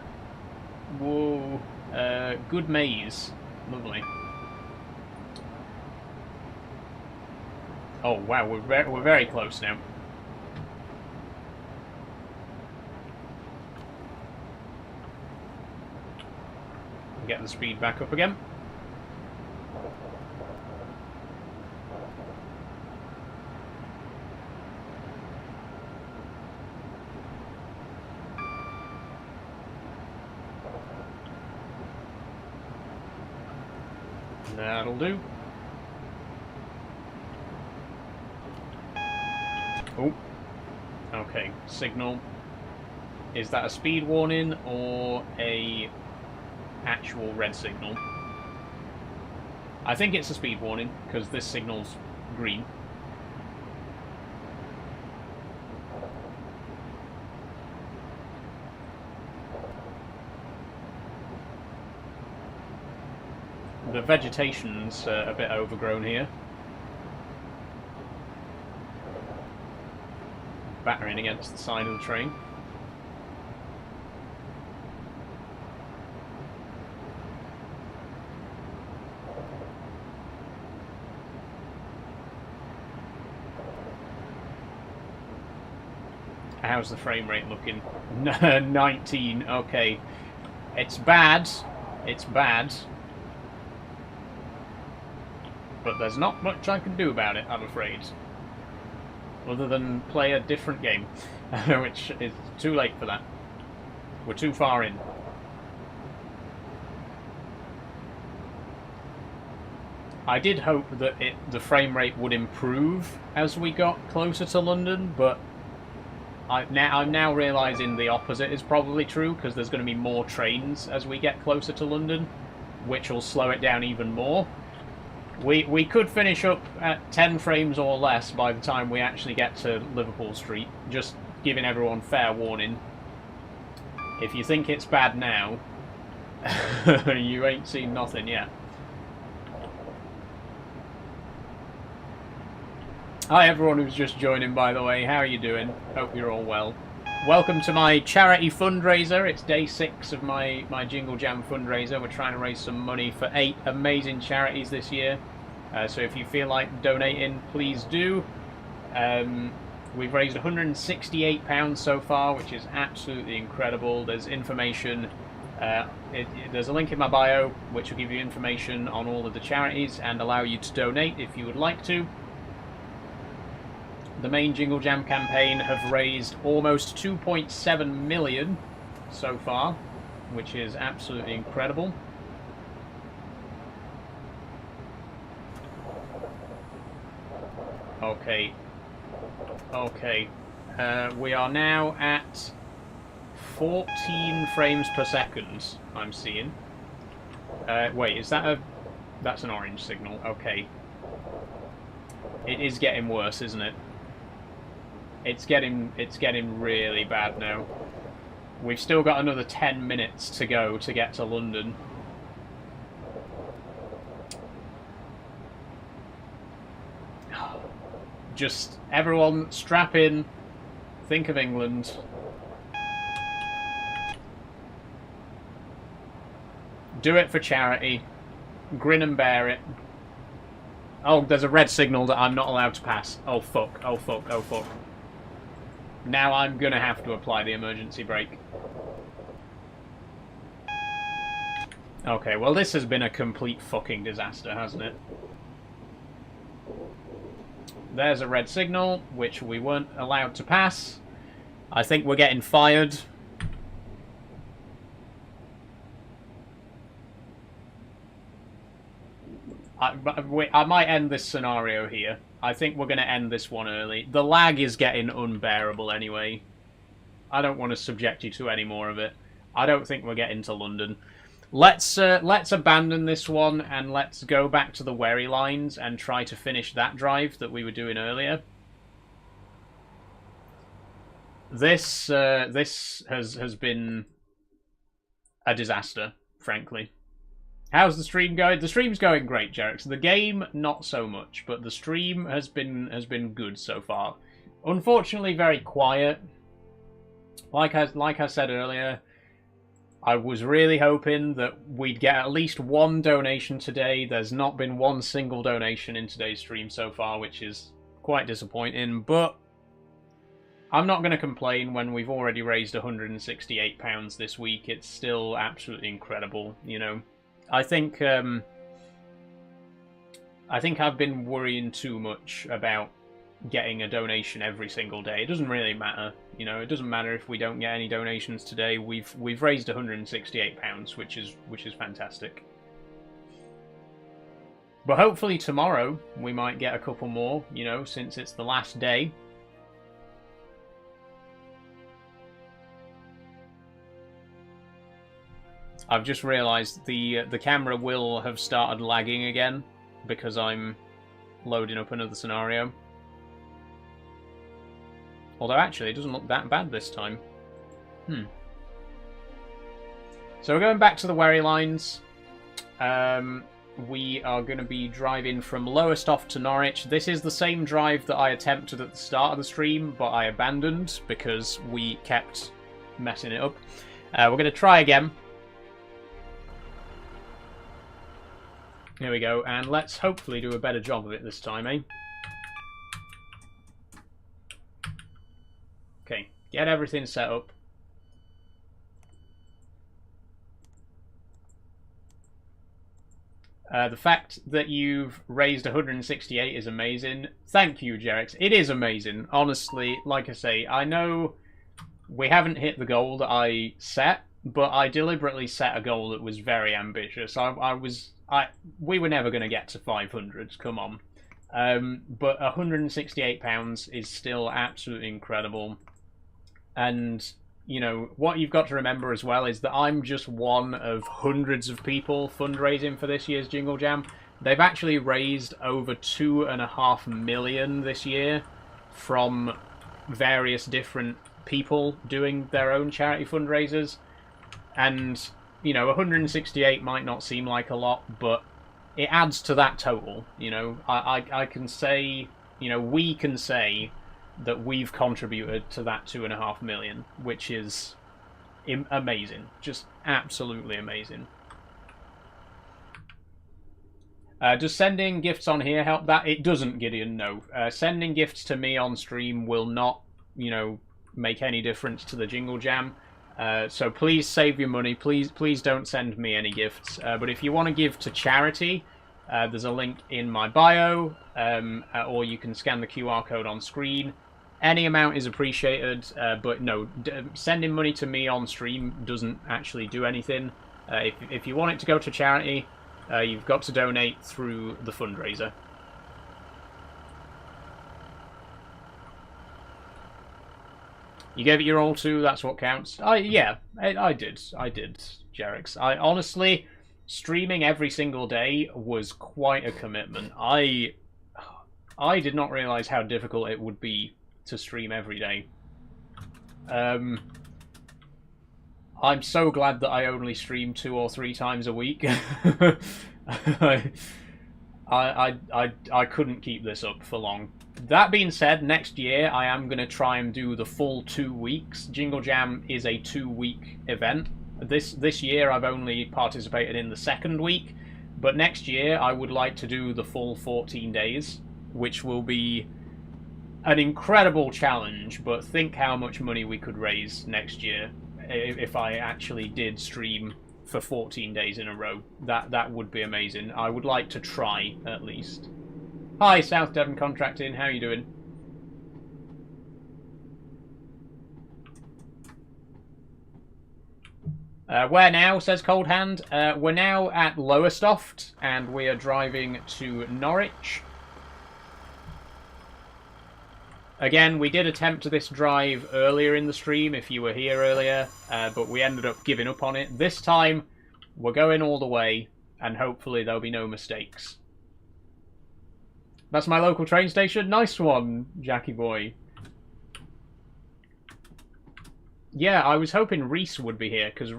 Whoa. Good maze. Lovely. Oh, wow, we're very close now. Get the speed back up again. That'll do. Oh. Okay, signal. Is that a speed warning or a actual red signal? I think it's a speed warning because this signal's green. The vegetation's a bit overgrown here. Battering against the side of the train. How's the frame rate looking? 19, okay. It's bad. It's bad. But there's not much I can do about it, I'm afraid. Other than play a different game. Which is too late for that. We're too far in. I did hope that the frame rate would improve as we got closer to London, but I'm now realising the opposite is probably true, because there's going to be more trains as we get closer to London, which will slow it down even more. We could finish up at 10 frames or less by the time we actually get to Liverpool Street, just giving everyone fair warning. If you think it's bad now, you ain't seen nothing yet. Hi everyone who's just joining, by the way, how are you doing? Hope you're all well. Welcome to my charity fundraiser. It's day 6 of my Jingle Jam fundraiser. We're trying to raise some money for 8 amazing charities this year. So if you feel like donating, please do. We've raised £168 so far, which is absolutely incredible. There's information, there's a link in my bio which will give you information on all of the charities and allow you to donate if you would like to. The main Jingle Jam campaign have raised almost 2.7 million so far, which is absolutely incredible. Okay. Okay. We are now at 14 frames per second, I'm seeing. Wait, is that a... That's an orange signal. Okay. It is getting worse, isn't it? It's getting really bad now. We've still got another 10 minutes to go to get to London. Just everyone strap in. Think of England. Do it for charity. Grin and bear it. Oh, there's a red signal that I'm not allowed to pass. Oh fuck, oh fuck, oh fuck. Now I'm gonna have to apply the emergency brake. Okay, well this has been a complete fucking disaster, hasn't it? There's a red signal, which we weren't allowed to pass. I think we're getting fired. I might end this scenario here. I think we're going to end this one early. The lag is getting unbearable anyway. I don't want to subject you to any more of it. I don't think we're getting to London. Let's abandon this one and let's go back to the Wherry lines and try to finish that drive that we were doing earlier. This has been a disaster, frankly. How's the stream going? The stream's going great, Jarek. The game, not so much, but the stream has been good so far. Unfortunately, very quiet. Like I said earlier, I was really hoping that we'd get at least one donation today. There's not been one single donation in today's stream so far, which is quite disappointing, but I'm not going to complain when we've already raised £168 this week. It's still absolutely incredible, you know. I think I've been worrying too much about getting a donation every single day. It doesn't really matter, you know. It doesn't matter if we don't get any donations today. We've raised £168, which is fantastic. But hopefully tomorrow we might get a couple more, you know, since it's the last day. I've just realised the camera will have started lagging again because I'm loading up another scenario. Although actually it doesn't look that bad this time. So we're going back to the Wherry lines. We are going to be driving from Lowestoft to Norwich. This is the same drive that I attempted at the start of the stream, but I abandoned because we kept messing it up. We're going to try again. Here we go, and let's hopefully do a better job of it this time, eh? Okay, get everything set up. The fact that you've raised 168 is amazing. Thank you, Jerix. It is amazing. Honestly, like I say, I know we haven't hit the goal that I set, but I deliberately set a goal that was very ambitious. We were never going to get to 500, come on. But £168 is still absolutely incredible. And, you know, what you've got to remember as well is that I'm just one of hundreds of people fundraising for this year's Jingle Jam. They've actually raised over £2.5 million this year from various different people doing their own charity fundraisers. And, you know, 168 might not seem like a lot, but it adds to that total. You know, I can say, you know, we can say that we've contributed to that 2.5 million, which is amazing. Just absolutely amazing. Does sending gifts on here help that? It doesn't, Gideon, no. Sending gifts to me on stream will not, you know, make any difference to the Jingle Jam. So please save your money. Please don't send me any gifts. But if you want to give to charity, there's a link in my bio, or you can scan the QR code on screen. Any amount is appreciated, but no, sending money to me on stream doesn't actually do anything. If you want it to go to charity, you've got to donate through the fundraiser. You gave it your all too, that's what counts. Yeah, I did, Jerix. I honestly, streaming every single day was quite a commitment. I did not realise how difficult it would be to stream every day. I'm so glad that I only stream 2 or 3 times a week. I couldn't keep this up for long. That being said, next year I am going to try and do the full 2 weeks. Jingle Jam is a 2-week event. This year I've only participated in the 2nd week, but next year I would like to do the full 14 days, which will be an incredible challenge, but think how much money we could raise next year if I actually did stream for 14 days in a row. That would be amazing. I would like to try, at least. Hi, South Devon Contracting, how are you doing? Where now, says Cold Hand? We're now at Lowestoft, and we are driving to Norwich. Again, we did attempt this drive earlier in the stream, if you were here earlier, but we ended up giving up on it. This time, we're going all the way, and hopefully there'll be no mistakes. That's my local train station. Nice one, Jackie boy. Yeah, I was hoping Reese would be here, because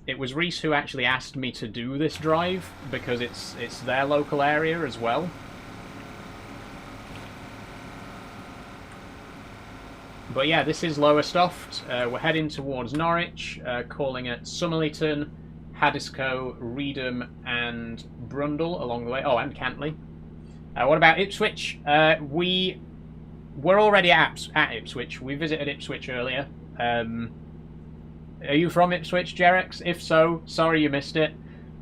it was Reese who actually asked me to do this drive, because it's their local area as well. But yeah, this is Lowestoft. We're heading towards Norwich, calling at Somerleyton, Haddiscoe, Reedham, and Brundle along the way. Oh, and Cantley. What about Ipswich? We we're already at Ipswich. We visited Ipswich earlier. Are you from Ipswich, Jerex? If so, sorry you missed it.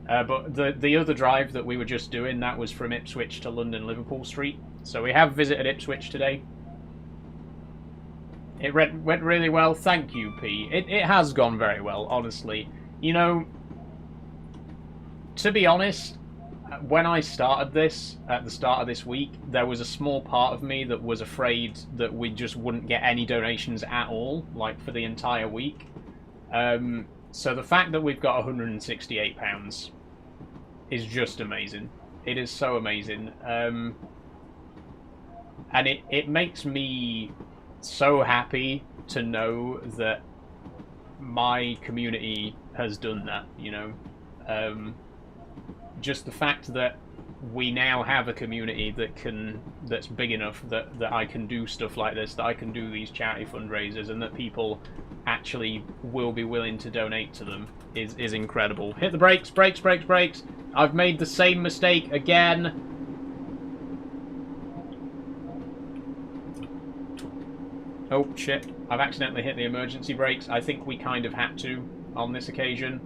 But the other drive that we were just doing, that was from Ipswich to London Liverpool Street. So we have visited Ipswich today. It went really well. Thank you, P. It has gone very well, honestly. You know, to be honest, when I started this, at the start of this week, there was a small part of me that was afraid that we just wouldn't get any donations at all, like for the entire week. So the fact that we've got £168 is just amazing. It is so amazing. And it makes me so happy to know that my community has done that, you know. Just the fact that we now have a community that's big enough that I can do stuff like this, that I can do these charity fundraisers, and that people actually will be willing to donate to them is incredible. Hit the brakes, brakes, brakes, brakes. I've made the same mistake again. Oh shit, I've accidentally hit the emergency brakes. I think we kind of had to on this occasion.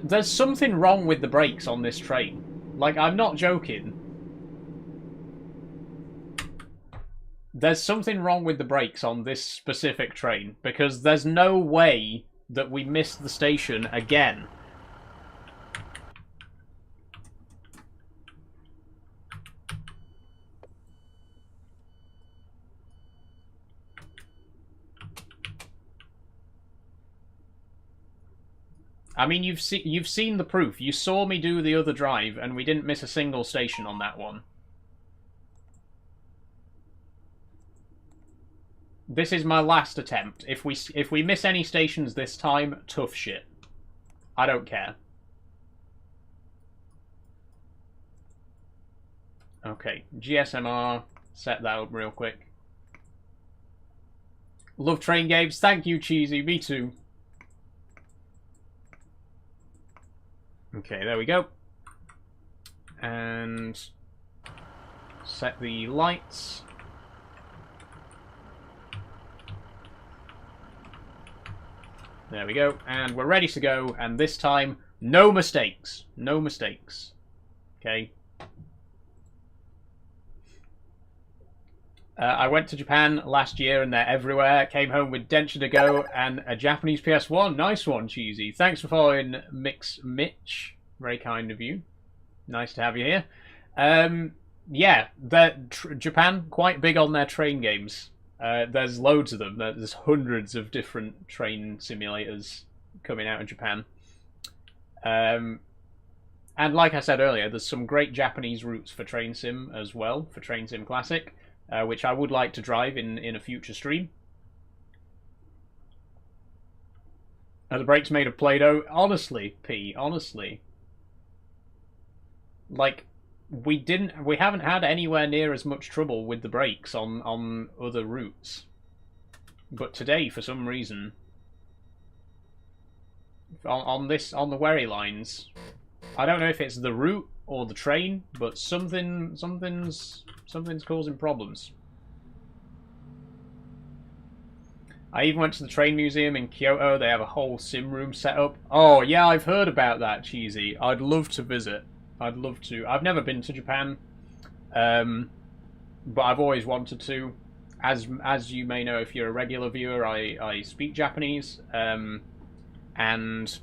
There's something wrong with the brakes on this train. Like, I'm not joking. There's something wrong with the brakes on this specific train, because there's no way that we missed the station again. I mean, you've seen the proof. You saw me do the other drive, and we didn't miss a single station on that one. This is my last attempt. If we miss any stations this time, tough shit. I don't care. Okay, GSMR. Set that up real quick. Love train games. Thank you, Cheesy. Me too. Okay, there we go. And set the lights. There we go. And we're ready to go. And this time, no mistakes. No mistakes. Okay. I went to Japan last year and they're everywhere. Came home with Densha to go and a Japanese PS1. Nice one, Cheesy. Thanks for following Mix Mitch. Very kind of you. Nice to have you here. Yeah, Japan, quite big on their train games. There's loads of them. There's hundreds of different train simulators coming out of Japan. And like I said earlier, there's some great Japanese routes for Train Sim as well, for Train Sim Classic. Which I would like to drive in a future stream. Are the brakes made of Play-Doh? Honestly, P, honestly. Like, we haven't had anywhere near as much trouble with the brakes on other routes. But today, for some reason, on the Wherry lines, I don't know if it's the route or the train, but something's causing problems. I even went to the train museum in Kyoto. They have a whole sim room set up. Oh yeah, I've heard about that, Cheesy. I'd love to visit. I'd love to. I've never been to Japan, but I've always wanted to. As you may know, if you're a regular viewer, I speak Japanese, and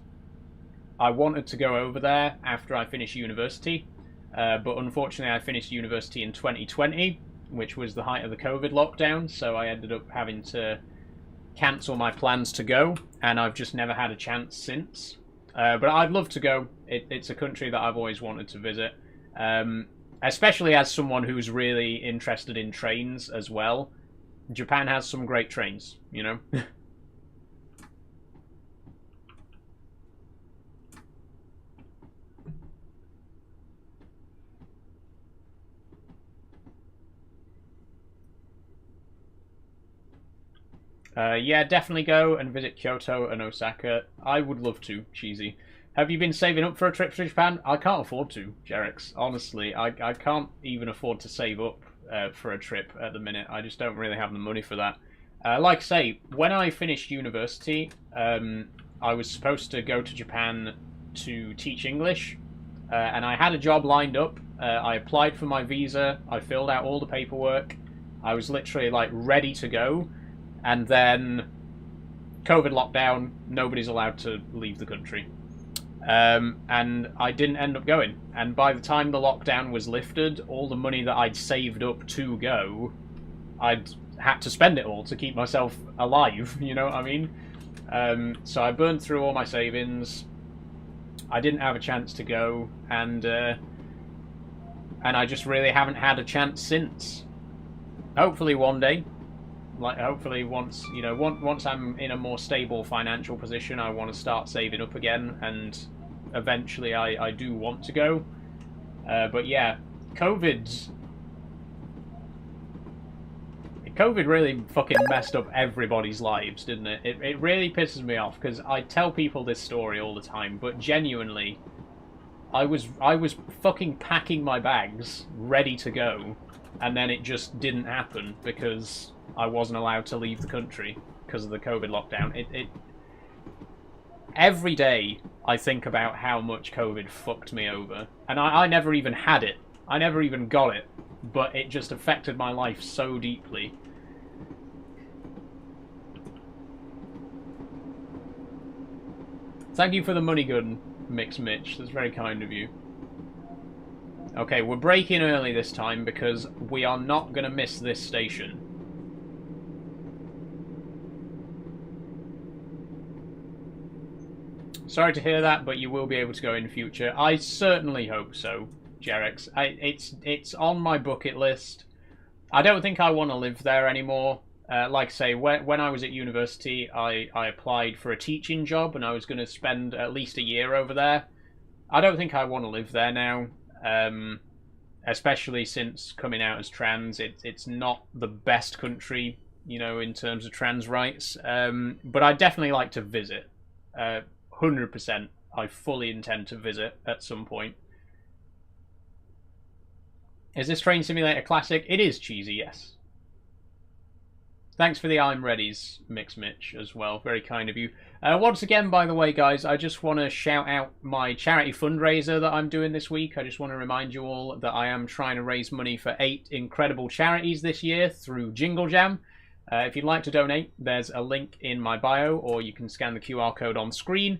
I wanted to go over there after I finished university, but unfortunately I finished university in 2020, which was the height of the COVID lockdown, so I ended up having to cancel my plans to go, and I've just never had a chance since. But I'd love to go. It's a country that I've always wanted to visit, especially as someone who's really interested in trains as well. Japan has some great trains, you know? Yeah, definitely go and visit Kyoto and Osaka. I would love to, Cheesy. Have you been saving up for a trip to Japan? I can't afford to, Jerex. Honestly, I can't even afford to save up for a trip at the minute. I just don't really have the money for that. Like I say, when I finished university, I was supposed to go to Japan to teach English, and I had a job lined up. I applied for my visa, I filled out all the paperwork, I was literally like ready to go, and then COVID lockdown, nobody's allowed to leave the country. And I didn't end up going. And by the time the lockdown was lifted, all the money that I'd saved up to go, I'd had to spend it all to keep myself alive, you know what I mean? So I burned through all my savings. I didn't have a chance to go, and I just really haven't had a chance since. Hopefully one day, like hopefully once, you know, once I'm in a more stable financial position, I want to start saving up again, and eventually I do want to go. But yeah, COVID really fucking messed up everybody's lives, didn't it? It really pisses me off, because I tell people this story all the time, but genuinely, I was fucking packing my bags, ready to go, and then it just didn't happen because I wasn't allowed to leave the country because of the COVID lockdown. Every day I think about how much COVID fucked me over, and I never even had it. I never even got it, but it just affected my life so deeply. Thank you for the money gun, Mix Mitch. That's very kind of you. Okay, we're breaking early this time because we are not going to miss this station. Sorry to hear that, but you will be able to go in future. I certainly hope so, Jerex. It's on my bucket list. I don't think I want to live there anymore. Like I say, when I was at university, I applied for a teaching job, and I was going to spend at least a year over there. I don't think I want to live there now, especially since coming out as trans. It's not the best country, you know, in terms of trans rights, but I'd definitely like to visit. 100%, I fully intend to visit at some point. Is this Train Simulator classic? It is cheesy, yes. Thanks for the I'm Readies, Mix Mitch, as well. Very kind of you. Once again, by the way, guys, I just want to shout out my charity fundraiser that I'm doing this week. I just want to remind you all that I am trying to raise money for 8 incredible charities this year through Jingle Jam. If you'd like to donate, there's a link in my bio, or you can scan the QR code on screen.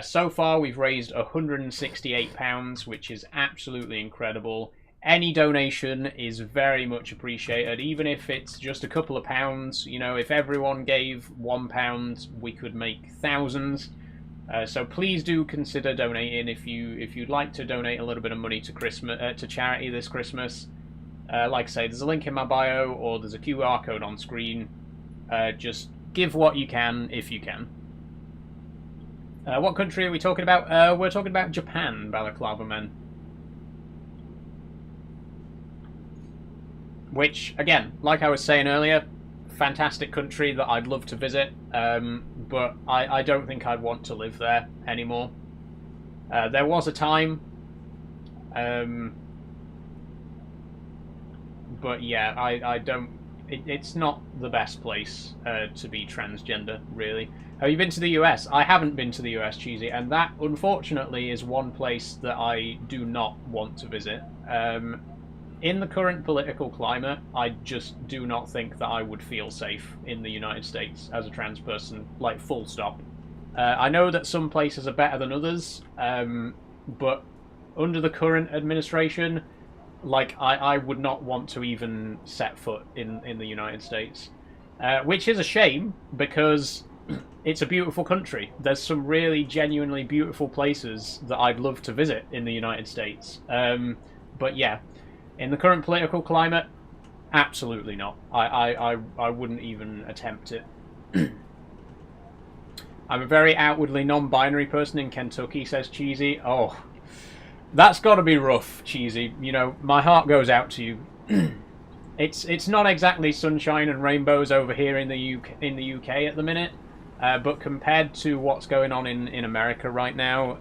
So far, we've raised £168, which is absolutely incredible. Any donation is very much appreciated, even if it's just a couple of pounds. You know, if everyone gave £1, we could make thousands. So please do consider donating if you'd like to donate a little bit of money to to charity this Christmas. Like I say, there's a link in my bio, or there's a QR code on screen. Just give what you can if you can. What country are we talking about? We're talking about Japan, Balaclava Men. Which, again, like I was saying earlier, fantastic country that I'd love to visit, but I don't think I'd want to live there anymore. There was a time, but yeah, I don't... It's not the best place to be transgender, really. Have you been to the US? I haven't been to the US, Cheesy, and that, unfortunately, is one place that I do not want to visit. In the current political climate, I just do not think that I would feel safe in the United States as a trans person, like, full stop. I know that some places are better than others, but under the current administration, like, I would not want to even set foot in the United States. Which is a shame, because it's a beautiful country. There's some really genuinely beautiful places that I'd love to visit in the United States. But yeah, in the current political climate, absolutely not. I wouldn't even attempt it. I'm a very outwardly non-binary person in Kentucky, says Cheesy. Oh, that's got to be rough, Cheesy. You know, my heart goes out to you. It's not exactly sunshine and rainbows over here in the UK at the minute, but compared to what's going on in America right now,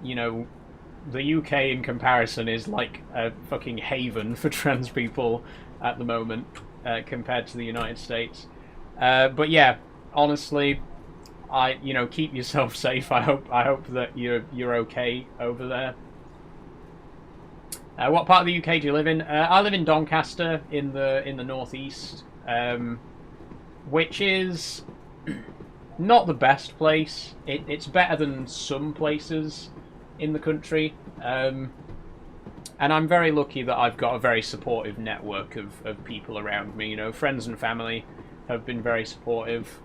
you know, the UK in comparison is like a fucking haven for trans people at the moment compared to the United States. But yeah, honestly, keep yourself safe. I hope that you're okay over there. What part of the UK do you live in? I live in Doncaster in the northeast, which is not the best place. It's better than some places in the country, and I'm very lucky that I've got a very supportive network of people around me. You know, friends and family have been very supportive.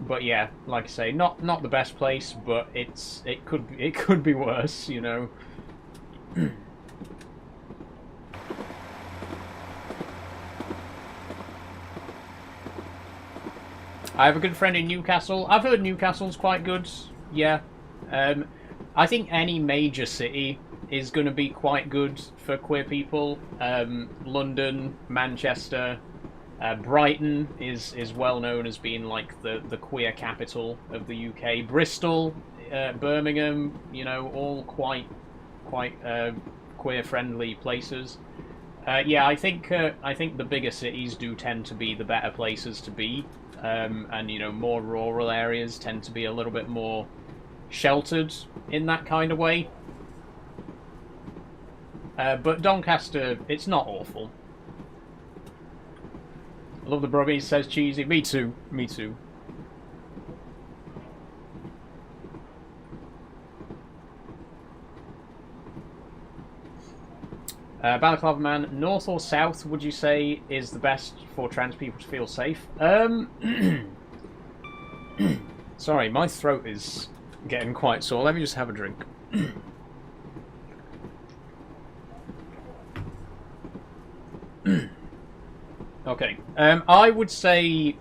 But yeah, like I say, not the best place, but it could be worse, you know. I have a good friend in Newcastle. I've heard Newcastle's quite good. Yeah, I think any major city is going to be quite good for queer people. London, Manchester. Brighton is well known as being like the queer capital of the UK. Bristol, Birmingham, you know, all quite queer friendly places. Yeah, I think the bigger cities do tend to be the better places to be, and you know, more rural areas tend to be a little bit more sheltered in that kind of way. But Doncaster, it's not awful. Love the brummies, says Cheesy. Me too. Me too. Balaclava Man, north or south would you say is the best for trans people to feel safe? Sorry, my throat is getting quite sore. Let me just have a drink. Okay, I would say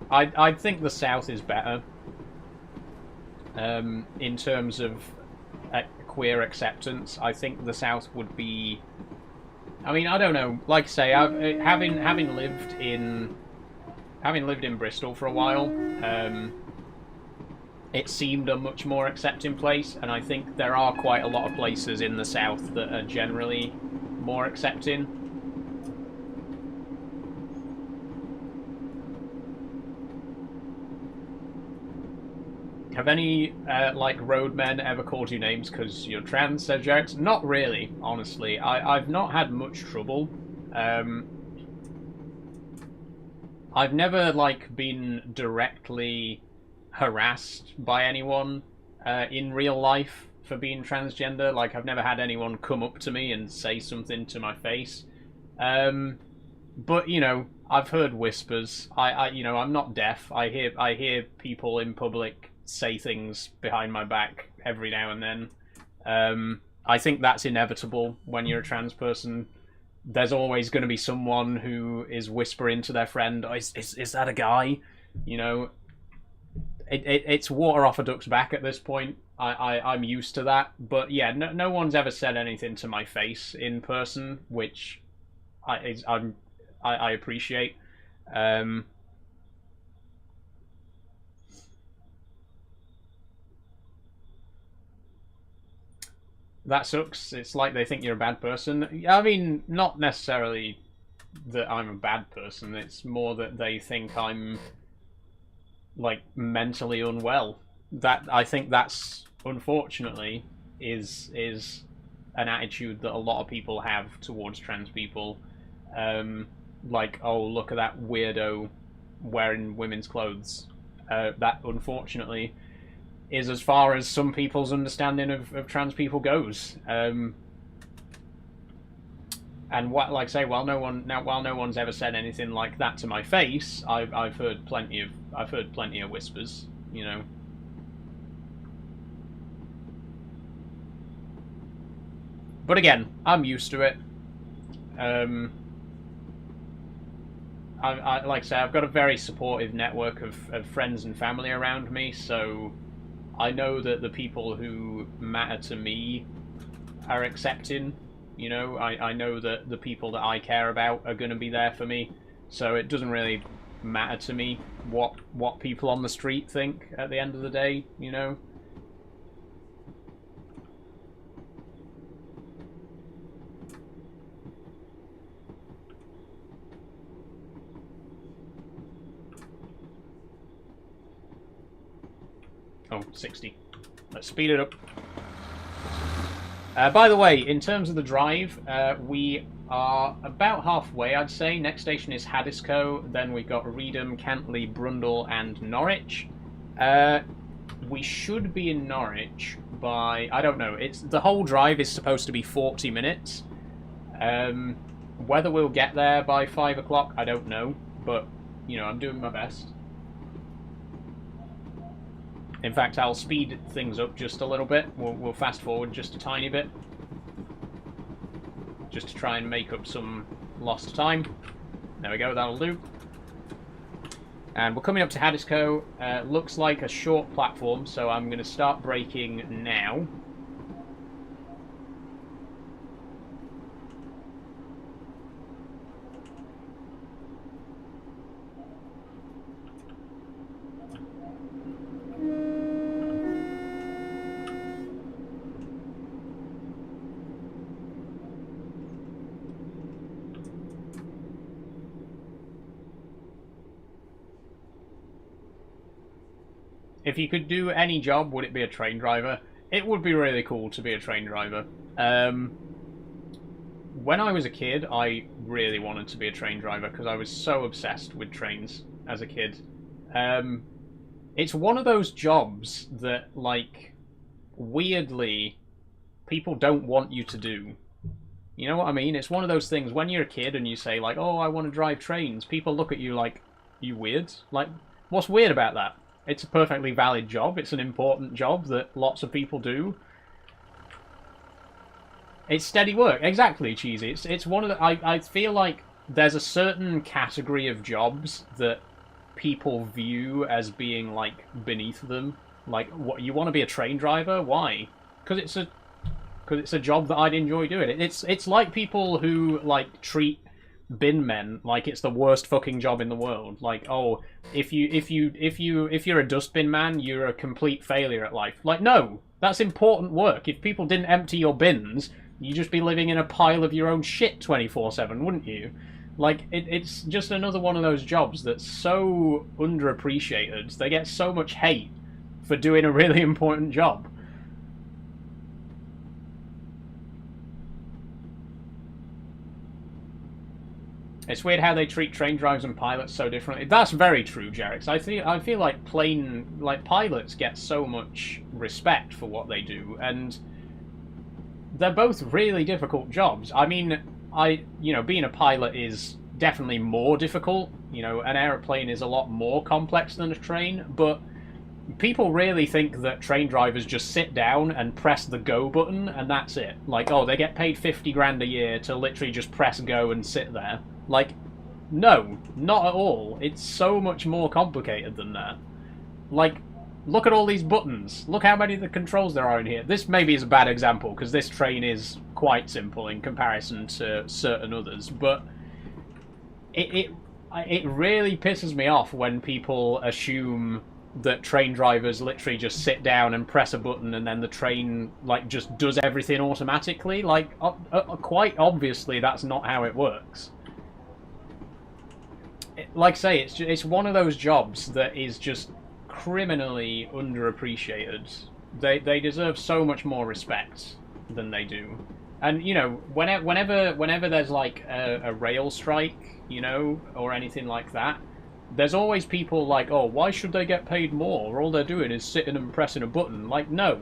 I think the south is better in terms of queer acceptance. I think the south would be. I mean, I don't know. Like I say, having lived in Bristol for a while, it seemed a much more accepting place, and I think there are quite a lot of places in the south that are generally more accepting. Have any, like, roadmen ever called you names because you're trans, said Jax? Not really, honestly. I've not had much trouble. I've never, like, been directly harassed by anyone in real life for being transgender. Like, I've never had anyone come up to me and say something to my face. But, you know, I've heard whispers. You know, I'm not deaf. I hear people in public say things behind my back every now and then. I think that's inevitable when you're a trans person. There's always going to be someone who is whispering to their friend, oh, is that a guy? You know, it's water off a duck's back at this point. I'm used to that. But yeah, no one's ever said anything to my face in person, which I appreciate. That sucks. It's like they think you're a bad person. I mean, not necessarily that I'm a bad person. It's more that they think I'm, like, mentally unwell. That I think that's, unfortunately, is an attitude that a lot of people have towards trans people. Like, oh, look at that weirdo wearing women's clothes. That, unfortunately, is as far as some people's understanding of trans people goes. And what, like I say, while no one's ever said anything like that to my face, I've heard plenty of whispers, you know. But again, I'm used to it. I like I say, I've got a very supportive network of friends and family around me, so I know that the people who matter to me are accepting. You know, I know that the people that I care about are going to be there for me, so it doesn't really matter to me what people on the street think at the end of the day. You know, Oh, 60. Let's speed it up. By the way, in terms of the drive, we are about halfway, I'd say. Next station is Haddiscoe, then we've got Reedham, Cantley, Brundall, and Norwich. We should be in Norwich by, I don't know, the whole drive is supposed to be 40 minutes. Whether we'll get there by 5 o'clock, I don't know, but, you know, I'm doing my best. In fact, I'll speed things up just a little bit. We'll fast forward just a tiny bit. Just to try and make up some lost time. There we go, that'll do. And we're coming up to Haddiscoe. Looks like a short platform, so I'm going to start braking now. If you could do any job, would it be a train driver? It would be really cool to be a train driver. When I was a kid, I really wanted to be a train driver because I was so obsessed with trains as a kid. It's one of those jobs that, like, weirdly, people don't want you to do. You know what I mean? It's one of those things, when you're a kid and you say, like, oh, I want to drive trains, people look at you like, you weird? Like, what's weird about that? It's a perfectly valid job. It's an important job that lots of people do. It's steady work. Exactly, Cheesy. It's one of the... I feel like there's a certain category of jobs that people view as being, like, beneath them. Like, what, you want to be a train driver? Why? Because it's a job that I'd enjoy doing. It's like people who, like, treat bin men like it's the worst fucking job in the world. Like, oh, if you're a dustbin man, you're a complete failure at life. Like, no, that's important work. If people didn't empty your bins, you'd just be living in a pile of your own shit 24/7, wouldn't you? Like, it's just another one of those jobs that's so underappreciated. They get so much hate for doing a really important job. It's weird how they treat train drivers and pilots so differently. That's very true, Jerix. I feel like pilots get so much respect for what they do, and they're both really difficult jobs. I mean, being a pilot is definitely more difficult. You know, an aeroplane is a lot more complex than a train, but people really think that train drivers just sit down and press the go button and that's it. Like, oh, they get paid 50 grand a year to literally just press go and sit there. Like, no, not at all. It's so much more complicated than that. Like, look at all these buttons. Look how many of the controls there are in here. This maybe is a bad example, because this train is quite simple in comparison to certain others, but it really pisses me off when people assume that train drivers literally just sit down and press a button and then the train, like, just does everything automatically. Like, quite obviously that's not how it works. Like I say, it's one of those jobs that is just criminally underappreciated. They deserve so much more respect than they do. And, you know, whenever there's like a rail strike, you know, or anything like that, there's always people like, oh, why should they get paid more? All they're doing is sitting and pressing a button. Like, no.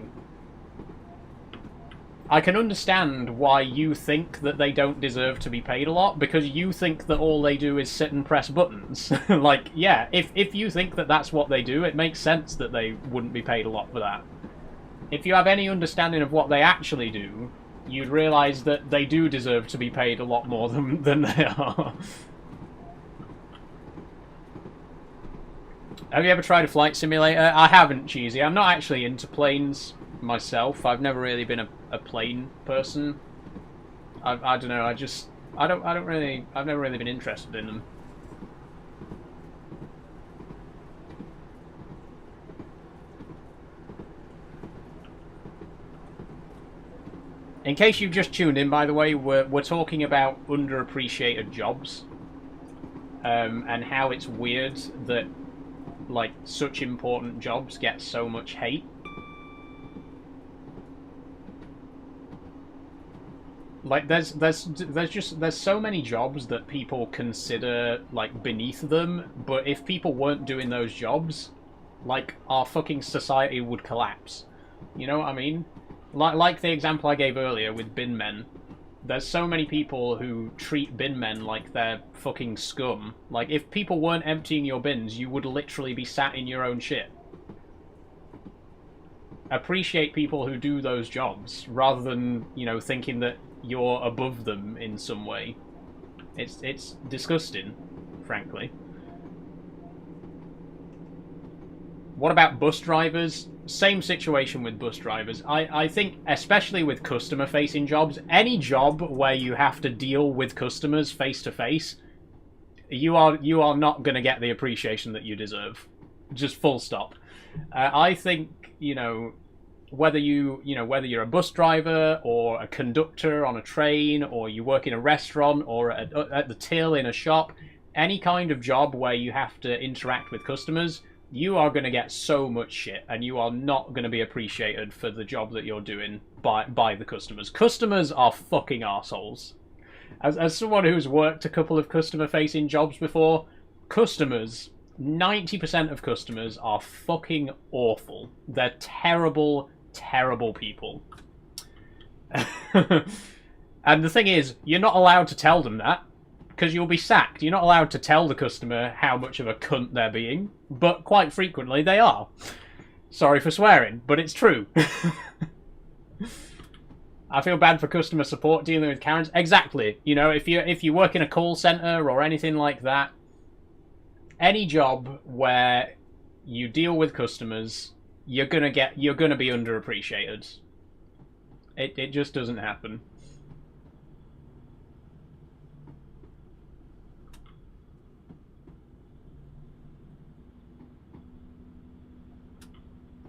I can understand why you think that they don't deserve to be paid a lot, because you think that all they do is sit and press buttons. Like, yeah, if you think that that's what they do, it makes sense that they wouldn't be paid a lot for that. If you have any understanding of what they actually do, you'd realise that they do deserve to be paid a lot more than they are. Have you ever tried a flight simulator? I haven't, Cheesy. I'm not actually into planes myself. I've never really been a plane person. I don't know. I've never really been interested in them. In case you've just tuned in, by the way, we're talking about underappreciated jobs, and how it's weird that like such important jobs get so much hate. Like there's so many jobs that people consider like beneath them, but if people weren't doing those jobs, like our fucking society would collapse. You know what I mean? Like the example I gave earlier with bin men. There's so many people who treat bin men like they're fucking scum. Like, if people weren't emptying your bins, you would literally be sat in your own shit. Appreciate people who do those jobs, rather than, you know, thinking that you're above them in some way. It's disgusting, frankly. What about bus drivers? Same situation with bus drivers. I think, especially with customer-facing jobs, any job where you have to deal with customers face-to-face, you are not going to get the appreciation that you deserve. Just full stop. I think, you know, whether you're a bus driver or a conductor on a train, or you work in a restaurant or at the till in a shop, any kind of job where you have to interact with customers, you are going to get so much shit, and you are not going to be appreciated for the job that you're doing by the customers. Customers are fucking arseholes. As someone who's worked a couple of customer-facing jobs before, customers, 90% of customers are fucking awful. They're terrible, terrible people. And the thing is, you're not allowed to tell them that, because you'll be sacked. You're not allowed to tell the customer how much of a cunt they're being, but quite frequently they are. Sorry for swearing, but it's true. I feel bad for customer support dealing with Karens. Exactly. You know, if you work in a call center or anything like that, any job where you deal with customers, you're gonna be underappreciated. It just doesn't happen.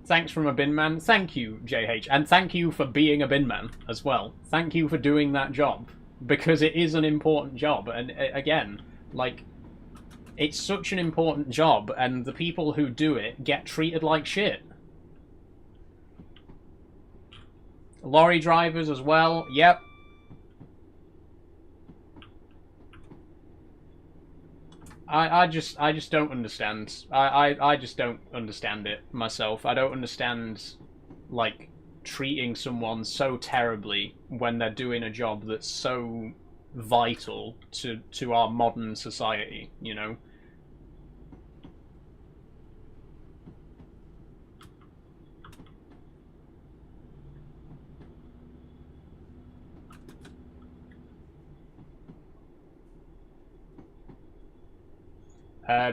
Thanks from a bin man. Thank you, JH. And thank you for being a bin man as well. Thank you for doing that job. Because it is an important job. And again, like, it's such an important job, and the people who do it get treated like shit. Lorry drivers as well. Yep. I just don't understand. I just don't understand it myself. I don't understand, like, treating someone so terribly when they're doing a job that's so vital to our modern society, you know?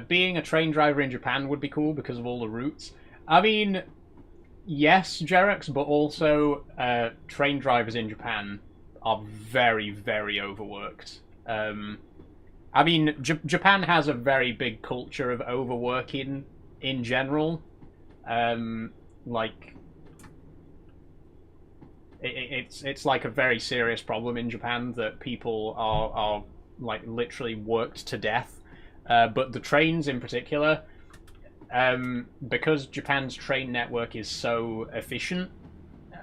Being a train driver in Japan would be cool because of all the routes. I mean, yes, Jerex, but also train drivers in Japan are very, very overworked. I mean, Japan has a very big culture of overworking in general. Like, it's like a very serious problem in Japan that people are like literally worked to death. But the trains in particular, because Japan's train network is so efficient,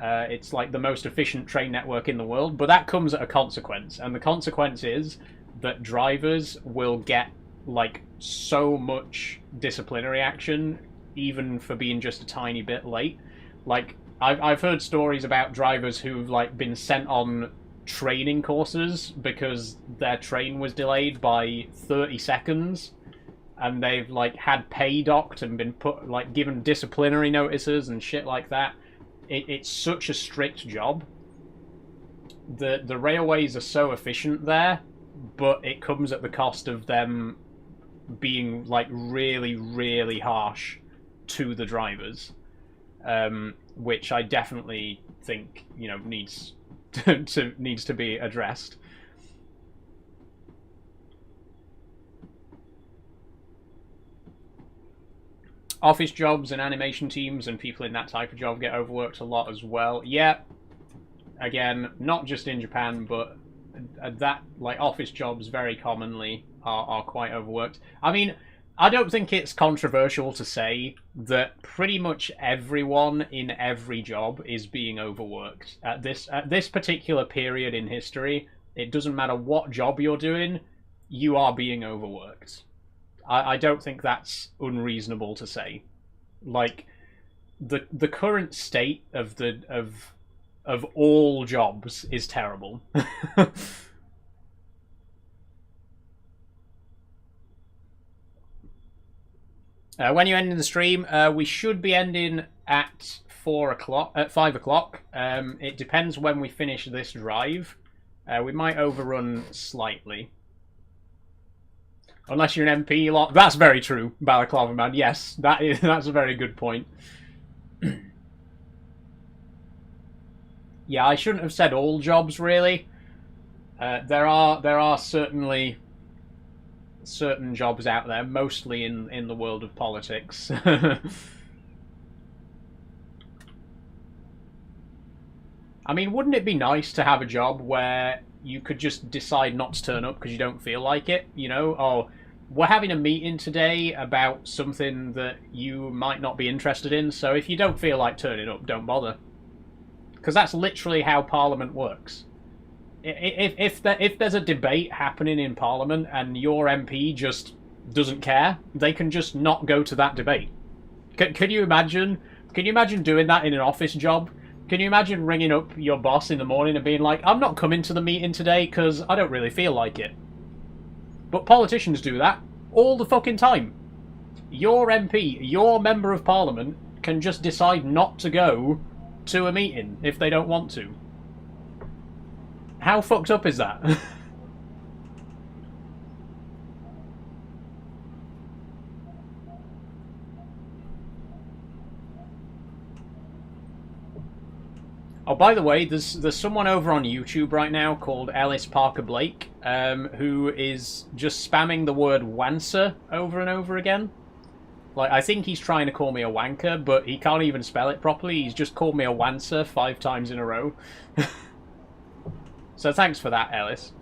it's like the most efficient train network in the world, but that comes at a consequence, and the consequence is that drivers will get like so much disciplinary action, even for being just a tiny bit late. Like, I've heard stories about drivers who've like been sent on training courses because their train was delayed by 30 seconds, and they've like had pay docked and been put like given disciplinary notices and shit like that. It's such a strict job. The railways are so efficient there, but it comes at the cost of them being like really, really harsh to the drivers, which I definitely think, you know, needs to be addressed. Office jobs and animation teams and people in that type of job get overworked a lot as well. Yeah, again, not just in Japan, but that, like, office jobs very commonly are quite overworked. I mean, I don't think it's controversial to say that pretty much everyone in every job is being overworked at this particular period in history. It doesn't matter what job you're doing, you are being overworked. I don't think that's unreasonable to say. Like the current state of all jobs is terrible. When you end in the stream, we should be ending at 4 o'clock, at 5 o'clock. It depends when we finish this drive. We might overrun slightly. Unless you're an MP lot. That's very true, Balaclava Man. Yes, that's a very good point. Yeah, I shouldn't have said all jobs, really. There are certainly certain jobs out there, mostly in the world of politics. I mean, wouldn't it be nice to have a job where you could just decide not to turn up because you don't feel like it? You know, or we're having a meeting today about something that you might not be interested in, so if you don't feel like turning up, don't bother. Because that's literally how Parliament works. If there's a debate happening in Parliament and your MP just doesn't care, they can just not go to that debate. Can you imagine? Can you imagine doing that in an office job? Can you imagine ringing up your boss in the morning and being like, "I'm not coming to the meeting today because I don't really feel like it." But politicians do that all the fucking time. Your MP, your member of Parliament, can just decide not to go to a meeting if they don't want to. How fucked up is that? Oh, by the way, there's someone over on YouTube right now called Ellis Parker Blake, who is just spamming the word wancer over and over again. Like, I think he's trying to call me a wanker, but he can't even spell it properly. He's just called me a wancer 5 times in a row. So thanks for that, Ellis.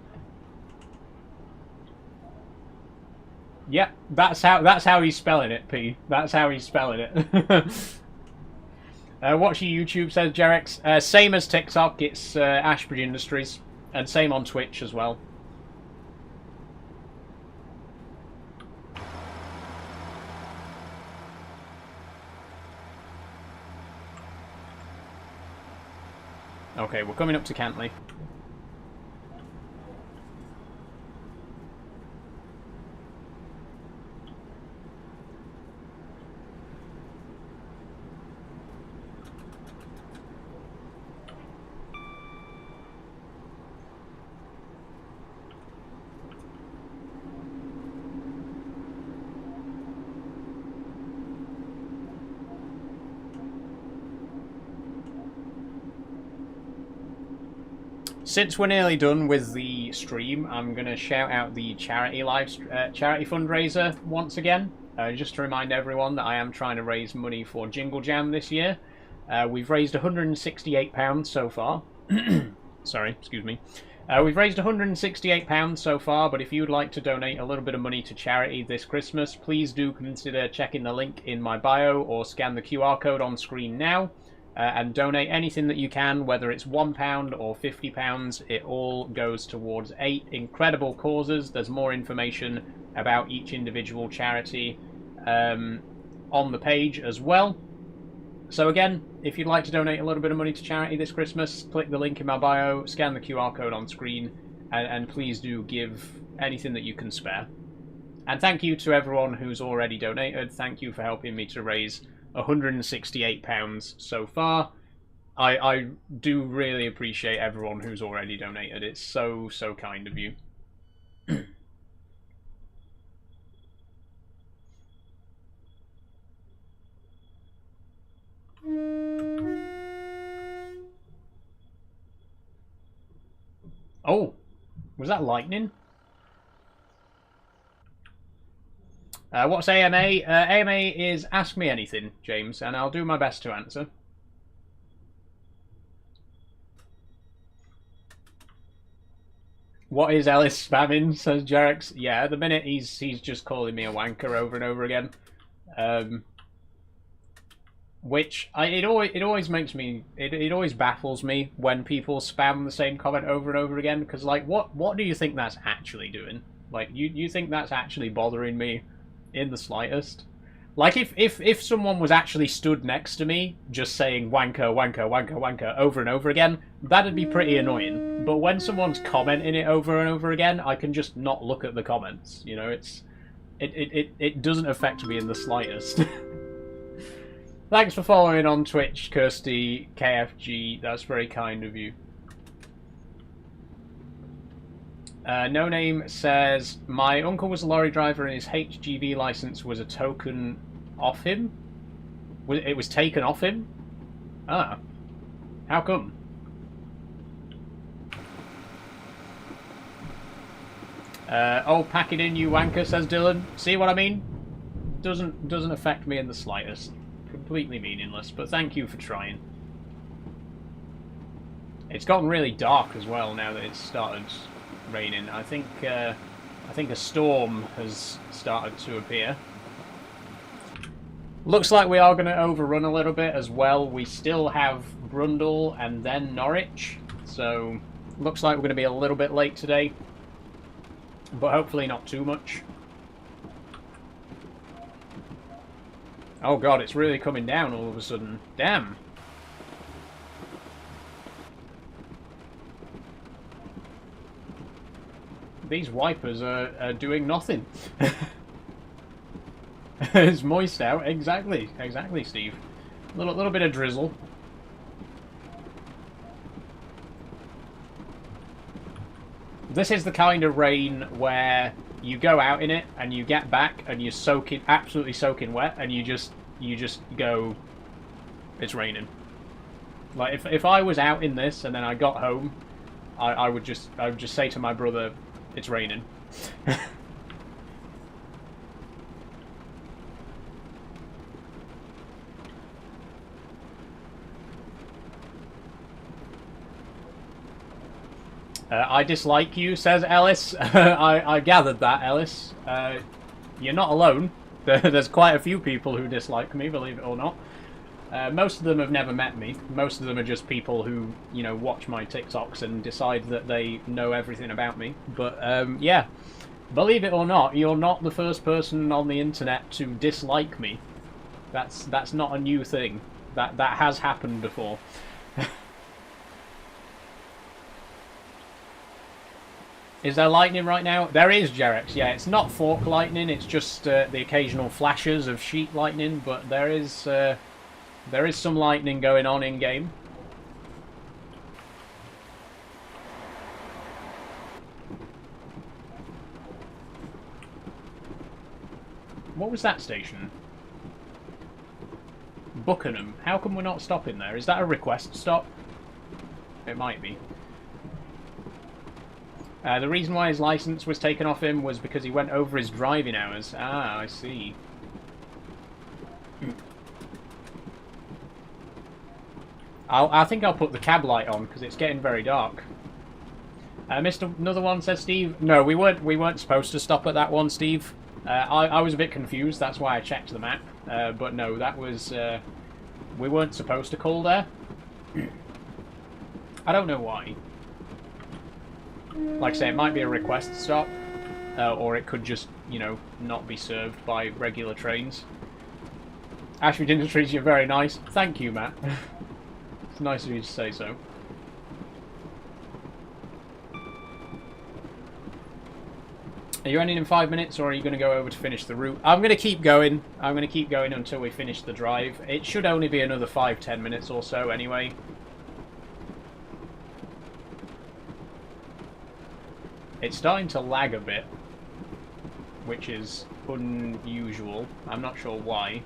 Yep, that's how he's spelling it, P. That's how he's spelling it. Watch your YouTube, says Jerex. Same as TikTok, it's Ashbridge Industries. And same on Twitch as well. Okay, we're coming up to Cantley. Since we're nearly done with the stream, I'm going to shout out the charity charity fundraiser once again, just to remind everyone that I am trying to raise money for Jingle Jam this year. We've raised £168 so far. Sorry, excuse me. We've raised £168 so far, but if you'd like to donate a little bit of money to charity this Christmas, please do consider checking the link in my bio or scan the QR code on screen now. And donate anything that you can, whether it's £1 or £50. It all goes towards 8 incredible causes. There's more information about each individual charity on the page as well. So again, if you'd like to donate a little bit of money to charity this Christmas, click the link in my bio, scan the QR code on screen, and please do give anything that you can spare. And thank you to everyone who's already donated. Thank you for helping me to raise £168 so far. I do really appreciate everyone who's already donated. It's so kind of you. Oh, was that lightning? What's AMA? AMA is Ask Me Anything, James, and I'll do my best to answer. What is Ellis spamming? Says Jarex. Yeah, at the minute he's just calling me a wanker over and over again. It always makes me it always baffles me when people spam the same comment over and over again, because like what do you think that's actually doing? Like you think that's actually bothering me in the slightest? Like if someone was actually stood next to me just saying wanker wanker wanker wanker over and over again, that'd be pretty annoying. But when someone's commenting it over and over again, I can just not look at the comments. You know, it doesn't affect me in the slightest. Thanks for following on Twitch, Kirsty KFG. That's very kind of you. No Name says, my uncle was a lorry driver and his HGV license was a token off him. It was taken off him? Ah. How come? Oh, pack it in, you wanker, says Dylan. See what I mean? Doesn't affect me in the slightest. Completely meaningless, but thank you for trying. It's gotten really dark as well now that it's started raining. I think a storm has started to appear. Looks like we are going to overrun a little bit as well. We still have Brundle and then Norwich, so looks like we're going to be a little bit late today, but hopefully not too much. Oh god, it's really coming down all of a sudden. Damn. These wipers are doing nothing. It's moist out. Exactly, Steve. Little bit of drizzle. This is the kind of rain where you go out in it and you get back and you're absolutely soaking wet, and you just go, it's raining. Like if I was out in this and then I got home, I would just say to my brother, it's raining. I dislike you, says Ellis. I gathered that, Ellis. You're not alone. There's quite a few people who dislike me, believe it or not. Most of them have never met me. Most of them are just people who, you know, watch my TikToks and decide that they know everything about me. But, yeah, believe it or not, you're not the first person on the internet to dislike me. That's not a new thing. That has happened before. Is there lightning right now? There is, Jerex. Yeah, it's not fork lightning. It's just the occasional flashes of sheet lightning. But there is some lightning going on in game. What was that station? Buckingham. How come we're not stopping there? Is that a request stop? It might be. The reason why his license was taken off him was because he went over his driving hours. Ah, I see. I think I'll put the cab light on because it's getting very dark. Missed another one, says Steve. No, we weren't supposed to stop at that one, Steve. I was a bit confused. That's why I checked the map. But no, that was we weren't supposed to call there. I don't know why. Like I say, it might be a request stop, or it could just, you know, not be served by regular trains. Ashford Industries, you're very nice. Thank you, Matt. It's nice of you to say so. Are you ending in 5 minutes, or are you going to go over to finish the route? I'm going to keep going. I'm going to keep going until we finish the drive. It should only be another 5-10 minutes or so anyway. It's starting to lag a bit, which is unusual. I'm not sure why.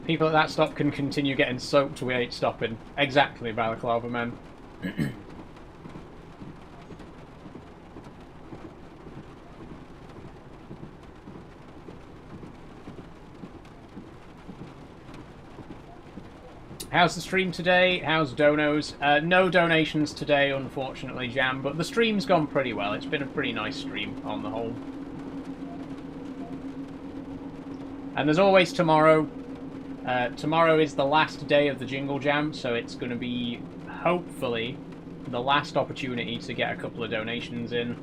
People at that stop can continue getting soaked, we ain't stopping. Exactly, Balaclava Man. How's the stream today? How's donos? No donations today, unfortunately, Jam, but the stream's gone pretty well. It's been a pretty nice stream on the whole. And there's always tomorrow. Tomorrow is the last day of the Jingle Jam, so it's going to be, hopefully, the last opportunity to get a couple of donations in.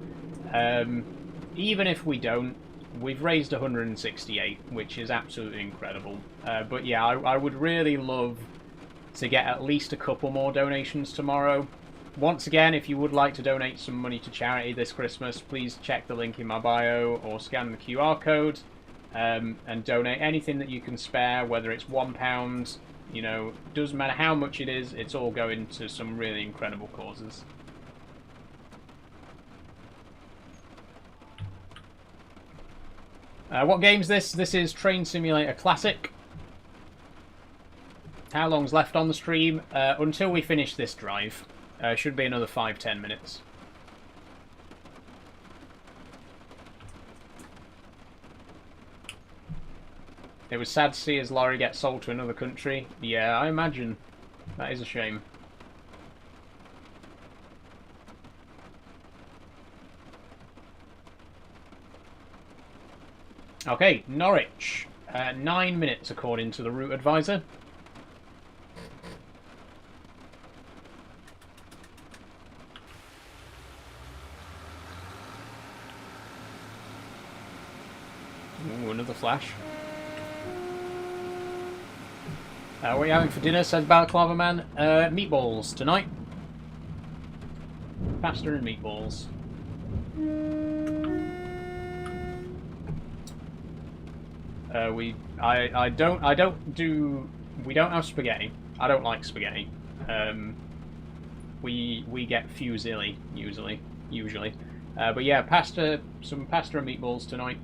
Even if we don't, we've raised 168, which is absolutely incredible. But yeah, I would really love to get at least a couple more donations tomorrow. Once again, if you would like to donate some money to charity this Christmas, please check the link in my bio or scan the QR code and donate anything that you can spare, whether it's £1, you know, doesn't matter how much it is, it's all going to some really incredible causes. What game's this? This is Train Simulator Classic. How long's left on the stream? Until we finish this drive. Should be another 5-10 minutes. It was sad to see his lorry get sold to another country. Yeah, I imagine. That is a shame. Okay, Norwich. 9 minutes according to the route advisor. Ooh, another flash. What are you having for dinner, says Balaclava Man? Meatballs tonight. Pasta and meatballs. We don't have spaghetti. I don't like spaghetti. We get fusilli usually. But yeah, some pasta and meatballs tonight.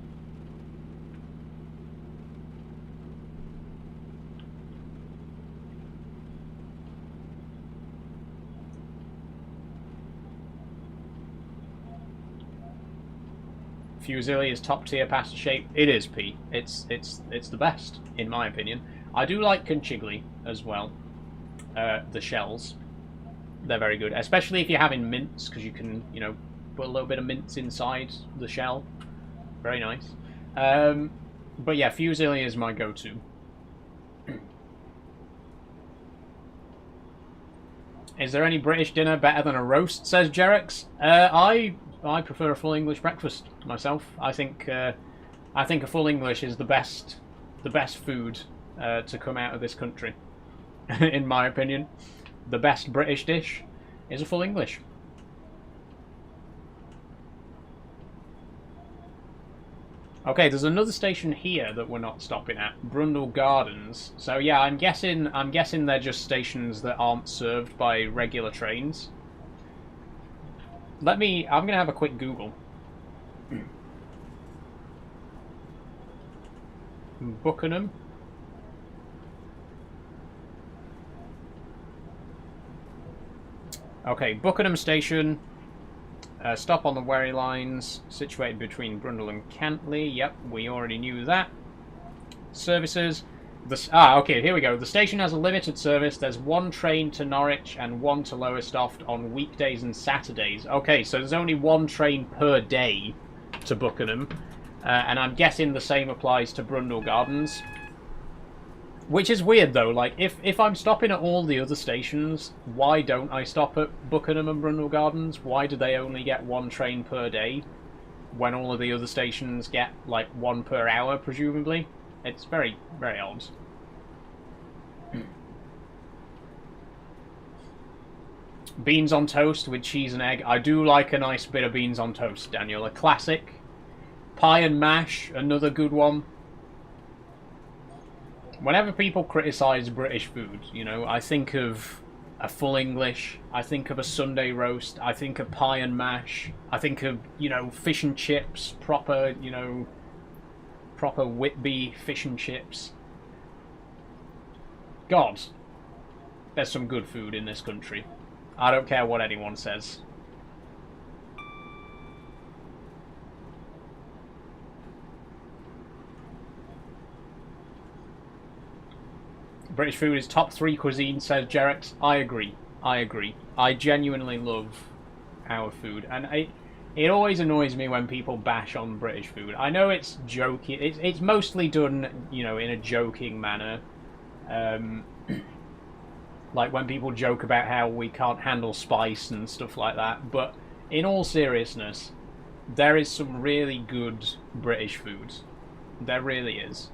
Fusilli is top tier pasta shape. It is, Pete. It's the best in my opinion. I do like conchigli as well. The shells, they're very good, especially if you're having mince, because you can, you know, put a little bit of mince inside the shell. Very nice. But yeah, fusilli is my go-to. Is there any British dinner better than a roast, says Jerex? I prefer a full English breakfast myself. I think a full English is the best food to come out of this country, in my opinion. The best British dish is a full English. Okay, there's another station here that we're not stopping at, Brundle Gardens. So yeah, I'm guessing they're just stations that aren't served by regular trains. I'm going to have a quick Google. Buckingham. Okay, Buckingham Station. Stop on the Wherry lines, situated between Brundle and Cantley. Yep, we already knew that. Services. Okay, here we go. The station has a limited service. There's one train to Norwich and one to Lowestoft on weekdays and Saturdays. Okay, so there's only one train per day to Buckingham. And I'm guessing the same applies to Brundle Gardens. Which is weird, though. Like, if I'm stopping at all the other stations, why don't I stop at Buckingham and Brundle Gardens? Why do they only get one train per day, when all of the other stations get, like, one per hour, presumably? It's very, very odd. Beans on toast with cheese and egg. I do like a nice bit of beans on toast, Daniel. A classic. Pie and mash, another good one. Whenever people criticise British food, you know, I think of a full English, I think of a Sunday roast, I think of pie and mash, I think of, you know, fish and chips, proper, you know, proper Whitby fish and chips. God, there's some good food in this country. I don't care what anyone says. British food is top 3 cuisine, says Jerex. I agree. I agree. I genuinely love our food, and it always annoys me when people bash on British food. I know it's joking. It's mostly done, you know, in a joking manner. Like when people joke about how we can't handle spice and stuff like that. But in all seriousness, there is some really good British food. There really is.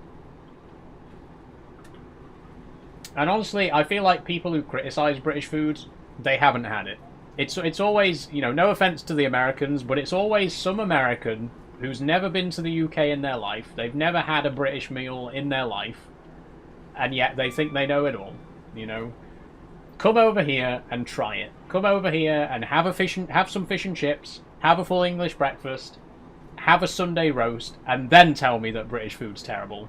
And honestly, I feel like people who criticise British food, they haven't had it. It's always, you know, no offence to the Americans, but it's always some American who's never been to the UK in their life. They've never had a British meal in their life, and yet they think they know it all, you know. Come over here and try it. Come over here and have some fish and chips, have a full English breakfast, have a Sunday roast, and then tell me that British food's terrible.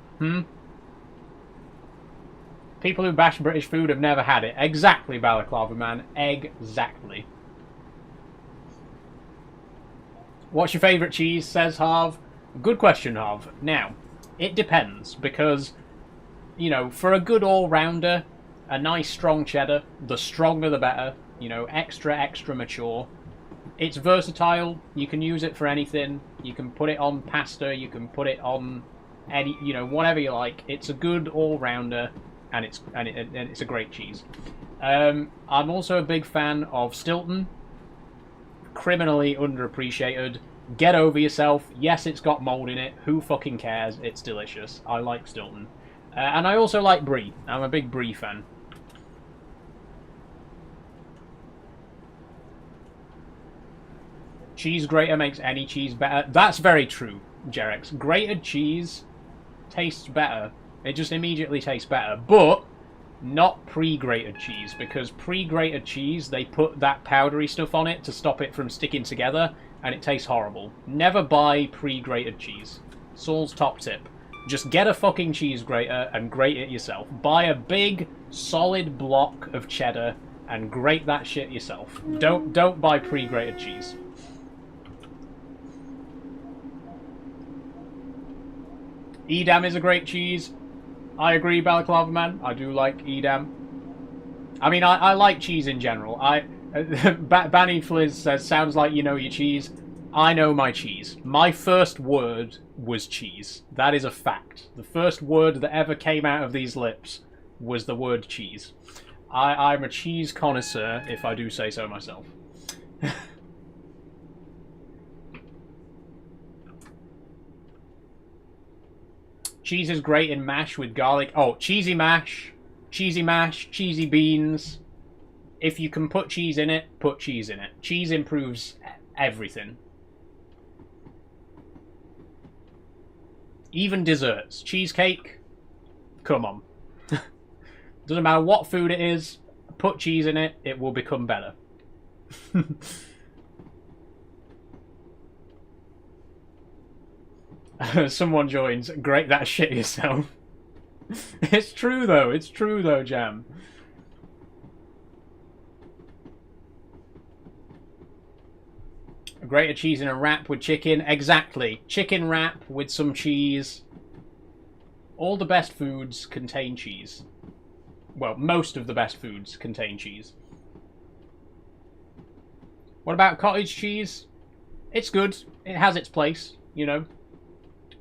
People who bash British food have never had it. Exactly, Balaclava Man. Exactly. What's your favourite cheese, says Harv. Good question, Harv. Now, it depends, because, you know, for a good all-rounder, a nice strong cheddar, the stronger the better, you know, extra mature. It's versatile, you can use it for anything, you can put it on pasta, you can put it on any, you know, whatever you like. It's a good all-rounder, and it's a great cheese. I'm also a big fan of Stilton. Criminally underappreciated. Get over yourself. Yes, it's got mold in it. Who fucking cares? It's delicious. I like Stilton. And I also like Brie. I'm a big Brie fan. Cheese grater makes any cheese better. That's very true, Jerex. Grated cheese tastes better. It just immediately tastes better. But not pre-grated cheese, because pre-grated cheese, they put that powdery stuff on it to stop it from sticking together, and it tastes horrible. Never buy pre-grated cheese. Saul's top tip. Just get a fucking cheese grater and grate it yourself. Buy a big, solid block of cheddar and grate that shit yourself. Don't buy pre-grated cheese. Edam is a great cheese. I agree, Balaclava Man. I do like Edam. I mean, I like cheese in general. Banny Fliz says, sounds like you know your cheese. I know my cheese. My first word was cheese. That is a fact. The first word that ever came out of these lips was the word cheese. I'm a cheese connoisseur, if I do say so myself. Cheese is great in mash with garlic. Oh, cheesy mash, cheesy beans. If you can put cheese in it, put cheese in it. Cheese improves everything. Even desserts. Cheesecake, come on. Doesn't matter what food it is, put cheese in it, it will become better. Someone joins. Grate that shit yourself. It's true though. It's true though, Jam. Grate a cheese in a wrap with chicken. Exactly. Chicken wrap with some cheese. All the best foods contain cheese. Well, most of the best foods contain cheese. What about cottage cheese? It's good. It has its place, you know.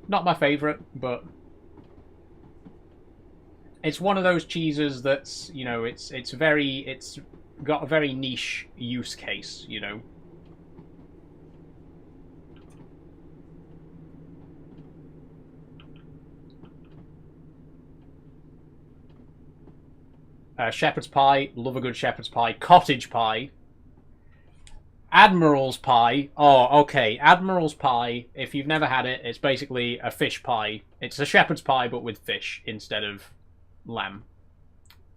Not my favourite, but it's one of those cheeses that's, you know, it's got a very niche use case, you know. Shepherd's pie, love a good shepherd's pie. Cottage pie. Admiral's pie. Oh, okay. Admiral's pie, if you've never had it, it's basically a fish pie. It's a shepherd's pie, but with fish instead of lamb.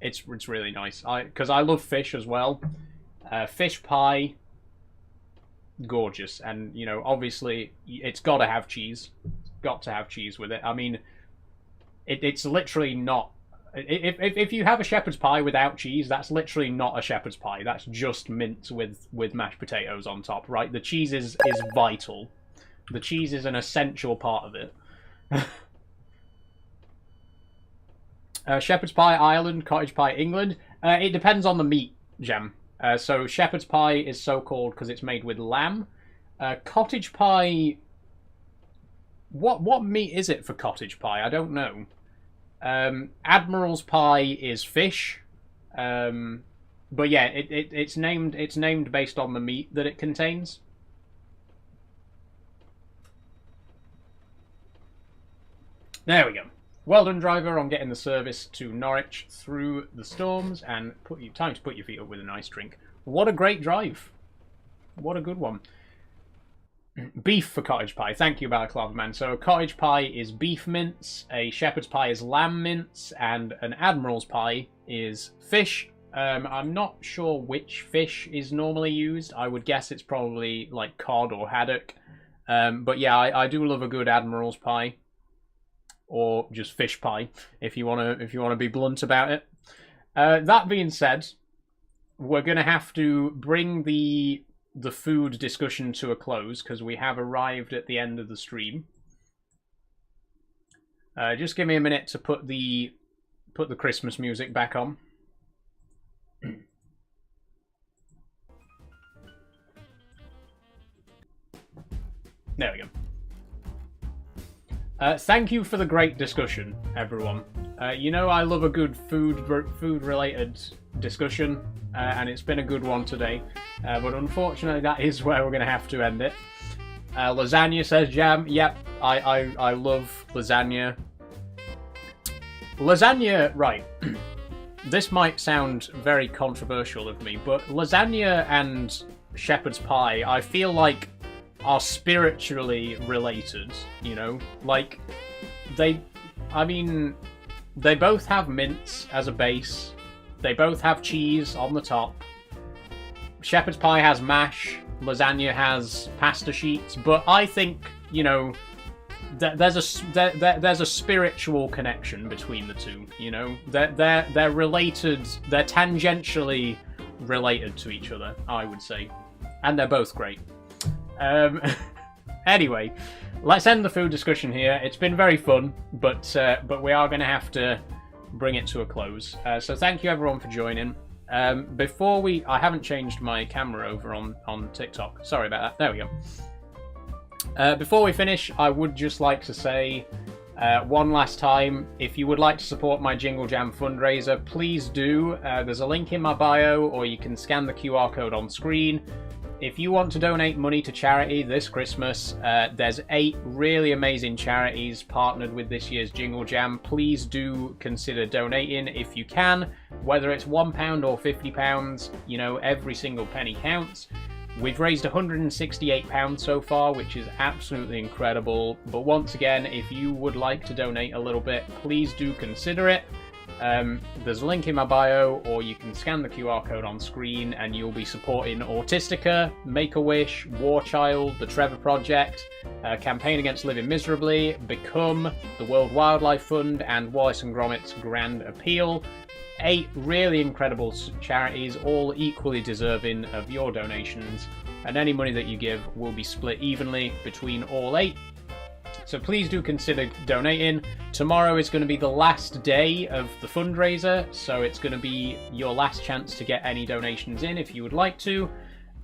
It's really nice. Because I love fish as well. Fish pie, gorgeous. And, you know, obviously, it's got to have cheese. Got to have cheese with it. I mean, it's literally not... If you have a shepherd's pie without cheese, that's literally not a shepherd's pie. That's just mince with mashed potatoes on top, right? The cheese is vital. The cheese is an essential part of it. Shepherd's pie Ireland, cottage pie England. It depends on the meat, Jam. So shepherd's pie is so called because it's made with lamb. Cottage pie... What meat is it for cottage pie? I don't know. Admiral's pie is fish. But yeah, it's named based on the meat that it contains. There we go. Well done, driver, on getting the service to Norwich through the storms, and time to put your feet up with a nice drink. What a great drive. What a good one. Beef for cottage pie. Thank you, Balaclava Man. So a cottage pie is beef mince, a shepherd's pie is lamb mince, and an admiral's pie is fish. I'm not sure which fish is normally used. I would guess it's probably like cod or haddock. But yeah, I do love a good admiral's pie. Or just fish pie, if you wanna be blunt about it. That being said, we're gonna have to bring the food discussion to a close because we have arrived at the end of the stream. Just give me a minute to put the Christmas music back on. There we go. Thank you for the great discussion, everyone. You know I love a good food-related discussion, and it's been a good one today. But unfortunately, that is where we're going to have to end it. Lasagna says Jam. Yep, I love lasagna. Lasagna, right. This might sound very controversial of me, but lasagna and shepherd's pie, I feel like are spiritually related, you know? Like, they both have mince as a base. They both have cheese on the top. Shepherd's pie has mash. Lasagna has pasta sheets. But I think, you know, there's a spiritual connection between the two, you know? They're related. They're tangentially related to each other, I would say. And they're both great. Anyway, let's end the food discussion here. It's been very fun, but we are going to have to bring it to a close. So thank you everyone for joining. I haven't changed my camera over on TikTok. Sorry about that. There we go. Before we finish, I would just like to say one last time, if you would like to support my Jingle Jam fundraiser, please do. There's a link in my bio, or you can scan the QR code on screen. If you want to donate money to charity this Christmas, there's 8 really amazing charities partnered with this year's Jingle Jam. Please do consider donating if you can, whether it's £1 or £50, you know, every single penny counts. We've raised £168 so far, which is absolutely incredible. But once again, if you would like to donate a little bit, please do consider it. There's a link in my bio, or you can scan the QR code on screen and you'll be supporting Autistica, Make-A-Wish, War Child, the Trevor Project, Campaign Against Living Miserably, Become, the World Wildlife Fund, and Wallace and Gromit's Grand Appeal. 8 really incredible charities, all equally deserving of your donations, and any money that you give will be split evenly between all 8. So please do consider donating. Tomorrow is going to be the last day of the fundraiser, so it's going to be your last chance to get any donations in if you would like to.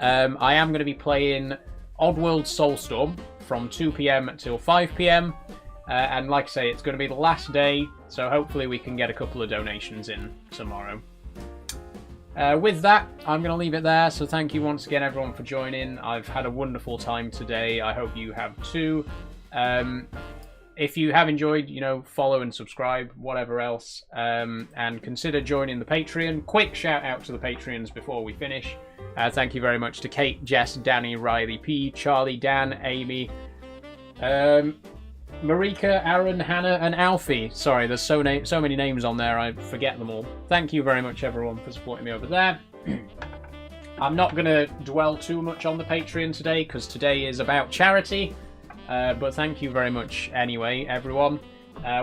I am going to be playing Oddworld Soulstorm from 2 PM till 5 PM. And like I say, it's going to be the last day, so hopefully we can get a couple of donations in tomorrow. With that, I'm going to leave it there, so thank you once again everyone for joining. I've had a wonderful time today, I hope you have too. If you have enjoyed, you know, follow and subscribe, whatever else, and consider joining the Patreon. Quick shout out to the Patreons before we finish. Thank you very much to Kate, Jess, Danny, Riley P, Charlie, Dan, Amy, Marika, Aaron, Hannah, and Alfie. Sorry, there's so many names on there, I forget them all. Thank you very much everyone for supporting me over there. I'm not going to dwell too much on the Patreon today, because today is about charity. But thank you very much anyway, everyone.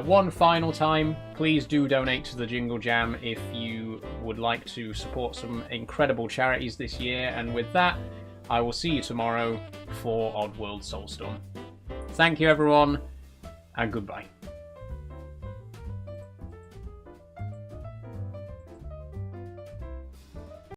One final time, please do donate to the Jingle Jam if you would like to support some incredible charities this year. And with that, I will see you tomorrow for Oddworld Soulstorm. Thank you, everyone, and goodbye.